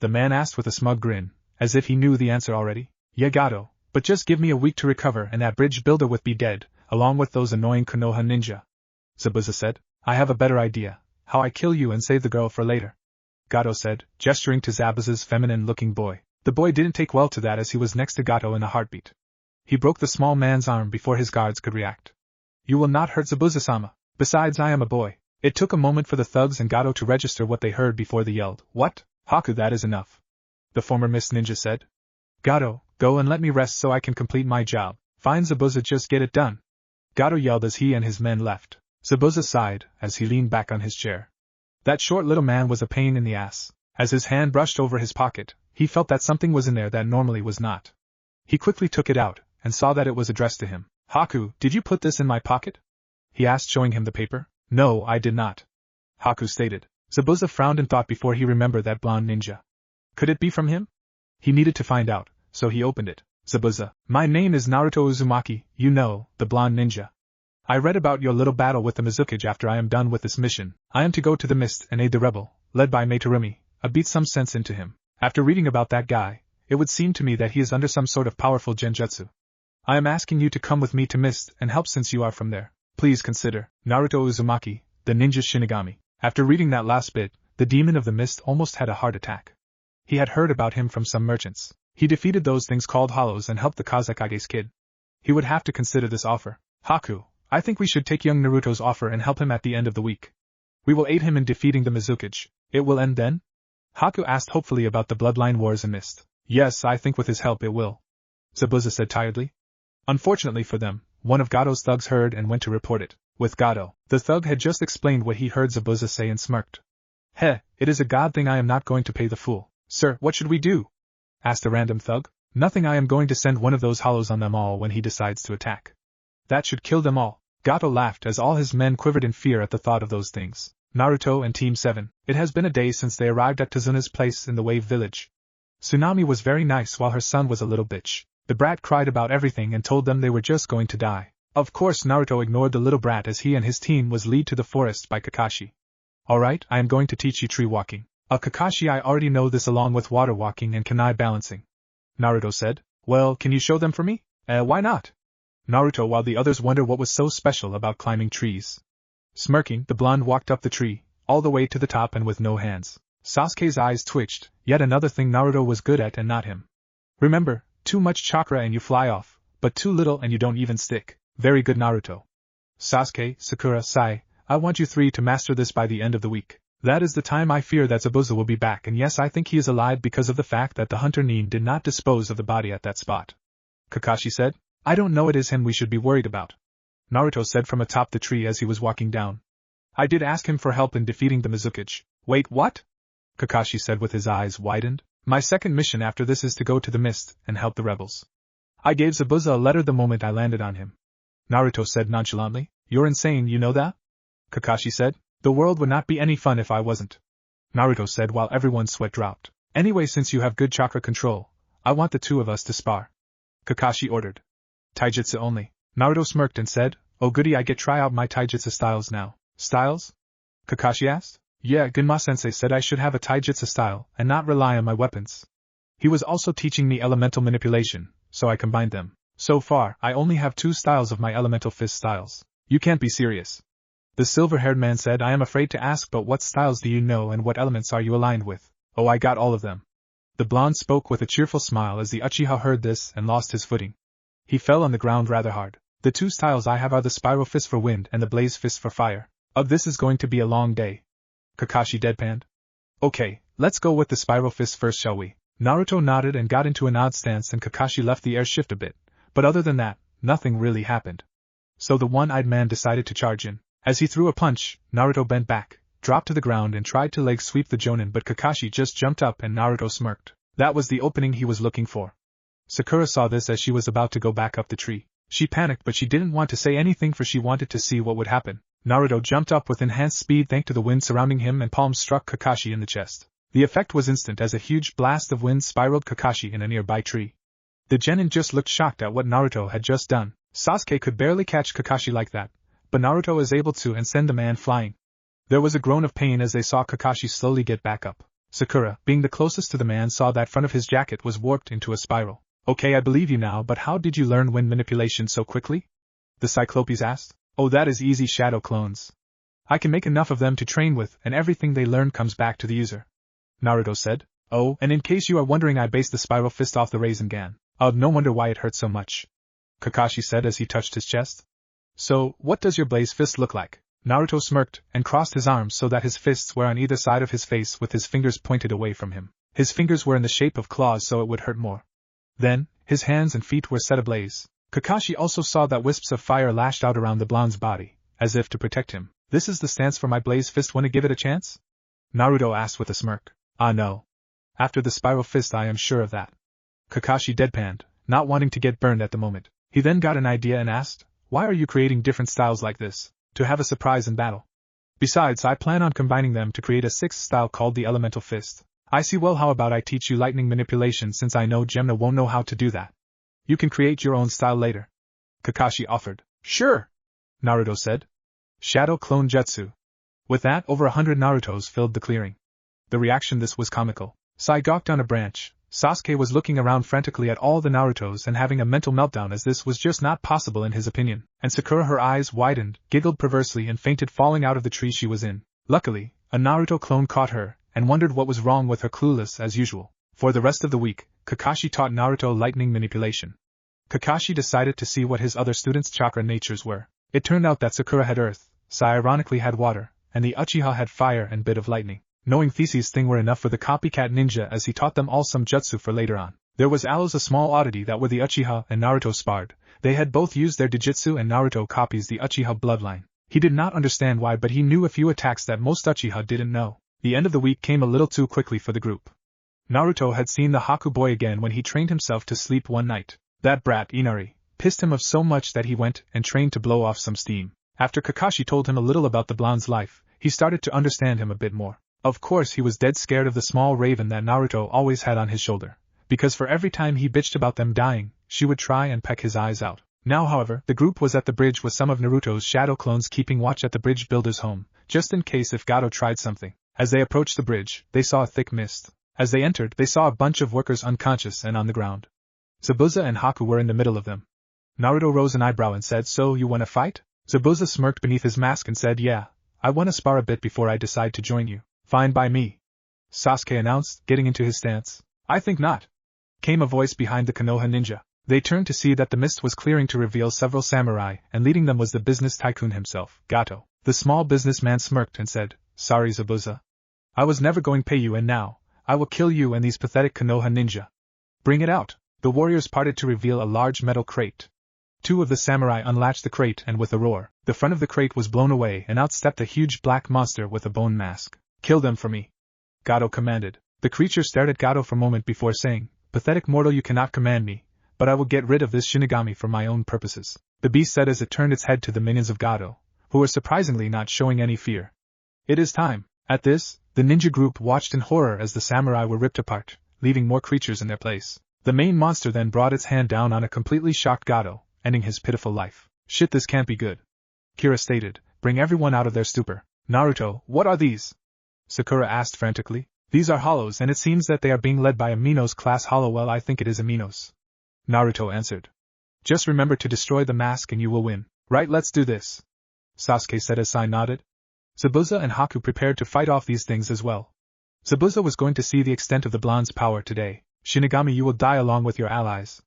The man asked with a smug grin, as if he knew the answer already. Yeah, Gato, but just give me a week to recover and that bridge builder would be dead, along with those annoying Konoha ninja. Zabuza said, I have a better idea. How I kill you and save the girl for later. Gato said, gesturing to Zabuza's feminine-looking boy. The boy didn't take well to that as he was next to Gato in a heartbeat. He broke the small man's arm before his guards could react. You will not hurt Zabuza-sama. Besides, I am a boy. It took a moment for the thugs and Gato to register what they heard before they yelled. What? Haku, that is enough. The former Mist Ninja said. Gato, go and let me rest so I can complete my job. Fine, Zabuza, just get it done. Gato yelled as he and his men left. Zabuza sighed as he leaned back on his chair. That short little man was a pain in the ass. As his hand brushed over his pocket, he felt that something was in there that normally was not. He quickly took it out, and saw that it was addressed to him. Haku, did you put this in my pocket? He asked, showing him the paper. No, I did not. Haku stated. Zabuza frowned and thought before he remembered that blonde ninja. Could it be from him? He needed to find out, so he opened it. Zabuza, my name is Naruto Uzumaki, you know, the blonde ninja. I read about your little battle with the Mizukage. After I am done with this mission, I am to go to the mist and aid the rebel, led by Meitorumi. I beat some sense into him. After reading about that guy, it would seem to me that he is under some sort of powerful genjutsu. I am asking you to come with me to Mist and help since you are from there. Please consider. Naruto Uzumaki, the ninja Shinigami. After reading that last bit, the demon of the mist almost had a heart attack. He had heard about him from some merchants. He defeated those things called hollows and helped the Kazekage's kid. He would have to consider this offer. Haku, I think we should take young Naruto's offer and help him at the end of the week. We will aid him in defeating the Mizukage. It will end then? Haku asked hopefully about the bloodline wars in Mist. Yes, I think with his help it will. Zabuza said tiredly. Unfortunately for them, one of Gato's thugs heard and went to report it. With Gato, the thug had just explained what he heard Zabuza say and smirked. Heh, it is a god thing, I am not going to pay the fool. Sir, what should we do? Asked a random thug. Nothing, I am going to send one of those hollows on them all when he decides to attack. That should kill them all. Gato laughed as all his men quivered in fear at the thought of those things. Naruto and Team 7. It has been a day since they arrived at Tazuna's place in the Wave Village. Tsunami was very nice while her son was a little bitch. The brat cried about everything and told them they were just going to die. Of course Naruto ignored the little brat as he and his team was led to the forest by Kakashi. Alright, I am going to teach you tree walking. Kakashi, I already know this along with water walking and kunai balancing. Naruto said. Well, can you show them for me? Why not? Naruto, while the others wonder what was so special about climbing trees. Smirking, the blonde walked up the tree, all the way to the top and with no hands. Sasuke's eyes twitched, yet another thing Naruto was good at and not him. Remember, too much chakra and you fly off, but too little and you don't even stick. Very good, Naruto. Sasuke, Sakura, Sai, I want you three to master this by the end of the week. That is the time I fear that Zabuza will be back, and yes, I think he is alive because of the fact that the hunter Nin did not dispose of the body at that spot. Kakashi said. I don't know, it is him we should be worried about. Naruto said from atop the tree as he was walking down. I did ask him for help in defeating the Mizukage. Wait, what? Kakashi said with his eyes widened. My second mission after this is to go to the mist and help the rebels. I gave Zabuza a letter the moment I landed on him. Naruto said nonchalantly. You're insane, you know that? Kakashi said. The world would not be any fun if I wasn't. Naruto said while everyone's sweat dropped. Anyway, since you have good chakra control, I want the two of us to spar. Kakashi ordered. Taijutsu only. Naruto smirked and said, oh goody, I get try out my taijutsu styles now. Styles? Kakashi asked. Yeah, Gunma-sensei said I should have a taijutsu style and not rely on my weapons. He was also teaching me elemental manipulation, so I combined them. So far, I only have 2 styles of my elemental fist styles. You can't be serious. The silver-haired man said, I am afraid to ask, but what styles do you know and what elements are you aligned with? Oh, I got all of them. The blonde spoke with a cheerful smile as the Uchiha heard this and lost his footing. He fell on the ground rather hard. The 2 styles I have are the Spiral Fist for wind and the Blaze Fist for fire. This is going to be a long day. Kakashi deadpanned. Okay, let's go with the Spiral Fist first, shall we? Naruto nodded and got into an odd stance and Kakashi left the air shift a bit, but other than that, nothing really happened. So the one-eyed man decided to charge in. As he threw a punch, Naruto bent back, dropped to the ground and tried to leg sweep the Jonin, but Kakashi just jumped up and Naruto smirked. That was the opening he was looking for. Sakura saw this as she was about to go back up the tree. She panicked, but she didn't want to say anything for she wanted to see what would happen. Naruto jumped up with enhanced speed thanks to the wind surrounding him and palms struck Kakashi in the chest. The effect was instant as a huge blast of wind spiraled Kakashi in a nearby tree. The genin just looked shocked at what Naruto had just done. Sasuke could barely catch Kakashi like that, but Naruto is able to and send the man flying. There was a groan of pain as they saw Kakashi slowly get back up. Sakura, being the closest to the man, saw that front of his jacket was warped into a spiral. Okay, I believe you now, but how did you learn wind manipulation so quickly? The Cyclopes asked. Oh, that is easy, shadow clones. I can make enough of them to train with, and everything they learn comes back to the user. Naruto said. Oh, and in case you are wondering, I based the Spiral Fist off the Rasengan. No wonder why it hurt so much. Kakashi said as he touched his chest. So, what does your Blaze Fist look like? Naruto smirked and crossed his arms so that his fists were on either side of his face with his fingers pointed away from him. His fingers were in the shape of claws so it would hurt more. Then, his hands and feet were set ablaze. Kakashi also saw that wisps of fire lashed out around the blonde's body, as if to protect him. This is the stance for my Blaze Fist, wanna give it a chance? Naruto asked with a smirk. No. After the Spiral Fist I am sure of that. Kakashi deadpanned, not wanting to get burned at the moment. He then got an idea and asked, why are you creating different styles like this? To have a surprise in battle. Besides, I plan on combining them to create a 6th style called the Elemental Fist. I see. Well, how about I teach you lightning manipulation since I know Gemna won't know how to do that. You can create your own style later. Kakashi offered. Sure, Naruto said. Shadow Clone Jutsu. With that, over 100 Narutos filled the clearing. The reaction this was comical. Sai gawked on a branch. Sasuke was looking around frantically at all the Narutos and having a mental meltdown as this was just not possible in his opinion. And Sakura, her eyes widened, giggled perversely and fainted, falling out of the tree she was in. Luckily, a Naruto clone caught her and wondered what was wrong with her, clueless as usual. For the rest of the week, Kakashi taught Naruto lightning manipulation. Kakashi decided to see what his other students' chakra natures were. It turned out that Sakura had earth, Sai ironically had water, and the Uchiha had fire and bit of lightning. Knowing Theseus' thing were enough for the copycat ninja as he taught them all some jutsu for later on. There was Aloes, a small oddity that were the Uchiha and Naruto sparred. They had both used their Dijitsu and Naruto copies the Uchiha bloodline. He did not understand why, but he knew a few attacks that most Uchiha didn't know. The end of the week came a little too quickly for the group. Naruto had seen the Haku boy again when he trained himself to sleep one night. That brat, Inari, pissed him off so much that he went and trained to blow off some steam. After Kakashi told him a little about the blonde's life, he started to understand him a bit more. Of course he was dead scared of the small raven that Naruto always had on his shoulder, because for every time he bitched about them dying, she would try and peck his eyes out. Now however, the group was at the bridge with some of Naruto's shadow clones keeping watch at the bridge builder's home, just in case if Gato tried something. As they approached the bridge, they saw a thick mist. As they entered, they saw a bunch of workers unconscious and on the ground. Zabuza and Haku were in the middle of them. Naruto rose an eyebrow and said, "So you wanna fight?" Zabuza smirked beneath his mask and said, "Yeah, I wanna spar a bit before I decide to join you." "Fine by me," Sasuke announced, getting into his stance. "I think not," came a voice behind the Konoha ninja. They turned to see that the mist was clearing to reveal several samurai, and leading them was the business tycoon himself, Gato. The small businessman smirked and said, "Sorry Zabuza. I was never going to pay you, and now, I will kill you and these pathetic Konoha ninja." "Bring it out." The warriors parted to reveal a large metal crate. Two of the samurai unlatched the crate and with a roar, the front of the crate was blown away and out stepped a huge black monster with a bone mask. "Kill them for me," Gato commanded. The creature stared at Gato for a moment before saying, "Pathetic mortal, you cannot command me, but I will get rid of this Shinigami for my own purposes," the beast said as it turned its head to the minions of Gato, who were surprisingly not showing any fear. "It is time." At this, the ninja group watched in horror as the samurai were ripped apart, leaving more creatures in their place. The main monster then brought its hand down on a completely shocked Gato, ending his pitiful life. "Shit, this can't be good," Kira stated. "Bring everyone out of their stupor." "Naruto, what are these?" Sakura asked frantically. "These are hollows and it seems that they are being led by a Minos class hollow. Well, I think it is a Minos," Naruto answered. "Just remember to destroy the mask and you will win." "Right, let's do this," Sasuke said as Sai nodded. Zabuza and Haku prepared to fight off these things as well. Zabuza was going to see the extent of the blonde's power today. "Shinigami, you will die along with your allies,"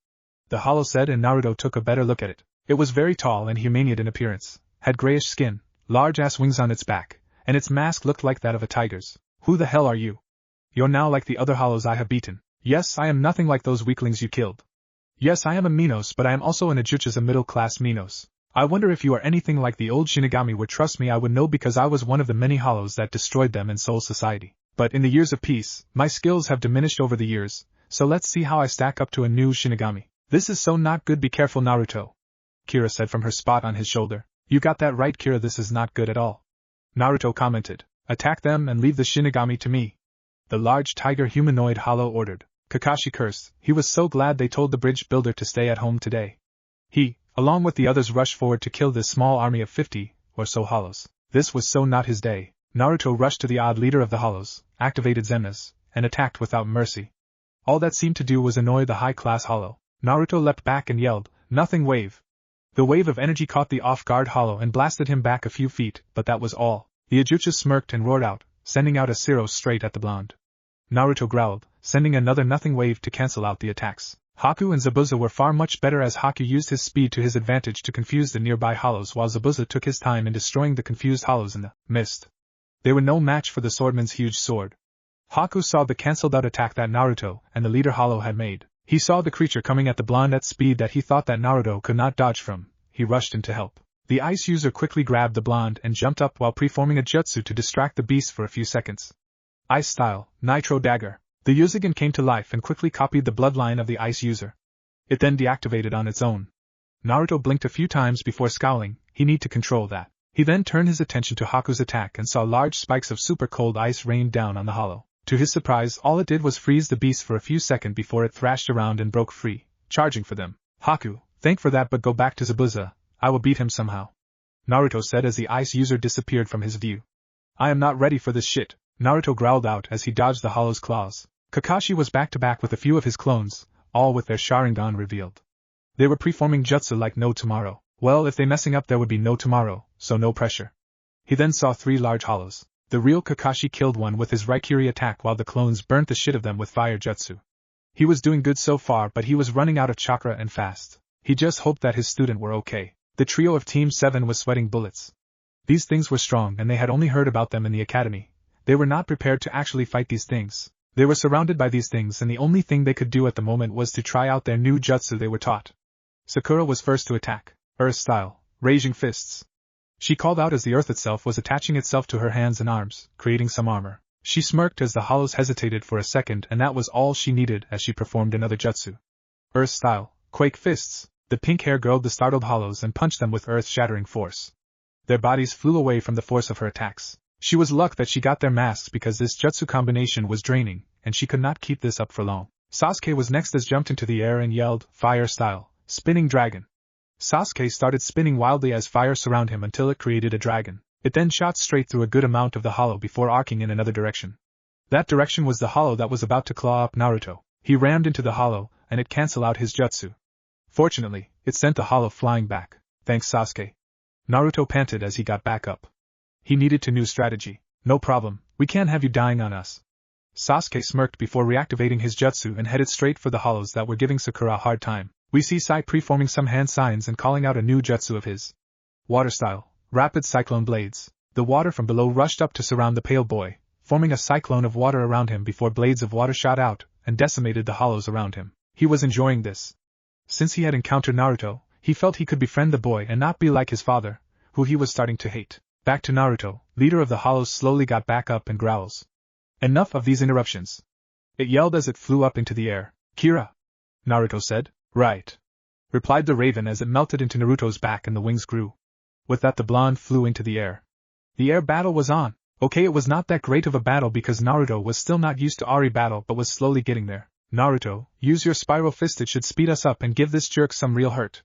the hollow said, and Naruto took a better look at it. It was very tall and humanoid in appearance, had grayish skin, large-ass wings on its back, and its mask looked like that of a tiger's. "Who the hell are you? You're now like the other hollows I have beaten." "Yes, I am nothing like those weaklings you killed." "Yes, I am a Minos, but I am also an Ajuchas, a middle-class Minos. I wonder if you are anything like the old Shinigami were. Trust me, I would know because I was one of the many hollows that destroyed them in Soul Society. But in the years of peace, my skills have diminished over the years, so let's see how I stack up to a new Shinigami." "This is so not good, be careful Naruto," Kira said from her spot on his shoulder. "You got that right Kira, this is not good at all," Naruto commented. "Attack them and leave the Shinigami to me," the large tiger humanoid hollow ordered. Kakashi cursed. He was so glad they told the bridge builder to stay at home today. He, along with the others, rushed forward to kill this small army of 50 or so hollows. This was so not his day. Naruto rushed to the odd leader of the hollows, activated Zenmas, and attacked without mercy. All that seemed to do was annoy the high-class hollow. Naruto leapt back and yelled, "Nothing wave!" The wave of energy caught the off-guard hollow and blasted him back a few feet, but that was all. The Ajuchas smirked and roared out, sending out a Zero straight at the blonde. Naruto growled, sending another nothing wave to cancel out the attacks. Haku and Zabuza were far much better as Haku used his speed to his advantage to confuse the nearby hollows while Zabuza took his time in destroying the confused hollows in the mist. They were no match for the swordman's huge sword. Haku saw the cancelled-out attack that Naruto and the leader hollow had made. He saw the creature coming at the blonde at speed that he thought that Naruto could not dodge from. He rushed in to help. The ice user quickly grabbed the blonde and jumped up while preforming a jutsu to distract the beast for a few seconds. Ice style, Nitro Dagger. The Yuzugan came to life and quickly copied the bloodline of the ice user. It then deactivated on its own. Naruto blinked a few times before scowling. He needed to control that. He then turned his attention to Haku's attack and saw large spikes of super cold ice rain down on the hollow. To his surprise, all it did was freeze the beast for a few seconds before it thrashed around and broke free, charging for them. "Haku, thank for that, but go back to Zabuza. I will beat him somehow," Naruto said as the ice user disappeared from his view. "I am not ready for this shit," Naruto growled out as he dodged the hollow's claws. Kakashi was back-to-back with a few of his clones, all with their Sharingan revealed. They were preforming jutsu like no tomorrow. Well, if they messing up there would be no tomorrow, so no pressure. He then saw 3 large hollows. The real Kakashi killed one with his Raikiri attack while the clones burnt the shit of them with fire jutsu. He was doing good so far, but he was running out of chakra and fast. He just hoped that his student were okay. The trio of Team 7 was sweating bullets. These things were strong and they had only heard about them in the academy. They were not prepared to actually fight these things. They were surrounded by these things and the only thing they could do at the moment was to try out their new jutsu they were taught. Sakura was first to attack. Earth style, Raging Fists. She called out as the earth itself was attaching itself to her hands and arms, creating some armor. She smirked as the hollows hesitated for a second, and that was all she needed as she performed another jutsu. Earth style, Quake Fists. The pink hair girled the startled hollows and punched them with earth-shattering force. Their bodies flew away from the force of her attacks. She was luck that she got their masks because this jutsu combination was draining, and she could not keep this up for long. Sasuke was next as jumped into the air and yelled, Fire style, Spinning Dragon. Sasuke started spinning wildly as fire surrounded him until it created a dragon. It then shot straight through a good amount of the hollow before arcing in another direction. That direction was the hollow that was about to claw up Naruto. He rammed into the hollow, and it canceled out his jutsu. Fortunately, it sent the hollow flying back. Thanks, Sasuke. Naruto panted as he got back up. He needed to new strategy. No problem, we can't have you dying on us. Sasuke smirked before reactivating his jutsu and headed straight for the hollows that were giving Sakura a hard time. We see Sai preforming some hand signs and calling out a new jutsu of his. Water style, Rapid Cyclone Blades. The water from below rushed up to surround the pale boy, forming a cyclone of water around him before blades of water shot out and decimated the hollows around him. He was enjoying this. Since he had encountered Naruto, he felt he could befriend the boy and not be like his father, who he was starting to hate. Back to Naruto, leader of the hollows slowly got back up and growls. Enough of these interruptions. It yelled as it flew up into the air. Kira. Naruto said. Right. Replied the raven as it melted into Naruto's back and the wings grew. With that the blonde flew into the air. The air battle was on. Okay, it was not that great of a battle because Naruto was still not used to Ari battle but was slowly getting there. Naruto, use your spiral fist, it should speed us up and give this jerk some real hurt.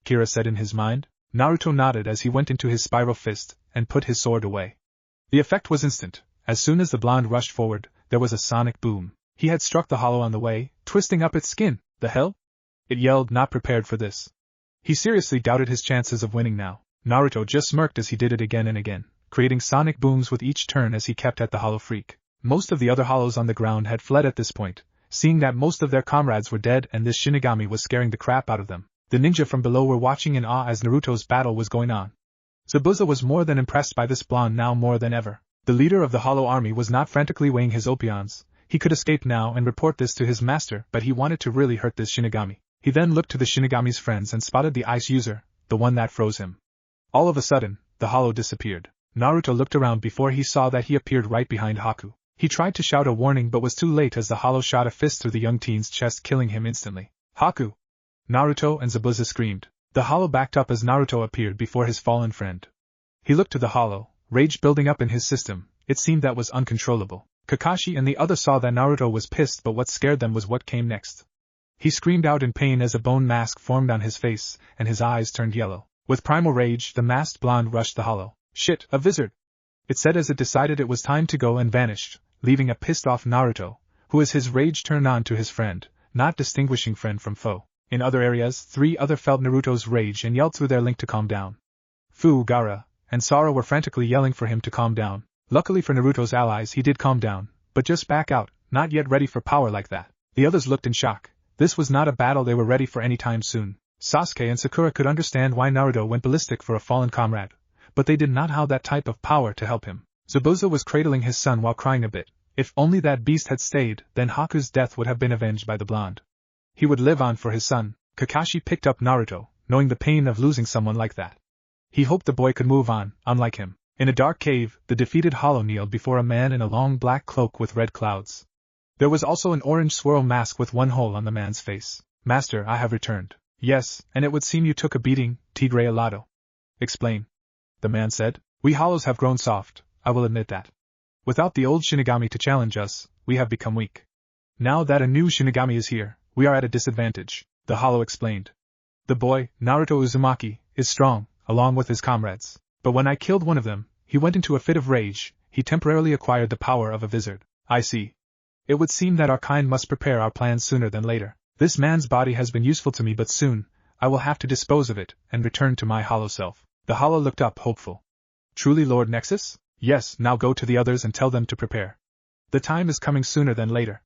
Kira said in his mind. Naruto nodded as he went into his spiral fist and put his sword away. The effect was instant. As soon as the blonde rushed forward, there was a sonic boom. He had struck the hollow on the way, twisting up its skin. The hell? It yelled, not prepared for this. He seriously doubted his chances of winning now. Naruto just smirked as he did it again and again, creating sonic booms with each turn as he kept at the hollow freak. Most of the other hollows on the ground had fled at this point, seeing that most of their comrades were dead and this Shinigami was scaring the crap out of them. The ninja from below were watching in awe as Naruto's battle was going on. Zabuza was more than impressed by this blonde now more than ever. The leader of the hollow army was not frantically weighing his opions. He could escape now and report this to his master, but he wanted to really hurt this Shinigami. He then looked to the Shinigami's friends and spotted the ice user, the one that froze him. All of a sudden, the hollow disappeared. Naruto looked around before he saw that he appeared right behind Haku. He tried to shout a warning but was too late as the hollow shot a fist through the young teen's chest, killing him instantly. Haku! Naruto and Zabuza screamed. The hollow backed up as Naruto appeared before his fallen friend. He looked to the hollow, rage building up in his system. It seemed that was uncontrollable. Kakashi and the others saw that Naruto was pissed, but what scared them was what came next. He screamed out in pain as a bone mask formed on his face, and his eyes turned yellow. With primal rage, the masked blonde rushed the hollow. Shit, a wizard! It said as it decided it was time to go and vanished, leaving a pissed-off Naruto, who as his rage turned on to his friend, not distinguishing friend from foe. In other areas, 3 others felt Naruto's rage and yelled through their link to calm down. Fu, Gaara, and Sora were frantically yelling for him to calm down. Luckily for Naruto's allies he did calm down, but just back out, not yet ready for power like that. The others looked in shock. This was not a battle they were ready for any time soon. Sasuke and Sakura could understand why Naruto went ballistic for a fallen comrade, but they did not have that type of power to help him. Zabuza was cradling his son while crying a bit. If only that beast had stayed, then Haku's death would have been avenged by the blonde. He would live on for his son. Kakashi picked up Naruto, knowing the pain of losing someone like that. He hoped the boy could move on, unlike him. In a dark cave, the defeated hollow kneeled before a man in a long black cloak with red clouds. There was also an orange swirl mask with one hole on the man's face. Master, I have returned. Yes, and it would seem you took a beating, Tigre Alado. Explain. The man said. We hollows have grown soft, I will admit that. Without the old Shinigami to challenge us, we have become weak. Now that a new Shinigami is here, we are at a disadvantage, the hollow explained. The boy, Naruto Uzumaki, is strong, along with his comrades. But when I killed one of them, he went into a fit of rage. He temporarily acquired the power of a wizard. I see. It would seem that our kind must prepare our plans sooner than later. This man's body has been useful to me, but soon, I will have to dispose of it and return to my hollow self. The hollow looked up hopeful. Truly, Lord Nexus? Yes, now go to the others and tell them to prepare. The time is coming sooner than later.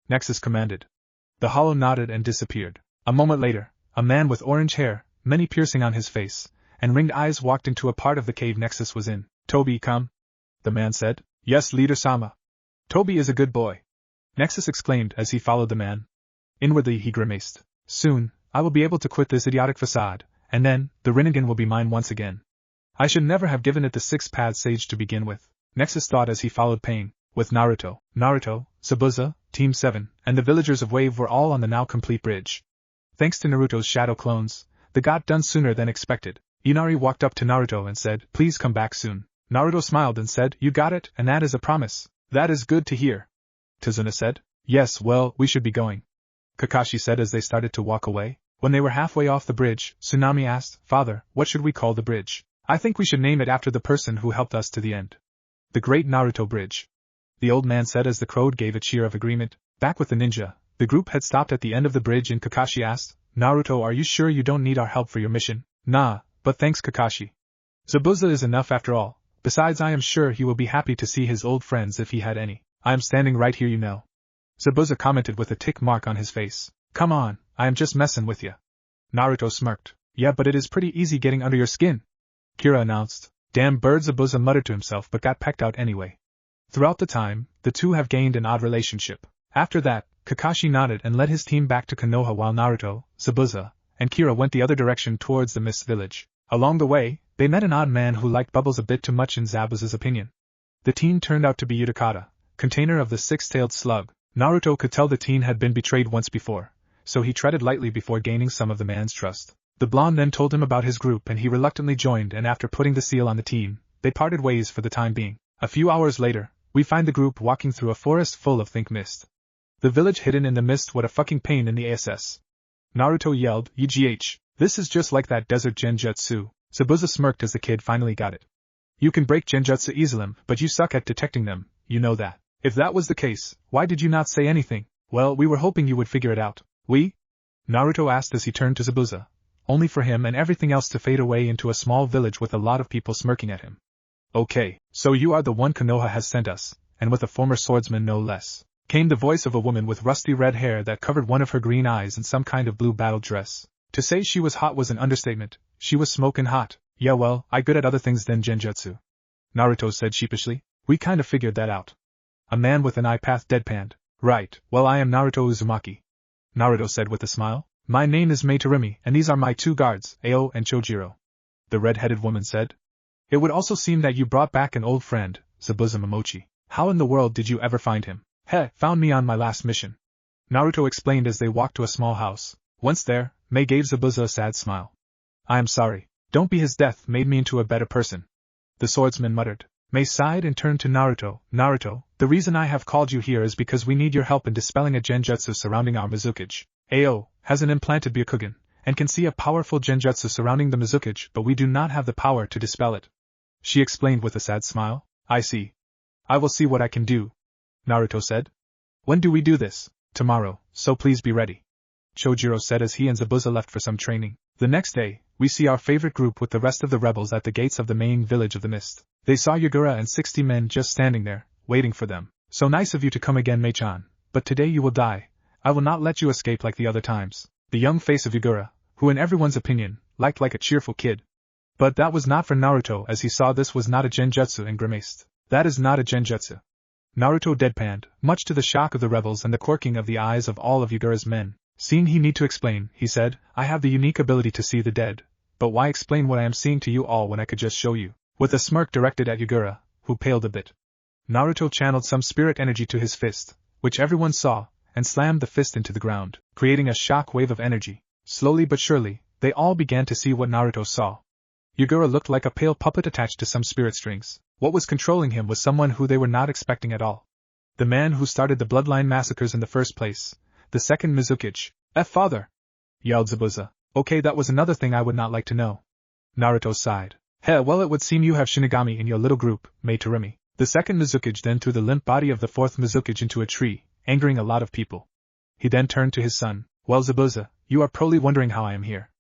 Nexus commanded. The hollow nodded and disappeared. A moment later, a man with orange hair, many piercing on his face, and ringed eyes walked into a part of the cave Nexus was in. Tobi, come. The man said. Yes, Leader Sama. Tobi is a good boy. Nexus exclaimed as he followed the man. Inwardly he grimaced. Soon, I will be able to quit this idiotic facade, and then, the Rinnegan will be mine once again. I should never have given it the 6-path sage to begin with, Nexus thought as he followed Pain. With Naruto, Zabuza, Team 7, and the villagers of Wave were all on the now complete bridge. Thanks to Naruto's shadow clones, they got done sooner than expected. Inari walked up to Naruto and said, "Please come back soon." Naruto smiled and said, "You got it, and that is a promise." "That is good to hear." Tazuna said. "Yes, well, we should be going," Kakashi said as they started to walk away. When they were halfway off the bridge, Tsunami asked, "Father, what should we call the bridge?" "I think we should name it after the person who helped us to the end. The Great Naruto Bridge," the old man said as the crowd gave a cheer of agreement. Back with the ninja, the group had stopped at the end of the bridge and Kakashi asked, "Naruto, are you sure you don't need our help for your mission?" "Nah, but thanks Kakashi. Zabuza is enough after all. Besides, I am sure he will be happy to see his old friends if he had any. I am standing right here, you know." Zabuza commented with a tick mark on his face. "Come on, I am just messing with ya." Naruto smirked. "Yeah, but it is pretty easy getting under your skin," Kira announced. "Damn bird," Zabuza muttered to himself but got pecked out anyway. Throughout the time, the two have gained an odd relationship. After that, Kakashi nodded and led his team back to Konoha while Naruto, Zabuza, and Kira went the other direction towards the Mist Village. Along the way, they met an odd man who liked bubbles a bit too much in Zabuza's opinion. The teen turned out to be Utakata, container of the six-tailed slug. Naruto could tell the teen had been betrayed once before, so he treaded lightly before gaining some of the man's trust. The blonde then told him about his group and he reluctantly joined, and after putting the seal on the teen, they parted ways for the time being. A few hours later, we find the group walking through a forest full of thick mist. The village hidden in the mist. What a fucking pain in the ass. Naruto yelled, "EGH, this is just like that desert genjutsu." Zabuza smirked as the kid finally got it. "You can break genjutsu easily, but you suck at detecting them, you know that. If that was the case, why did you not say anything?" "Well, we were hoping you would figure it out." "We?" Naruto asked as he turned to Zabuza, only for him and everything else to fade away into a small village with a lot of people smirking at him. "Okay, so you are the one Konoha has sent us, and with a former swordsman no less," came the voice of a woman with rusty red hair that covered one of her green eyes and some kind of blue battle dress. To say she was hot was an understatement. She was smoking hot. "Yeah, well, I good at other things than genjutsu," Naruto said sheepishly. "We kinda figured that out." A man with an eye path deadpanned. "Right, well, I am Naruto Uzumaki," Naruto said with a smile. "My name is Meitorumi, and these are my two guards, Ao and Chojiro," the red-headed woman said. "It would also seem that you brought back an old friend, Zabuza Momochi. How in the world did you ever find him?" "Heh, found me on my last mission," Naruto explained as they walked to a small house. Once there, Mei gave Zabuza a sad smile. "I am sorry. Don't be his death made me into a better person," the swordsman muttered. Mei sighed and turned to Naruto. "Naruto, the reason I have called you here is because we need your help in dispelling a genjutsu surrounding our Mizukage. Ao has an implanted Byakugan, and can see a powerful genjutsu surrounding the Mizukage, but we do not have the power to dispel it," she explained with a sad smile. "I see. I will see what I can do," Naruto said. "When do we do this?" "Tomorrow, so please be ready," Chojiro said as he and Zabuza left for some training. The next day, we see our favorite group with the rest of the rebels at the gates of the main village of the mist. They saw Yagura and 60 men just standing there, waiting for them. "So nice of you to come again, Mei-chan, but today you will die. I will not let you escape like the other times." The young face of Yagura, who in everyone's opinion, liked like a cheerful kid. But that was not for Naruto as he saw this was not a genjutsu and grimaced. "That is not a genjutsu." Naruto deadpanned, much to the shock of the rebels and the quirking of the eyes of all of Yagura's men. Seeing he need to explain, he said, "I have the unique ability to see the dead, but why explain what I am seeing to you all when I could just show you?" With a smirk directed at Yagura, who paled a bit. Naruto channeled some spirit energy to his fist, which everyone saw, and slammed the fist into the ground, creating a shock wave of energy. Slowly but surely, they all began to see what Naruto saw. Yagura looked like a pale puppet attached to some spirit strings. What was controlling him was someone who they were not expecting at all. The man who started the Bloodline massacres in the first place, the second Mizukage. "Father!" yelled Zabuza. "Okay, that was another thing I would not like to know." Naruto sighed. Well, it would seem you have Shinigami in your little group, Meitorumi." The second Mizukage then threw the limp body of the fourth Mizukage into a tree, angering a lot of people. He then turned to his son. "Well, Zabuza, you are probably wondering how I am here.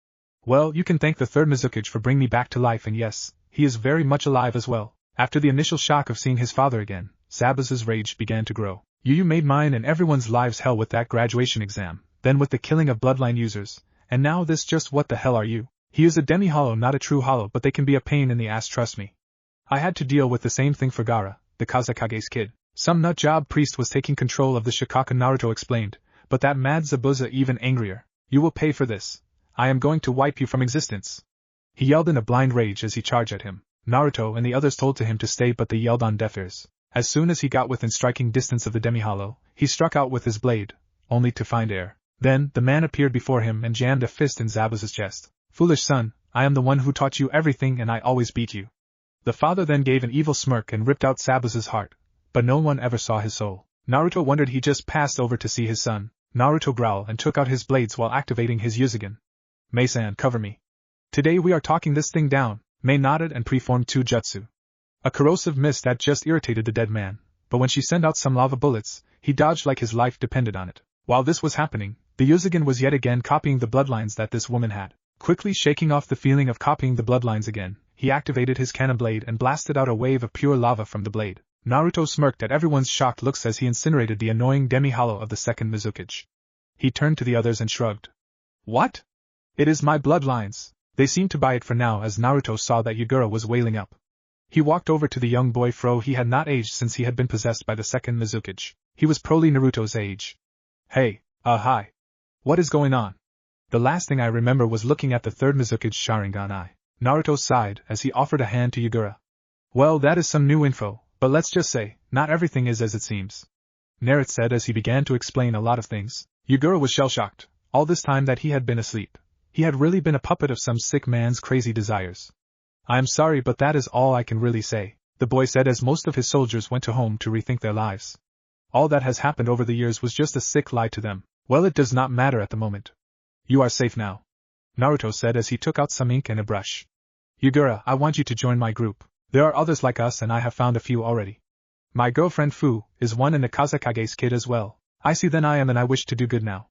Well, you can thank the third Mizukage for bringing me back to life, and yes, he is very much alive as well." After the initial shock of seeing his father again, Zabuza's rage began to grow. You made mine and everyone's lives hell with that graduation exam, then with the killing of Bloodline users, and now this. Just what the hell are you? He is a demi-hollow, not a true hollow, but they can be a pain in the ass, trust me. I had to deal with the same thing for Gaara, the Kazakage's kid. Some nutjob priest was taking control of the Shikaka, Naruto explained, but that mad Zabuza even angrier. "You will pay for this. I am going to wipe you from existence." He yelled in a blind rage as he charged at him. Naruto and the others told to him to stay, but they yelled on deaf ears. As soon as he got within striking distance of the demi-hollow, he struck out with his blade, only to find air. Then, the man appeared before him and jammed a fist in Zabuza's chest. "Foolish son, I am the one who taught you everything and I always beat you." The father then gave an evil smirk and ripped out Zabuza's heart, but no one ever saw his soul. Naruto wondered he just passed over to see his son. Naruto growled and took out his blades while activating his Uzugen. "Mei-san, cover me. Today we are talking this thing down." Mei nodded and preformed 2 jutsu. A corrosive mist that just irritated the dead man, but when she sent out some lava bullets, he dodged like his life depended on it. While this was happening, the Uzugen was yet again copying the bloodlines that this woman had. Quickly shaking off the feeling of copying the bloodlines again, he activated his cannon blade and blasted out a wave of pure lava from the blade. Naruto smirked at everyone's shocked looks as he incinerated the annoying demi-hollow of the second Mizukage. He turned to the others and shrugged. "What? It is my bloodlines." They seemed to buy it for now as Naruto saw that Yagura was wailing up. He walked over to the young boy he had not aged since he had been possessed by the second Mizukage. He was probably Naruto's age. "Hey, hi. What is going on?" "The last thing I remember was looking at the third Mizukage Sharingan. Naruto sighed as he offered a hand to Yagura. "Well, that is some new info, but let's just say, not everything is as it seems," Naruto said as he began to explain a lot of things. Yagura was shell-shocked. All this time that he had been asleep, he had really been a puppet of some sick man's crazy desires. "I am sorry, but that is all I can really say," the boy said as most of his soldiers went to home to rethink their lives. "All that has happened over the years was just a sick lie to them. Well, it does not matter at the moment. You are safe now," Naruto said as he took out some ink and a brush. "Yagura, I want you to join my group. There are others like us and I have found a few already. My girlfriend Fu is one and the Kazekage's kid as well. I see then I am and I wish to do good now,"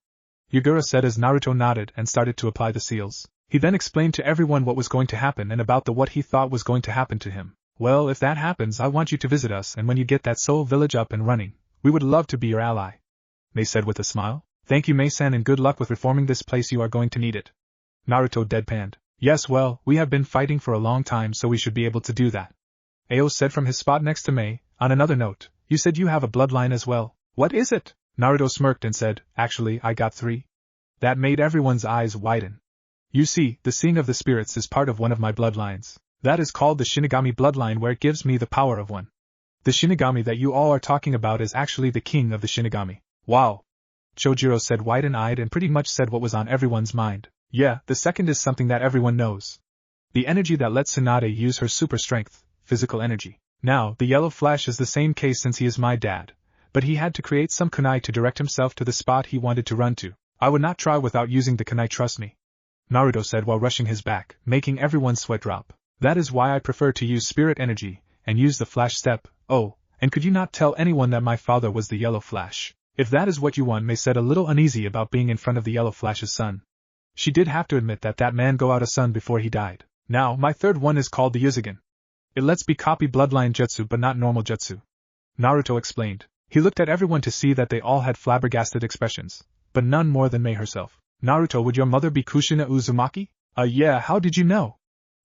Yagura said as Naruto nodded and started to apply the seals. He then explained to everyone what was going to happen and about what he thought was going to happen to him. "Well, if that happens, I want you to visit us, and when you get that Soul Village up and running, we would love to be your ally," Mei said with a smile. "Thank you, Mei-san, and good luck with reforming this place. You are going to need it." Naruto deadpanned. "Yes, well, we have been fighting for a long time, so we should be able to do that," Ao said from his spot next to Mei. "On another note, you said you have a bloodline as well. What is it?" Naruto smirked and said, "Actually, I got 3. That made everyone's eyes widen. "You see, the seeing of the spirits is part of one of my bloodlines. That is called the Shinigami bloodline, where it gives me the power of one. The Shinigami that you all are talking about is actually the king of the Shinigami." "Wow," Chojiro said wide-eyed and pretty much said what was on everyone's mind. "Yeah, the second is something that everyone knows. The energy that lets Tsunade use her super strength, physical energy. Now, the Yellow Flash is the same case since he is my dad, but he had to create some kunai to direct himself to the spot he wanted to run to. I would not try without using the kunai, trust me," Naruto said while rushing his back, making everyone's sweat drop. "That is why I prefer to use spirit energy, and use the flash step. Oh, and could you not tell anyone that my father was the Yellow Flash? If that is what you want," Mei said, a little uneasy about being in front of the Yellow Flash's son. She did have to admit that man go out a son before he died. "Now, my third one is called the Uzugen. It lets me copy bloodline jutsu but not normal jutsu," Naruto explained. He looked at everyone to see that they all had flabbergasted expressions, but none more than Mei herself. "Naruto, would your mother be Kushina Uzumaki?" Yeah, how did you know?"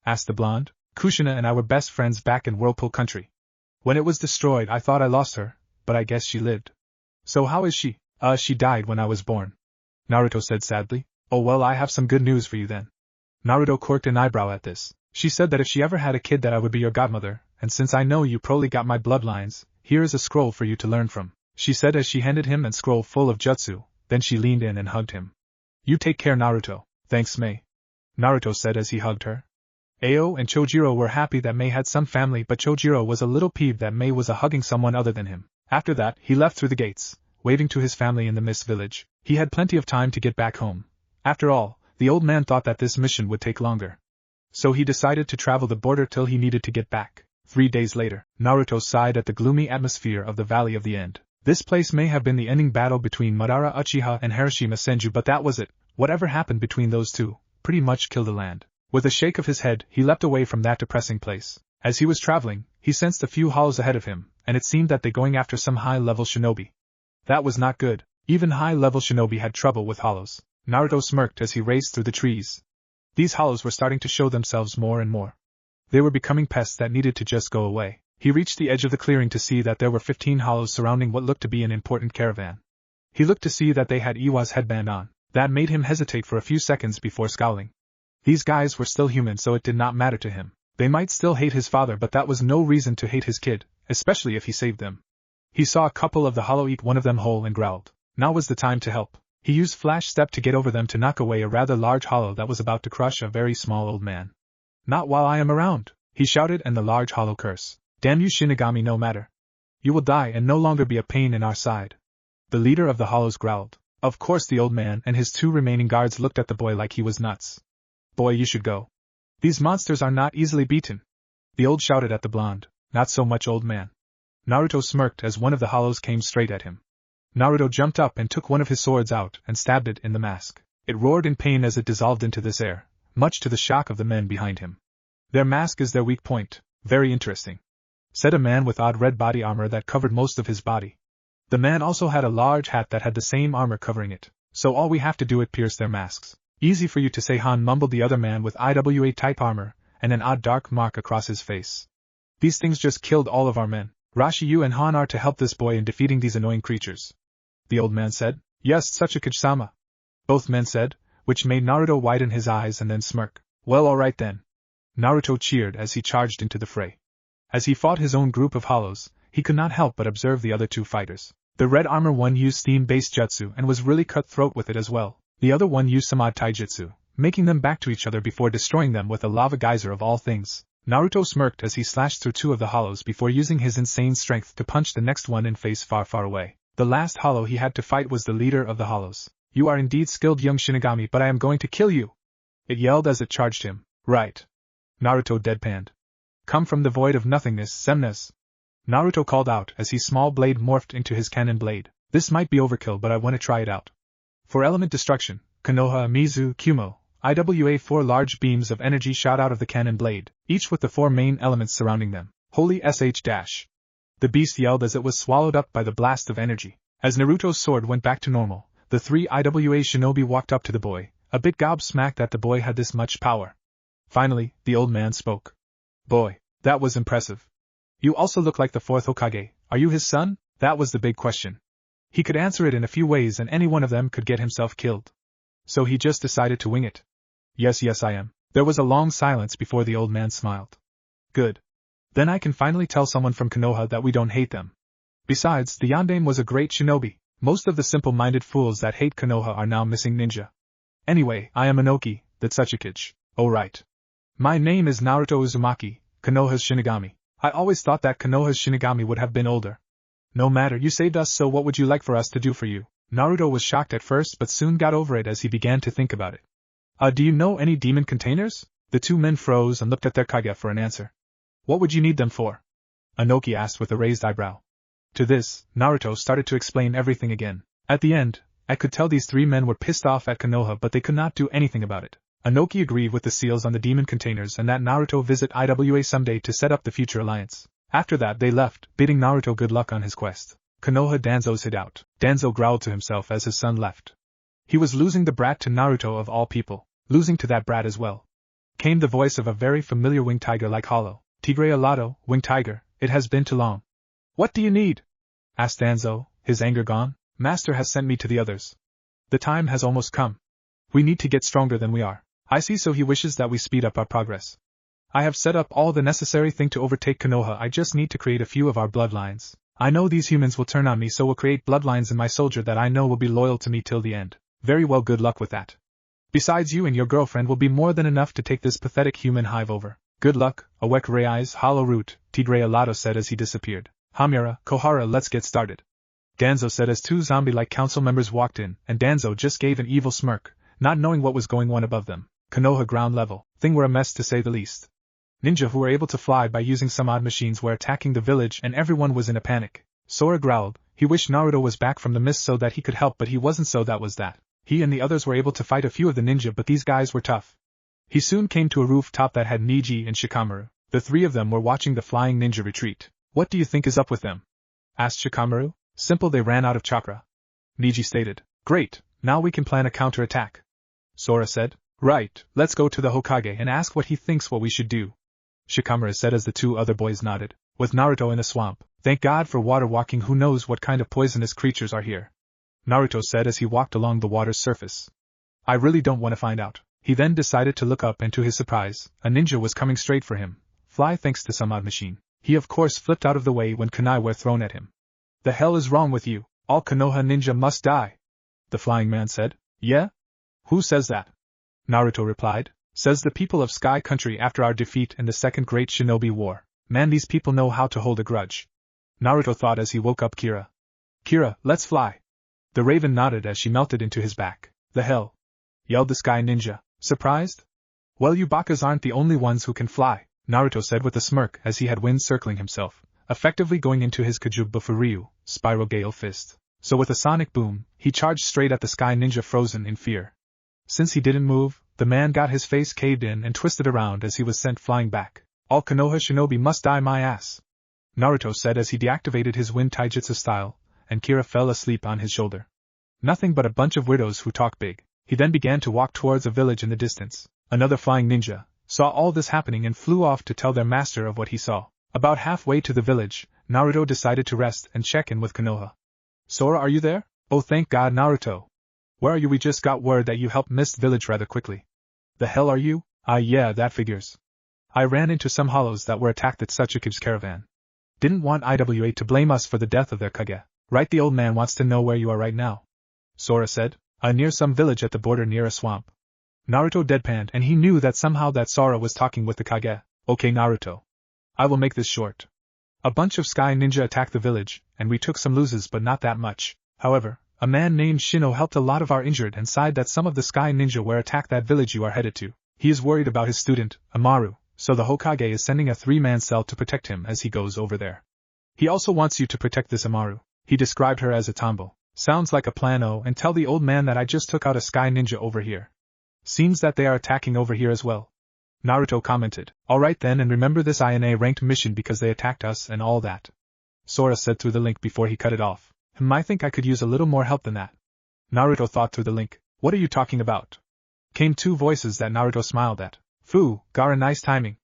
asked the blonde. "Kushina and I were best friends back in Whirlpool Country. When it was destroyed, I thought I lost her, but I guess she lived." "So how is she?" She died when I was born," Naruto said sadly. "Oh well, I have some good news for you then." Naruto quirked an eyebrow at this. "She said that if she ever had a kid that I would be your godmother, and since I know you probably got my bloodlines, here is a scroll for you to learn from," she said as she handed him a scroll full of jutsu, then she leaned in and hugged him. "You take care, Naruto." "Thanks, Mei," Naruto said as he hugged her. Ao and Chojiro were happy that Mei had some family, but Chojiro was a little peeved that Mei was hugging someone other than him. After that, he left through the gates, waving to his family in the Mist Village. He had plenty of time to get back home. After all, the old man thought that this mission would take longer. So he decided to travel the border till he needed to get back. 3 days later, Naruto sighed at the gloomy atmosphere of the Valley of the End. This place may have been the ending battle between Madara Uchiha and Hiroshima Senju, but that was it. Whatever happened between those two pretty much killed the land. With a shake of his head, he leapt away from that depressing place. As he was traveling, he sensed a few hollows ahead of him, and it seemed that they going after some high-level shinobi. That was not good. Even high-level shinobi had trouble with hollows. Naruto smirked as he raced through the trees. These hollows were starting to show themselves more and more. They were becoming pests that needed to just go away. He reached the edge of the clearing to see that there were 15 hollows surrounding what looked to be an important caravan. He looked to see that they had Iwa's headband on. That made him hesitate for a few seconds before scowling. These guys were still human, so it did not matter to him. They might still hate his father, but that was no reason to hate his kid, especially if he saved them. He saw a couple of the hollow eat one of them whole and growled. Now was the time to help. He used Flash Step to get over them to knock away a rather large hollow that was about to crush a very small old man. Not while I am around, he shouted, and the large hollow curse. Damn you Shinigami, no matter. You will die and no longer be a pain in our side. The leader of the hollows growled. Of course the old man and his 2 remaining guards looked at the boy like he was nuts. Boy, you should go. These monsters are not easily beaten. The old shouted at the blonde. Not so much, old man. Naruto smirked as one of the hollows came straight at him. Naruto jumped up and took one of his swords out and stabbed it in the mask. It roared in pain as it dissolved into this air, much to the shock of the men behind him. Their mask is their weak point. Very interesting, said a man with odd red body armor that covered most of his body. The man also had a large hat that had the same armor covering it, so all we have to do is pierce their masks. Easy for you to say, Han, mumbled the other man with IWA-type armor, and an odd dark mark across his face. These things just killed all of our men. Rashi, you and Han are to help this boy in defeating these annoying creatures. The old man said. Yes, Sachikage-sama. Both men said, which made Naruto widen his eyes and then smirk. Well, alright then. Naruto cheered as he charged into the fray. As he fought his own group of hollows, he could not help but observe the other 2 fighters. The red armor one used steam-based jutsu and was really cutthroat with it as well. The other one used samad taijutsu, making them back to each other before destroying them with a lava geyser of all things. Naruto smirked as he slashed through 2 of the hollows before using his insane strength to punch the next one in face far, far away. The last hollow he had to fight was the leader of the hollows. You are indeed skilled, young Shinigami, but I am going to kill you! It yelled as it charged him. Right. Naruto deadpanned. Come from the void of nothingness, Semnes. Naruto called out as his small blade morphed into his cannon blade. This might be overkill, but I want to try it out. For element destruction, Konoha, Mizu, Kumo, IWA 4 large beams of energy shot out of the cannon blade, each with the 4 main elements surrounding them. Holy sh! The beast yelled as it was swallowed up by the blast of energy. As Naruto's sword went back to normal, the 3 IWA shinobi walked up to the boy, a bit gobsmacked that the boy had this much power. Finally, the old man spoke. Boy, that was impressive. You also look like the 4th Hokage. Are you his son? That was the big question. He could answer it in a few ways and any one of them could get himself killed. So he just decided to wing it. Yes, I am. There was a long silence before the old man smiled. Good. Then I can finally tell someone from Konoha that we don't hate them. Besides, the Yondaime was a great shinobi. Most of the simple-minded fools that hate Konoha are now missing ninja. Anyway, I am Inoki, the Tsuchikage. Oh right. My name is Naruto Uzumaki, Konoha's Shinigami. I always thought that Konoha's Shinigami would have been older. No matter, you saved us, so what would you like for us to do for you? Naruto was shocked at first but soon got over it as he began to think about it. Do you know any demon containers? The 2 men froze and looked at their Kage for an answer. What would you need them for? Inoki asked with a raised eyebrow. To this, Naruto started to explain everything again. At the end, I could tell these 3 men were pissed off at Konoha, but they could not do anything about it. Inoki agreed with the seals on the demon containers and that Naruto visit IWA someday to set up the future alliance. After that they left, bidding Naruto good luck on his quest. Konoha Danzo's hideout. Danzo growled to himself as his son left. He was losing the brat to Naruto of all people. Losing to that brat as well. Came the voice of a very familiar winged tiger like hollow. Tigre alato, winged tiger, it has been too long. What do you need? Asked Danzo, his anger gone. Master has sent me to the others. The time has almost come. We need to get stronger than we are. I see, so he wishes that we speed up our progress. I have set up all the necessary thing to overtake Konoha. I just need to create a few of our bloodlines. I know these humans will turn on me, so we'll create bloodlines in my soldier that I know will be loyal to me till the end. Very well, good luck with that. Besides, you and your girlfriend will be more than enough to take this pathetic human hive over. Good luck, Awek Rei's hollow root, Tigre Alato said as he disappeared. Hamura, Kohara, let's get started. Danzo said as 2 zombie-like council members walked in, and Danzo just gave an evil smirk, not knowing what was going on above them. Konoha ground level, thing were a mess to say the least. Ninja who were able to fly by using some odd machines were attacking the village and everyone was in a panic. Sora growled. He wished Naruto was back from the mist so that he could help, but he wasn't, so that was that. He and the others were able to fight a few of the ninja, but these guys were tough. He soon came to a rooftop that had Niji and Shikamaru. The 3 of them were watching the flying ninja retreat. What do you think is up with them? Asked Shikamaru. Simple, they ran out of chakra. Niji stated. Great, now we can plan a counterattack. Sora said. Right, let's go to the Hokage and ask what he thinks what we should do. Shikamaru said as the 2 other boys nodded. With Naruto in a swamp, thank God for water walking, who knows what kind of poisonous creatures are here. Naruto said as he walked along the water's surface. I really don't want to find out. He then decided to look up, and to his surprise, a ninja was coming straight for him. Fly thanks to some odd machine. He of course flipped out of the way when kunai were thrown at him. The hell is wrong with you? All Konoha ninja must die, the flying man said. Yeah? Who says that? Naruto replied. Says the people of Sky Country after our defeat in the Second Great Shinobi War. Man, these people know how to hold a grudge. Naruto thought as he woke up Kira. Kira, let's fly. The raven nodded as she melted into his back. The hell? Yelled the Sky Ninja, surprised. Well, you bakas aren't the only ones who can fly, Naruto said with a smirk as he had wind circling himself, effectively going into his Kajuba Furyu, Spiral Gale Fist. So with a sonic boom, he charged straight at the Sky Ninja, frozen in fear. Since he didn't move, the man got his face caved in and twisted around as he was sent flying back. All Konoha shinobi must die my ass, Naruto said as he deactivated his wind taijutsu style, and Kira fell asleep on his shoulder. Nothing but a bunch of weirdos who talk big. He then began to walk towards a village in the distance. Another flying ninja saw all this happening and flew off to tell their master of what he saw. About halfway to the village, Naruto decided to rest and check in with Konoha. Sora, are you there? Oh, thank God, Naruto. Where are you? We just got word that you helped Mist Village rather quickly. The hell are you? Yeah, that figures. I ran into some hollows that were attacked at Tsuchiki's caravan. Didn't want IWA to blame us for the death of their Kage. Right, the old man wants to know where you are right now, Sora said. Near some village at the border near a swamp. Naruto deadpanned, and he knew that somehow that Sora was talking with the Kage. Okay, Naruto. I will make this short. A bunch of Sky Ninja attacked the village, and we took some losses but not that much. However, a man named Shino helped a lot of our injured and sighed that some of the Sky Ninja were attacked that village you are headed to. He is worried about his student, Amaru, so the Hokage is sending a 3-man cell to protect him as he goes over there. He also wants you to protect this Amaru. He described her as a tomboy. Sounds like a plan. Oh, and tell the old man that I just took out a Sky Ninja over here. Seems that they are attacking over here as well, Naruto commented. Alright then, and remember this INA ranked mission because they attacked us and all that, Sora said through the link before he cut it off. I think I could use a little more help than that. Naruto thought through the link. What are you talking about? Came two voices that Naruto smiled at. Fu, Gara, nice timing.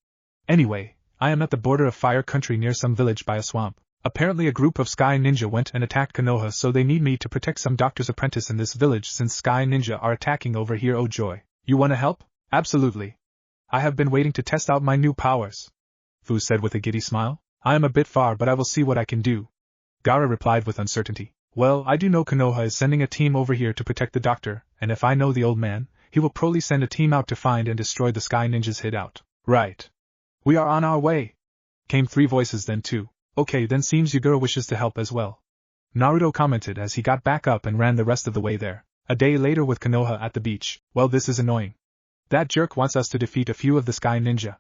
Anyway, I am at the border of Fire Country near some village by a swamp. Apparently a group of Sky Ninja went and attacked Konoha, so they need me to protect some doctor's apprentice in this village since Sky Ninja are attacking over here. Oh joy. You wanna help? Absolutely. I have been waiting to test out my new powers, Fu said with a giddy smile. I am a bit far, but I will see what I can do, Gara replied with uncertainty. Well, I do know Konoha is sending a team over here to protect the doctor, and if I know the old man, he will probably send a team out to find and destroy the Sky Ninja's hideout. Right. We are on our way, came 3 voices then too. Okay, then seems Yagura wishes to help as well, Naruto commented as he got back up and ran the rest of the way there. A day later with Konoha at the beach. Well, this is annoying. That jerk wants us to defeat a few of the Sky Ninja,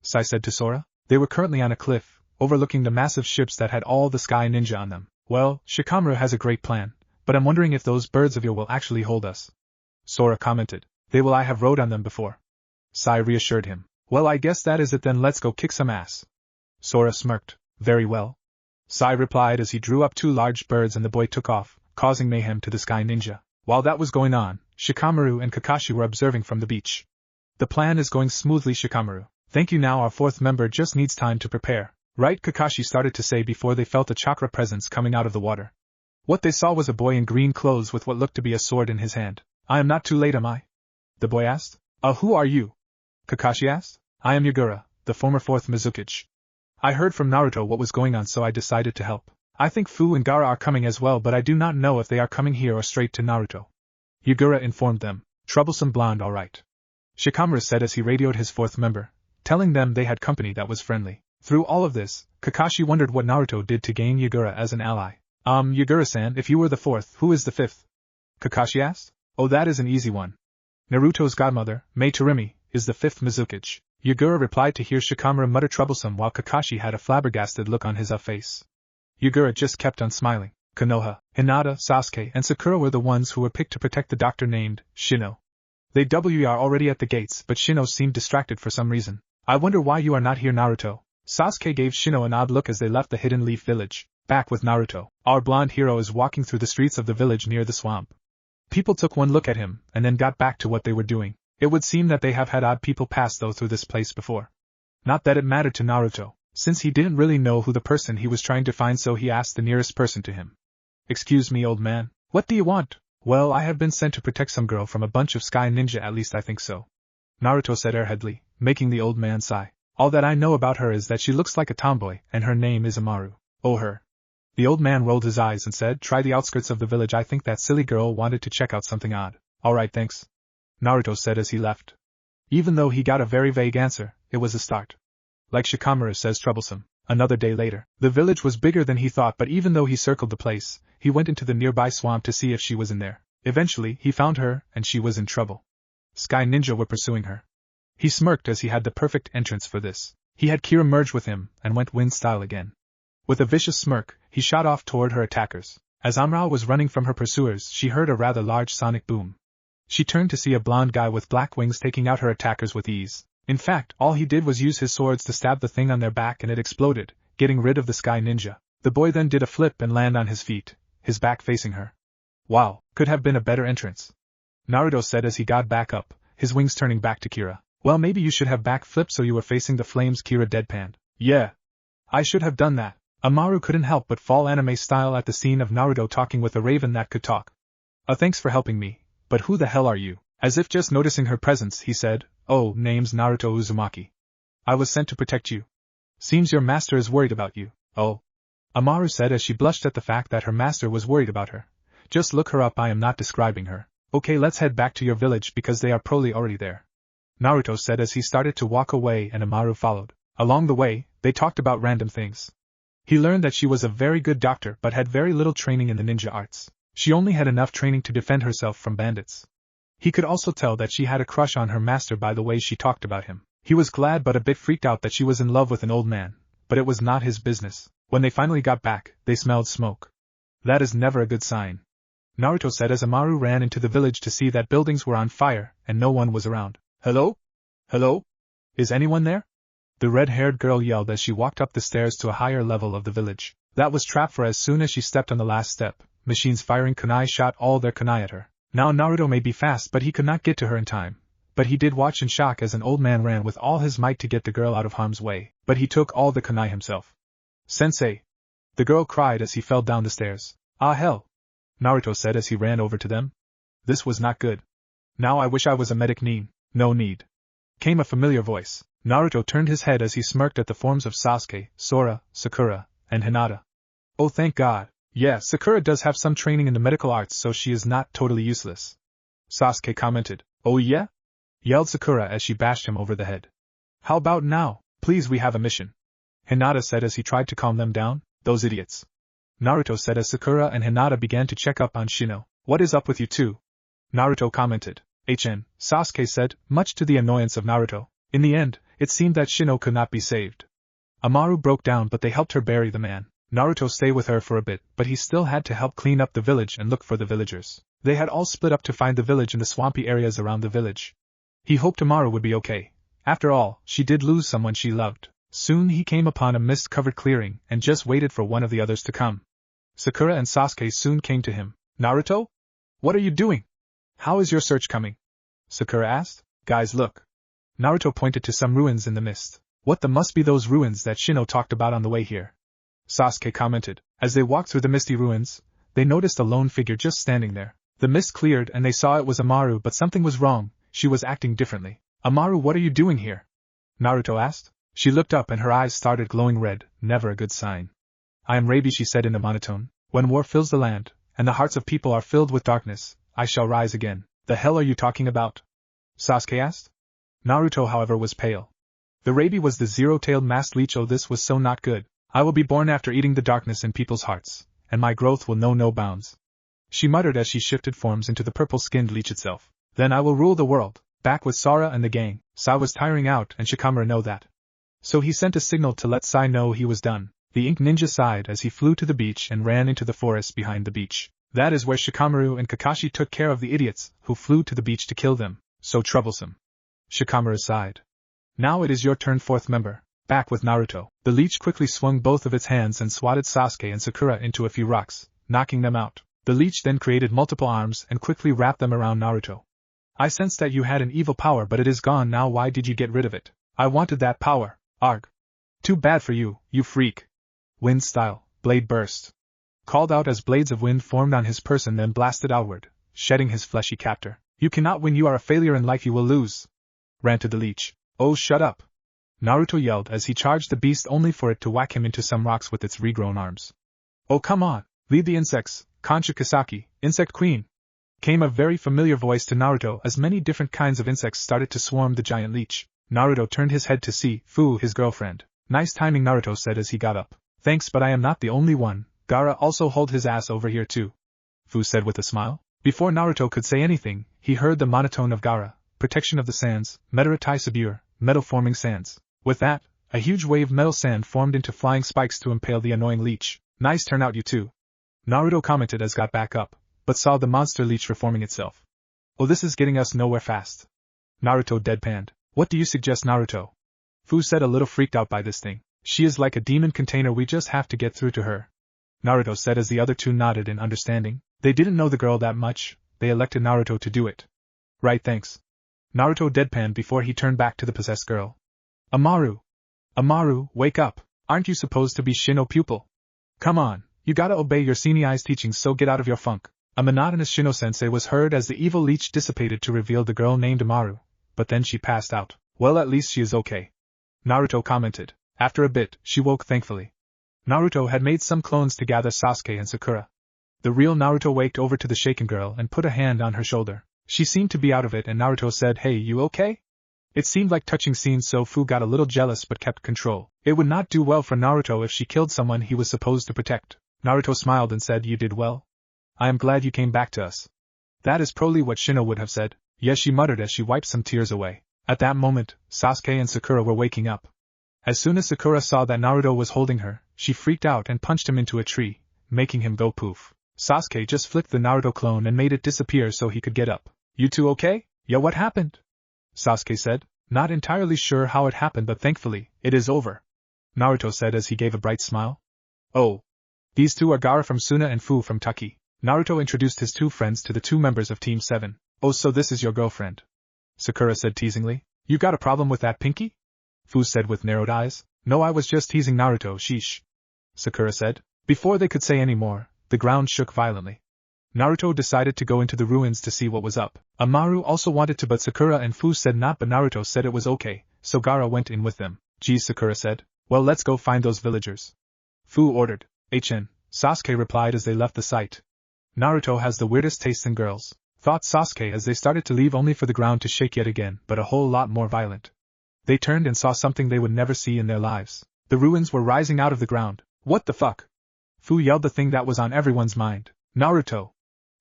Sai said to Sora. They were currently on a cliff, overlooking the massive ships that had all the Sky Ninja on them. Well, Shikamaru has a great plan, but I'm wondering if those birds of yours will actually hold us, Sora commented. They will. I have rode on them before, Sai reassured him. Well, I guess that is it then, let's go kick some ass. Sora smirked. Very well, Sai replied as he drew up 2 large birds and the boy took off, causing mayhem to the Sky Ninja. While that was going on, Shikamaru and Kakashi were observing from the beach. The plan is going smoothly, Shikamaru. Thank you. Now our 4th member just needs time to prepare. Right, Kakashi started to say before they felt a chakra presence coming out of the water. What they saw was a boy in green clothes with what looked to be a sword in his hand. I am not too late, am I? The boy asked. Who are you? Kakashi asked. I am Yagura, the former 4th Mizukage. I heard from Naruto what was going on, so I decided to help. I think Fu and Gara are coming as well, but I do not know if they are coming here or straight to Naruto, Yagura informed them. Troublesome blonde, alright, Shikamaru said as he radioed his 4th member, telling them they had company that was friendly. Through all of this, Kakashi wondered what Naruto did to gain Yagura as an ally. Yagura-san, if you were the 4th, who is the 5th? Kakashi asked. Oh, that is an easy one. Naruto's godmother, Mei Torimi, is the 5th Mizukage, Yagura replied to hear Shikamaru mutter troublesome while Kakashi had a flabbergasted look on his face. Yagura just kept on smiling. Konoha, Hinata, Sasuke, and Sakura were the ones who were picked to protect the doctor named Shino. They were already at the gates, but Shino seemed distracted for some reason. I wonder why you are not here, Naruto. Sasuke gave Shino an odd look as they left the Hidden Leaf village. Back with Naruto. Our blonde hero is walking through the streets of the village near the swamp. People took one look at him, and then got back to what they were doing. It would seem that they have had odd people pass through this place before. Not that it mattered to Naruto, since he didn't really know who the person he was trying to find, so he asked the nearest person to him. Excuse me, old man. What do you want? Well, I have been sent to protect some girl from a bunch of Sky Ninja, at least I think so. Naruto said airheadedly, making the old man sigh. All that I know about her is that she looks like a tomboy, and her name is Amaru. Oh her. The old man rolled his eyes and said, try the outskirts of the village. I think that silly girl wanted to check out something odd. Alright, thanks. Naruto said as he left. Even though he got a very vague answer, it was a start. Like Shikamaru says, troublesome. Another day later. The village was bigger than he thought, but even though he circled the place, he went into the nearby swamp to see if she was in there. Eventually, he found her, and she was in trouble. Sky Ninja were pursuing her. He smirked as he had the perfect entrance for this. He had Kira merge with him, and went wind style again. With a vicious smirk, he shot off toward her attackers. As Amrao was running from her pursuers, she heard a rather large sonic boom. She turned to see a blonde guy with black wings taking out her attackers with ease. In fact, all he did was use his swords to stab the thing on their back and it exploded, getting rid of the Sky Ninja. The boy then did a flip and land on his feet, his back facing her. Wow, could have been a better entrance. Naruto said as he got back up, his wings turning back to Kira. Well, maybe you should have back flipped so you were facing the flames. Kira deadpanned. Yeah. I should have done that. Amaru couldn't help but fall anime style at the scene of Naruto talking with a raven that could talk. Thanks for helping me, but who the hell are you? As if just noticing her presence, he said, oh, name's Naruto Uzumaki. I was sent to protect you. Seems your master is worried about you. Oh. Amaru said as she blushed at the fact that her master was worried about her. Just look her up, I am not describing her. Okay, let's head back to your village because they are probably already there. Naruto said as he started to walk away and Amaru followed. Along the way, they talked about random things. He learned that she was a very good doctor but had very little training in the ninja arts. She only had enough training to defend herself from bandits. He could also tell that she had a crush on her master by the way she talked about him. He was glad but a bit freaked out that she was in love with an old man, but it was not his business. When they finally got back, they smelled smoke. That is never a good sign. Naruto said as Amaru ran into the village to see that buildings were on fire and no one was around. Hello? Hello? Is anyone there? The red-haired girl yelled as she walked up the stairs to a higher level of the village. That was trap, for as soon as she stepped on the last step, machines firing kunai shot all their kunai at her. Now Naruto may be fast but he could not get to her in time. But he did watch in shock as an old man ran with all his might to get the girl out of harm's way, but he took all the kunai himself. Sensei! The girl cried as he fell down the stairs. Ah hell! Naruto said as he ran over to them. This was not good. Now I wish I was a medic. No need. Came a familiar voice. Naruto turned his head as he smirked at the forms of Sasuke, Sora, Sakura, and Hinata. Oh thank God. Yeah, Sakura does have some training in the medical arts so she is not totally useless. Sasuke commented. Oh yeah? Yelled Sakura as she bashed him over the head. How about now? Please, we have a mission. Hinata said as he tried to calm them down. Those idiots. Naruto said as Sakura and Hinata began to check up on Shino. What is up with you two? Naruto commented. Sasuke said, much to the annoyance of Naruto. In the end, it seemed that Shino could not be saved. Amaru broke down but they helped her bury the man. Naruto stayed with her for a bit, but he still had to help clean up the village and look for the villagers. They had all split up to find the village in the swampy areas around the village. He hoped Amaru would be okay. After all, she did lose someone she loved. Soon he came upon a mist-covered clearing and just waited for one of the others to come. Sakura and Sasuke soon came to him. Naruto? What are you doing? How is your search coming? Sakura asked. Guys, look. Naruto pointed to some ruins in the mist. What the must be those ruins that Shino talked about on the way here? Sasuke commented. As they walked through the misty ruins, they noticed a lone figure just standing there. The mist cleared and they saw it was Amaru, but something was wrong. She was acting differently. Amaru, what are you doing here? Naruto asked. She looked up and her eyes started glowing red, never a good sign. I am Rabi, she said in a monotone. When war fills the land, and the hearts of people are filled with darkness, I shall rise again. The hell are you talking about? Sasuke asked. Naruto, however, was pale. The Rabi was the zero-tailed masked leech. Oh, this was so not good. I will be born after eating the darkness in people's hearts, and my growth will know no bounds. She muttered as she shifted forms into the purple-skinned leech itself. Then I will rule the world, back with Sora and the gang. Sai was tiring out and Shikamaru know that. So he sent a signal to let Sai know he was done. The ink ninja sighed as he flew to the beach and ran into the forest behind the beach. That is where Shikamaru and Kakashi took care of the idiots who flew to the beach to kill them. So troublesome. Shikamaru sighed. Now it is your turn, fourth member. Back with Naruto. The leech quickly swung both of its hands and swatted Sasuke and Sakura into a few rocks, knocking them out. The leech then created multiple arms and quickly wrapped them around Naruto. I sensed that you had an evil power, but it is gone now. Why did you get rid of it? I wanted that power. Arg. Too bad for you, you freak. Wind style, blade burst. Called out as blades of wind formed on his person then blasted outward, shedding his fleshy captor. You cannot win, you are a failure in life, you will lose. ranted the leech. Oh, shut up! Naruto yelled as he charged the beast only for it to whack him into some rocks with its regrown arms. Oh, come on! Lead the insects, Kancha Kisaki, Insect Queen! Came a very familiar voice to Naruto as many different kinds of insects started to swarm the giant leech. Naruto turned his head to see Fu, his girlfriend. Nice timing, Naruto said as he got up. Thanks, but I am not the only one. Gaara also hold his ass over here too, Fu said with a smile. Before Naruto could say anything, he heard the monotone of Gaara, protection of the sands, Metaratai Sabur, metal-forming sands. With that, a huge wave metal sand formed into flying spikes to impale the annoying leech. Nice turnout, you two, Naruto commented as got back up, but saw the monster leech reforming itself. Oh, this is getting us nowhere fast. Naruto deadpanned. What do you suggest, Naruto? Fu said, a little freaked out by this thing. She is like a demon container, we just have to get through to her, Naruto said as the other two nodded in understanding. They didn't know the girl that much, they elected Naruto to do it. Right, thanks. Naruto deadpanned before he turned back to the possessed girl. Amaru! Amaru, wake up! Aren't you supposed to be Shino pupil? Come on, you gotta obey your senai's teachings, so get out of your funk. A monotonous Shino-sensei was heard as the evil leech dissipated to reveal the girl named Amaru, but then she passed out. Well, at least she is okay, Naruto commented. After a bit, she woke thankfully. Naruto had made some clones to gather Sasuke and Sakura. The real Naruto waked over to the shaken girl and put a hand on her shoulder. She seemed to be out of it and Naruto said, Hey, you okay? It seemed like touching scenes, so Fu got a little jealous but kept control. It would not do well for Naruto if she killed someone he was supposed to protect. Naruto smiled and said, You did well. I am glad you came back to us. That is probably what Shino would have said. Yes, she muttered as she wiped some tears away. At that moment, Sasuke and Sakura were waking up. As soon as Sakura saw that Naruto was holding her, she freaked out and punched him into a tree, making him go poof. Sasuke just flicked the Naruto clone and made it disappear so he could get up. You two okay? Yeah, what happened? Sasuke said. Not entirely sure how it happened, but thankfully, it is over, Naruto said as he gave a bright smile. Oh. These two are Gaara from Suna and Fu from Taki. Naruto introduced his two friends to the two members of Team 7. Oh, so this is your girlfriend? Sakura said teasingly. You got a problem with that, Pinky? Fu said with narrowed eyes. No, I was just teasing Naruto, sheesh, Sakura said. Before they could say any more, the ground shook violently. Naruto decided to go into the ruins to see what was up. Amaru also wanted to, but Sakura and Fu said not, but Naruto said it was okay, so Gaara went in with them. Geez, Sakura said. Well, let's go find those villagers, Fu ordered. HN, Sasuke replied as they left the site. Naruto has the weirdest taste in girls, thought Sasuke as they started to leave, only for the ground to shake yet again, but a whole lot more violent. They turned and saw something they would never see in their lives. The ruins were rising out of the ground. What the fuck? Fu yelled the thing that was on everyone's mind. Naruto!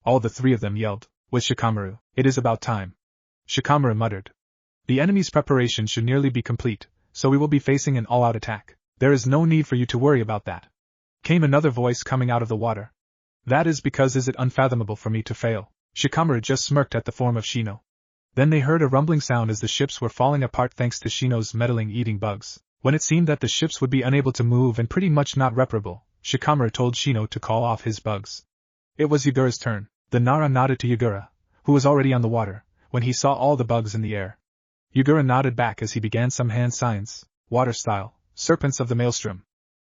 All the three of them yelled, with Shikamaru. It is about time, Shikamaru muttered. The enemy's preparation should nearly be complete, so we will be facing an all-out attack. There is no need for you to worry about that, came another voice coming out of the water. That is because is it unfathomable for me to fail. Shikamaru just smirked at the form of Shino. Then they heard a rumbling sound as the ships were falling apart thanks to Shino's meddling eating bugs. When it seemed that the ships would be unable to move and pretty much not reparable, Shikamaru told Shino to call off his bugs. It was Yagura's turn. The Nara nodded to Yagura, who was already on the water, when he saw all the bugs in the air. Yagura nodded back as he began some hand signs, water-style, serpents of the maelstrom.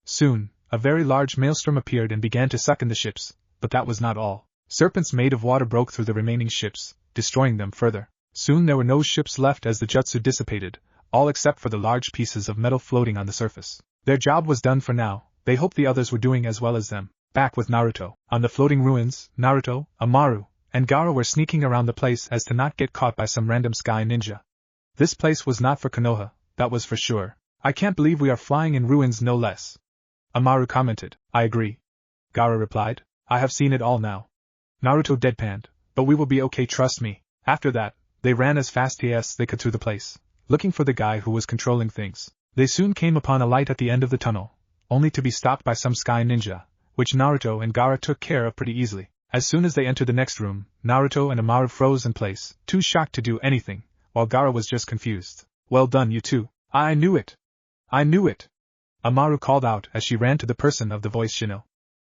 Soon, a very large maelstrom appeared and began to suck in the ships, but that was not all. Serpents made of water broke through the remaining ships, destroying them further. Soon there were no ships left as the jutsu dissipated, all except for the large pieces of metal floating on the surface. Their job was done for now. They hoped the others were doing as well as them. Back with Naruto. On the floating ruins, Naruto, Amaru, and Gaara were sneaking around the place as to not get caught by some random sky ninja. This place was not for Konoha, that was for sure. I can't believe we are flying in ruins, no less, Amaru commented. I agree, Gaara replied. I have seen it all now. Naruto deadpanned. But we will be okay, trust me. After that, they ran as fast as they could through the place, looking for the guy who was controlling things. They soon came upon a light at the end of the tunnel, only to be stopped by some sky ninja, which Naruto and Gaara took care of pretty easily. As soon as they entered the next room, Naruto and Amaru froze in place, too shocked to do anything, while Gaara was just confused. Well done, you two. I knew it. I knew it, Amaru called out as she ran to the person of the voice Shino.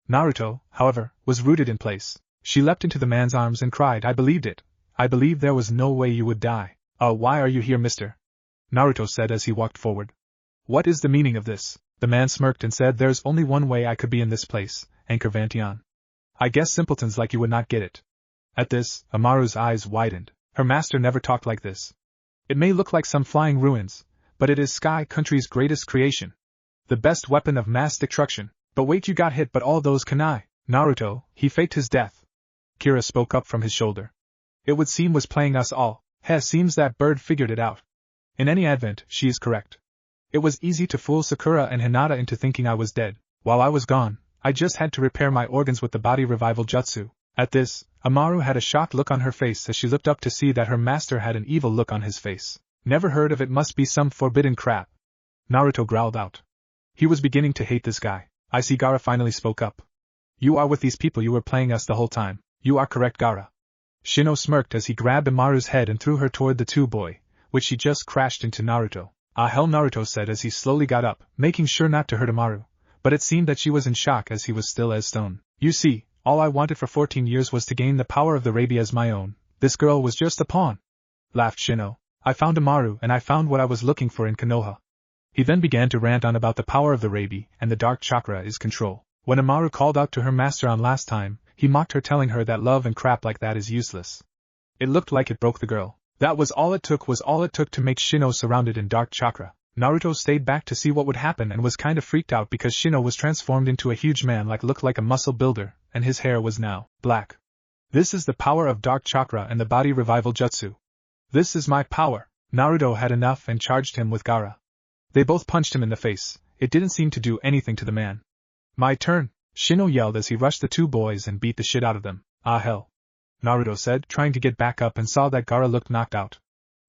Naruto, however, was rooted in place. She leapt into the man's arms and cried, I believed it. I believed there was no way you would die. Why are you here, mister? Naruto said as he walked forward. What is the meaning of this? The man smirked and said, There's only one way I could be in this place, Anchor Vantion. I guess simpletons like you would not get it. At this, Amaru's eyes widened. Her master never talked like this. It may look like some flying ruins, but it is Sky Country's greatest creation. The best weapon of mass destruction. But wait, you got hit, but all those kunai. Naruto, he faked his death. Kira spoke up from his shoulder. It would seem was playing us all. Seems that bird figured it out. In any event, she is correct. It was easy to fool Sakura and Hinata into thinking I was dead. While I was gone, I just had to repair my organs with the body revival jutsu. At this, Amaru had a shocked look on her face as she looked up to see that her master had an evil look on his face. Never heard of it, must be some forbidden crap. Naruto growled out. He was beginning to hate this guy. I see. Gaara finally spoke up. You are with these people, you were playing us the whole time. You are correct, Gaara. Shino smirked as he grabbed Amaru's head and threw her toward the two-boy, which she just crashed into Naruto. Ah hell, Naruto said as he slowly got up, making sure not to hurt Amaru. But it seemed that she was in shock as he was still as stone. You see, all I wanted for 14 years was to gain the power of the Rabi as my own. This girl was just a pawn. Laughed Shino. I found Amaru and I found what I was looking for in Konoha. He then began to rant on about the power of the Rabi and the dark chakra is control. When Amaru called out to her master on last time, he mocked her, telling her that love and crap like that is useless. It looked like it broke the girl. That was all it took to make Shino surrounded in dark chakra. Naruto stayed back to see what would happen and was kind of freaked out because Shino was transformed into a huge man looked like a muscle builder, and his hair was now black. This is the power of dark chakra and the body revival jutsu. This is my power. Naruto had enough and charged him with Gaara. They both punched him in the face. It didn't seem to do anything to the man. My turn, Shino yelled as he rushed the two boys and beat the shit out of them. Ah hell, Naruto said, trying to get back up, and saw that Gaara looked knocked out.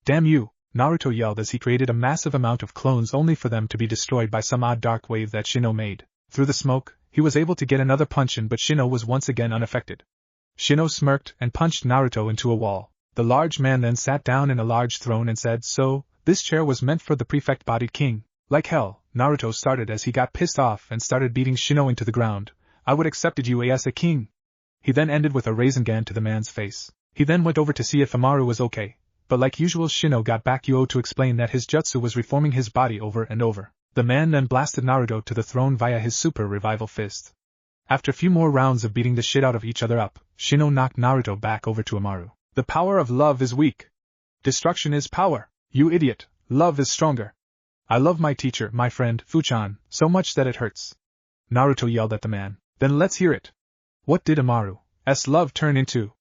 Damn you, Naruto yelled as he created a massive amount of clones only for them to be destroyed by some odd dark wave that Shino made. Through the smoke, he was able to get another punch in, but Shino was once again unaffected. Shino smirked and punched Naruto into a wall. The large man then sat down in a large throne and said, so, this chair was meant for the prefect-bodied king. Like hell, Naruto started as he got pissed off and started beating Shino into the ground. I would accepted you as a king. He then ended with a Rasengan to the man's face. He then went over to see if Amaru was okay, but like usual Shino got back to explain that his jutsu was reforming his body over and over. The man then blasted Naruto to the throne via his super revival fist. After a few more rounds of beating the shit out of each other up, Shino knocked Naruto back over to Amaru. The power of love is weak. Destruction is power. You idiot, love is stronger. I love my teacher, my friend, Fuchan, so much that it hurts. Naruto yelled at the man. Then let's hear it. What did Amaru's love turn into?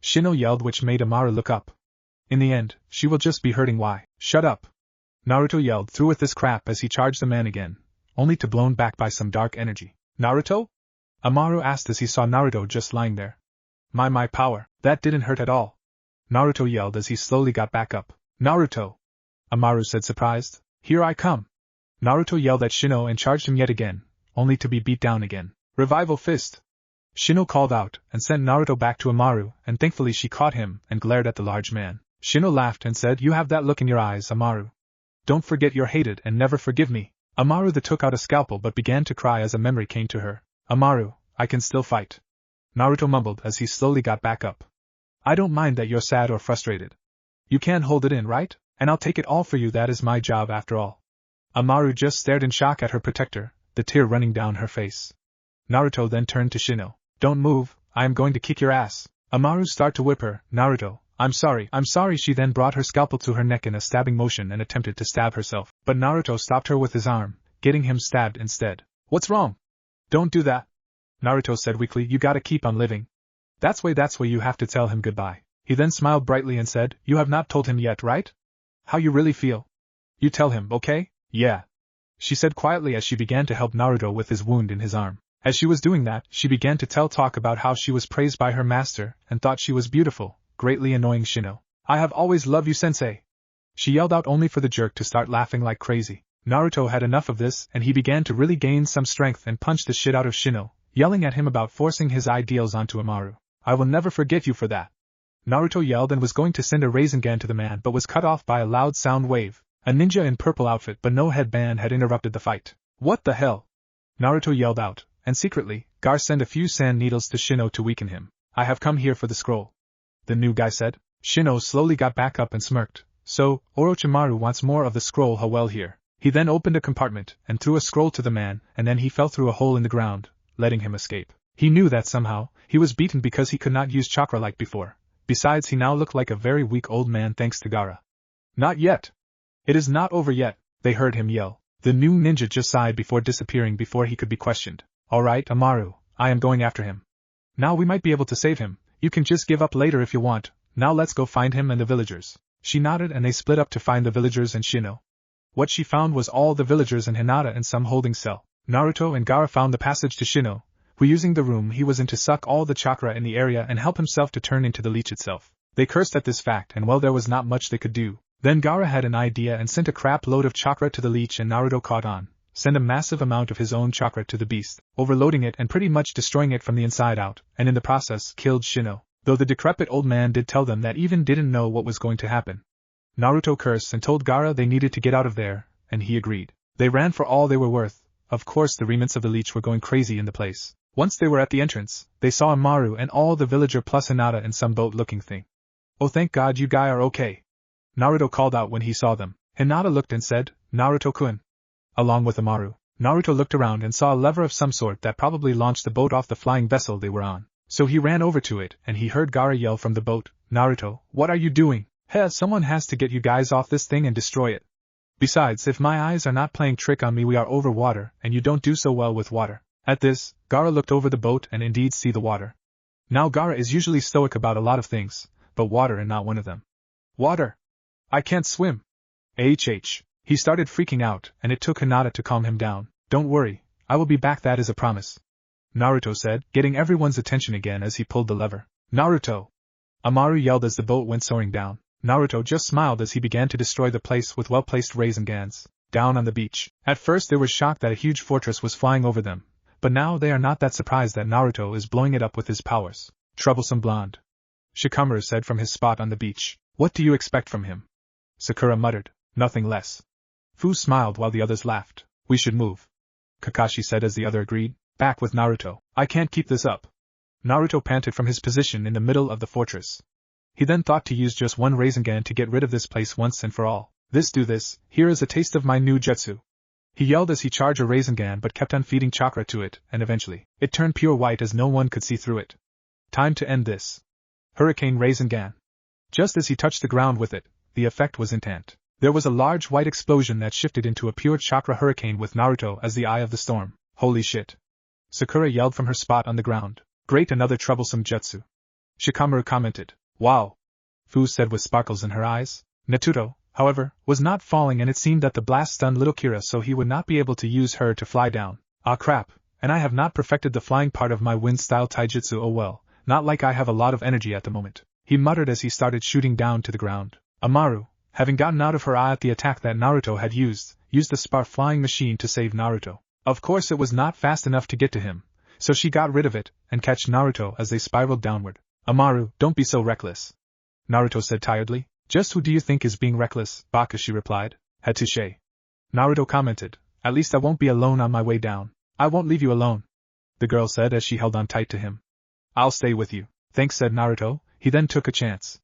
Shino yelled, which made Amaru look up. In the end, she will just be hurting. Why? Shut up. Naruto yelled through with this crap as he charged the man again, only to blown back by some dark energy. Naruto? Amaru asked as he saw Naruto just lying there. My power, that didn't hurt at all. Naruto yelled as he slowly got back up. Naruto! Amaru said, surprised. Here I come. Naruto yelled at Shino and charged him yet again, only to be beat down again. Revival fist! Shino called out and sent Naruto back to Amaru, and thankfully she caught him and glared at the large man. Shino laughed and said, you have that look in your eyes, Amaru. Don't forget you're hated and never forgive me. Amaru took out a scalpel but began to cry as a memory came to her. Amaru, I can still fight. Naruto mumbled as he slowly got back up. I don't mind that you're sad or frustrated. You can hold it in, right? And I'll take it all for you, that is my job after all. Amaru just stared in shock at her protector, the tear running down her face. Naruto then turned to Shino. Don't move, I am going to kick your ass. Amaru started to whip her. Naruto, I'm sorry. She then brought her scalpel to her neck in a stabbing motion and attempted to stab herself, but Naruto stopped her with his arm, getting him stabbed instead. What's wrong? Don't do that. Naruto said weakly, you gotta keep on living. That's why you have to tell him goodbye. He then smiled brightly and said, you have not told him yet, right? How you really feel? You tell him, okay? Yeah. She said quietly as she began to help Naruto with his wound in his arm. As she was doing that, she began to talk about how she was praised by her master and thought she was beautiful, greatly annoying Shino. I have always loved you, sensei. She yelled out only for the jerk to start laughing like crazy. Naruto had enough of this and he began to really gain some strength and punched the shit out of Shino, yelling at him about forcing his ideals onto Amaru. I will never forget you for that. Naruto yelled and was going to send a Rasengan to the man but was cut off by a loud sound wave. A ninja in purple outfit but no headband had interrupted the fight. What the hell? Naruto yelled out, and secretly, Gar sent a few sand needles to Shino to weaken him. I have come here for the scroll. The new guy said. Shino slowly got back up and smirked. So, Orochimaru wants more of the scroll, how well here. He then opened a compartment and threw a scroll to the man, and then he fell through a hole in the ground, letting him escape. He knew that somehow, he was beaten because he could not use chakra like before. Besides, he now looked like a very weak old man thanks to Gaara. Not yet. It is not over yet, they heard him yell. The new ninja just sighed before disappearing before he could be questioned. Alright, Amaru, I am going after him. Now we might be able to save him, you can just give up later if you want, now let's go find him and the villagers. She nodded and they split up to find the villagers and Shino. What she found was all the villagers and Hinata in some holding cell. Naruto and Gaara found the passage to Shino, who using the room he was in to suck all the chakra in the area and help himself to turn into the leech itself. They cursed at this fact and well there was not much they could do. Then Gaara had an idea and sent a crap load of chakra to the leech and Naruto caught on, sent a massive amount of his own chakra to the beast, overloading it and pretty much destroying it from the inside out, and in the process killed Shino, though the decrepit old man did tell them that even didn't know what was going to happen. Naruto cursed and told Gaara they needed to get out of there, and he agreed. They ran for all they were worth. Of course the remnants of the leech were going crazy in the place. Once they were at the entrance, they saw Amaru and all the villager plus Hinata in some boat-looking thing. Oh thank God you guys are okay. Naruto called out when he saw them. Hinata looked and said, Naruto-kun. Along with Amaru, Naruto looked around and saw a lever of some sort that probably launched the boat off the flying vessel they were on. So he ran over to it and he heard Gaara yell from the boat, Naruto, what are you doing? Someone has to get you guys off this thing and destroy it. Besides, if my eyes are not playing trick on me we are over water and you don't do so well with water. At this, Gaara looked over the boat and indeed see the water. Now Gaara is usually stoic about a lot of things, but water and not one of them. Water! I can't swim. He started freaking out and it took Hinata to calm him down. Don't worry, I will be back, that is a promise. Naruto said, getting everyone's attention again as he pulled the lever. Naruto! Amaru yelled as the boat went soaring down. Naruto just smiled as he began to destroy the place with well-placed raisin gans. Down on the beach. At first they were shocked that a huge fortress was flying over them, but now they are not that surprised that Naruto is blowing it up with his powers. Troublesome blonde. Shikamaru said from his spot on the beach. What do you expect from him? Sakura muttered. Nothing less. Fu smiled while the others laughed. We should move. Kakashi said as the other agreed. Back with Naruto. I can't keep this up. Naruto panted from his position in the middle of the fortress. He then thought to use just one Rasengan to get rid of this place once and for all. Do this, here is a taste of my new jutsu. He yelled as he charged a Rasengan but kept on feeding chakra to it, and eventually, it turned pure white as no one could see through it. Time to end this. Hurricane Rasengan. Just as he touched the ground with it, the effect was instant. There was a large white explosion that shifted into a pure chakra hurricane with Naruto as the eye of the storm. Holy shit. Sakura yelled from her spot on the ground. Great, another troublesome jutsu. Shikamaru commented. Wow. Fu said with sparkles in her eyes. Naruto, however, was not falling and it seemed that the blast stunned little Kira so he would not be able to use her to fly down. Ah crap, and I have not perfected the flying part of my wind-style taijutsu, oh well, not like I have a lot of energy at the moment. He muttered as he started shooting down to the ground. Amaru, having gotten out of her eye at the attack that Naruto had used the spar flying machine to save Naruto. Of course it was not fast enough to get to him, so she got rid of it and catch Naruto as they spiraled downward. Amaru, don't be so reckless. Naruto said tiredly. Just who do you think is being reckless? Bakashi replied. Had touche. Naruto commented. At least I won't be alone on my way down. I won't leave you alone. The girl said as she held on tight to him. I'll stay with you. Thanks, said Naruto. He then took a chance.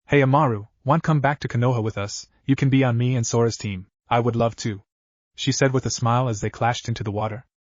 Hey Amaru, want come back to Konoha with us? You can be on me and Sora's team. I would love to. She said with a smile as they clashed into the water.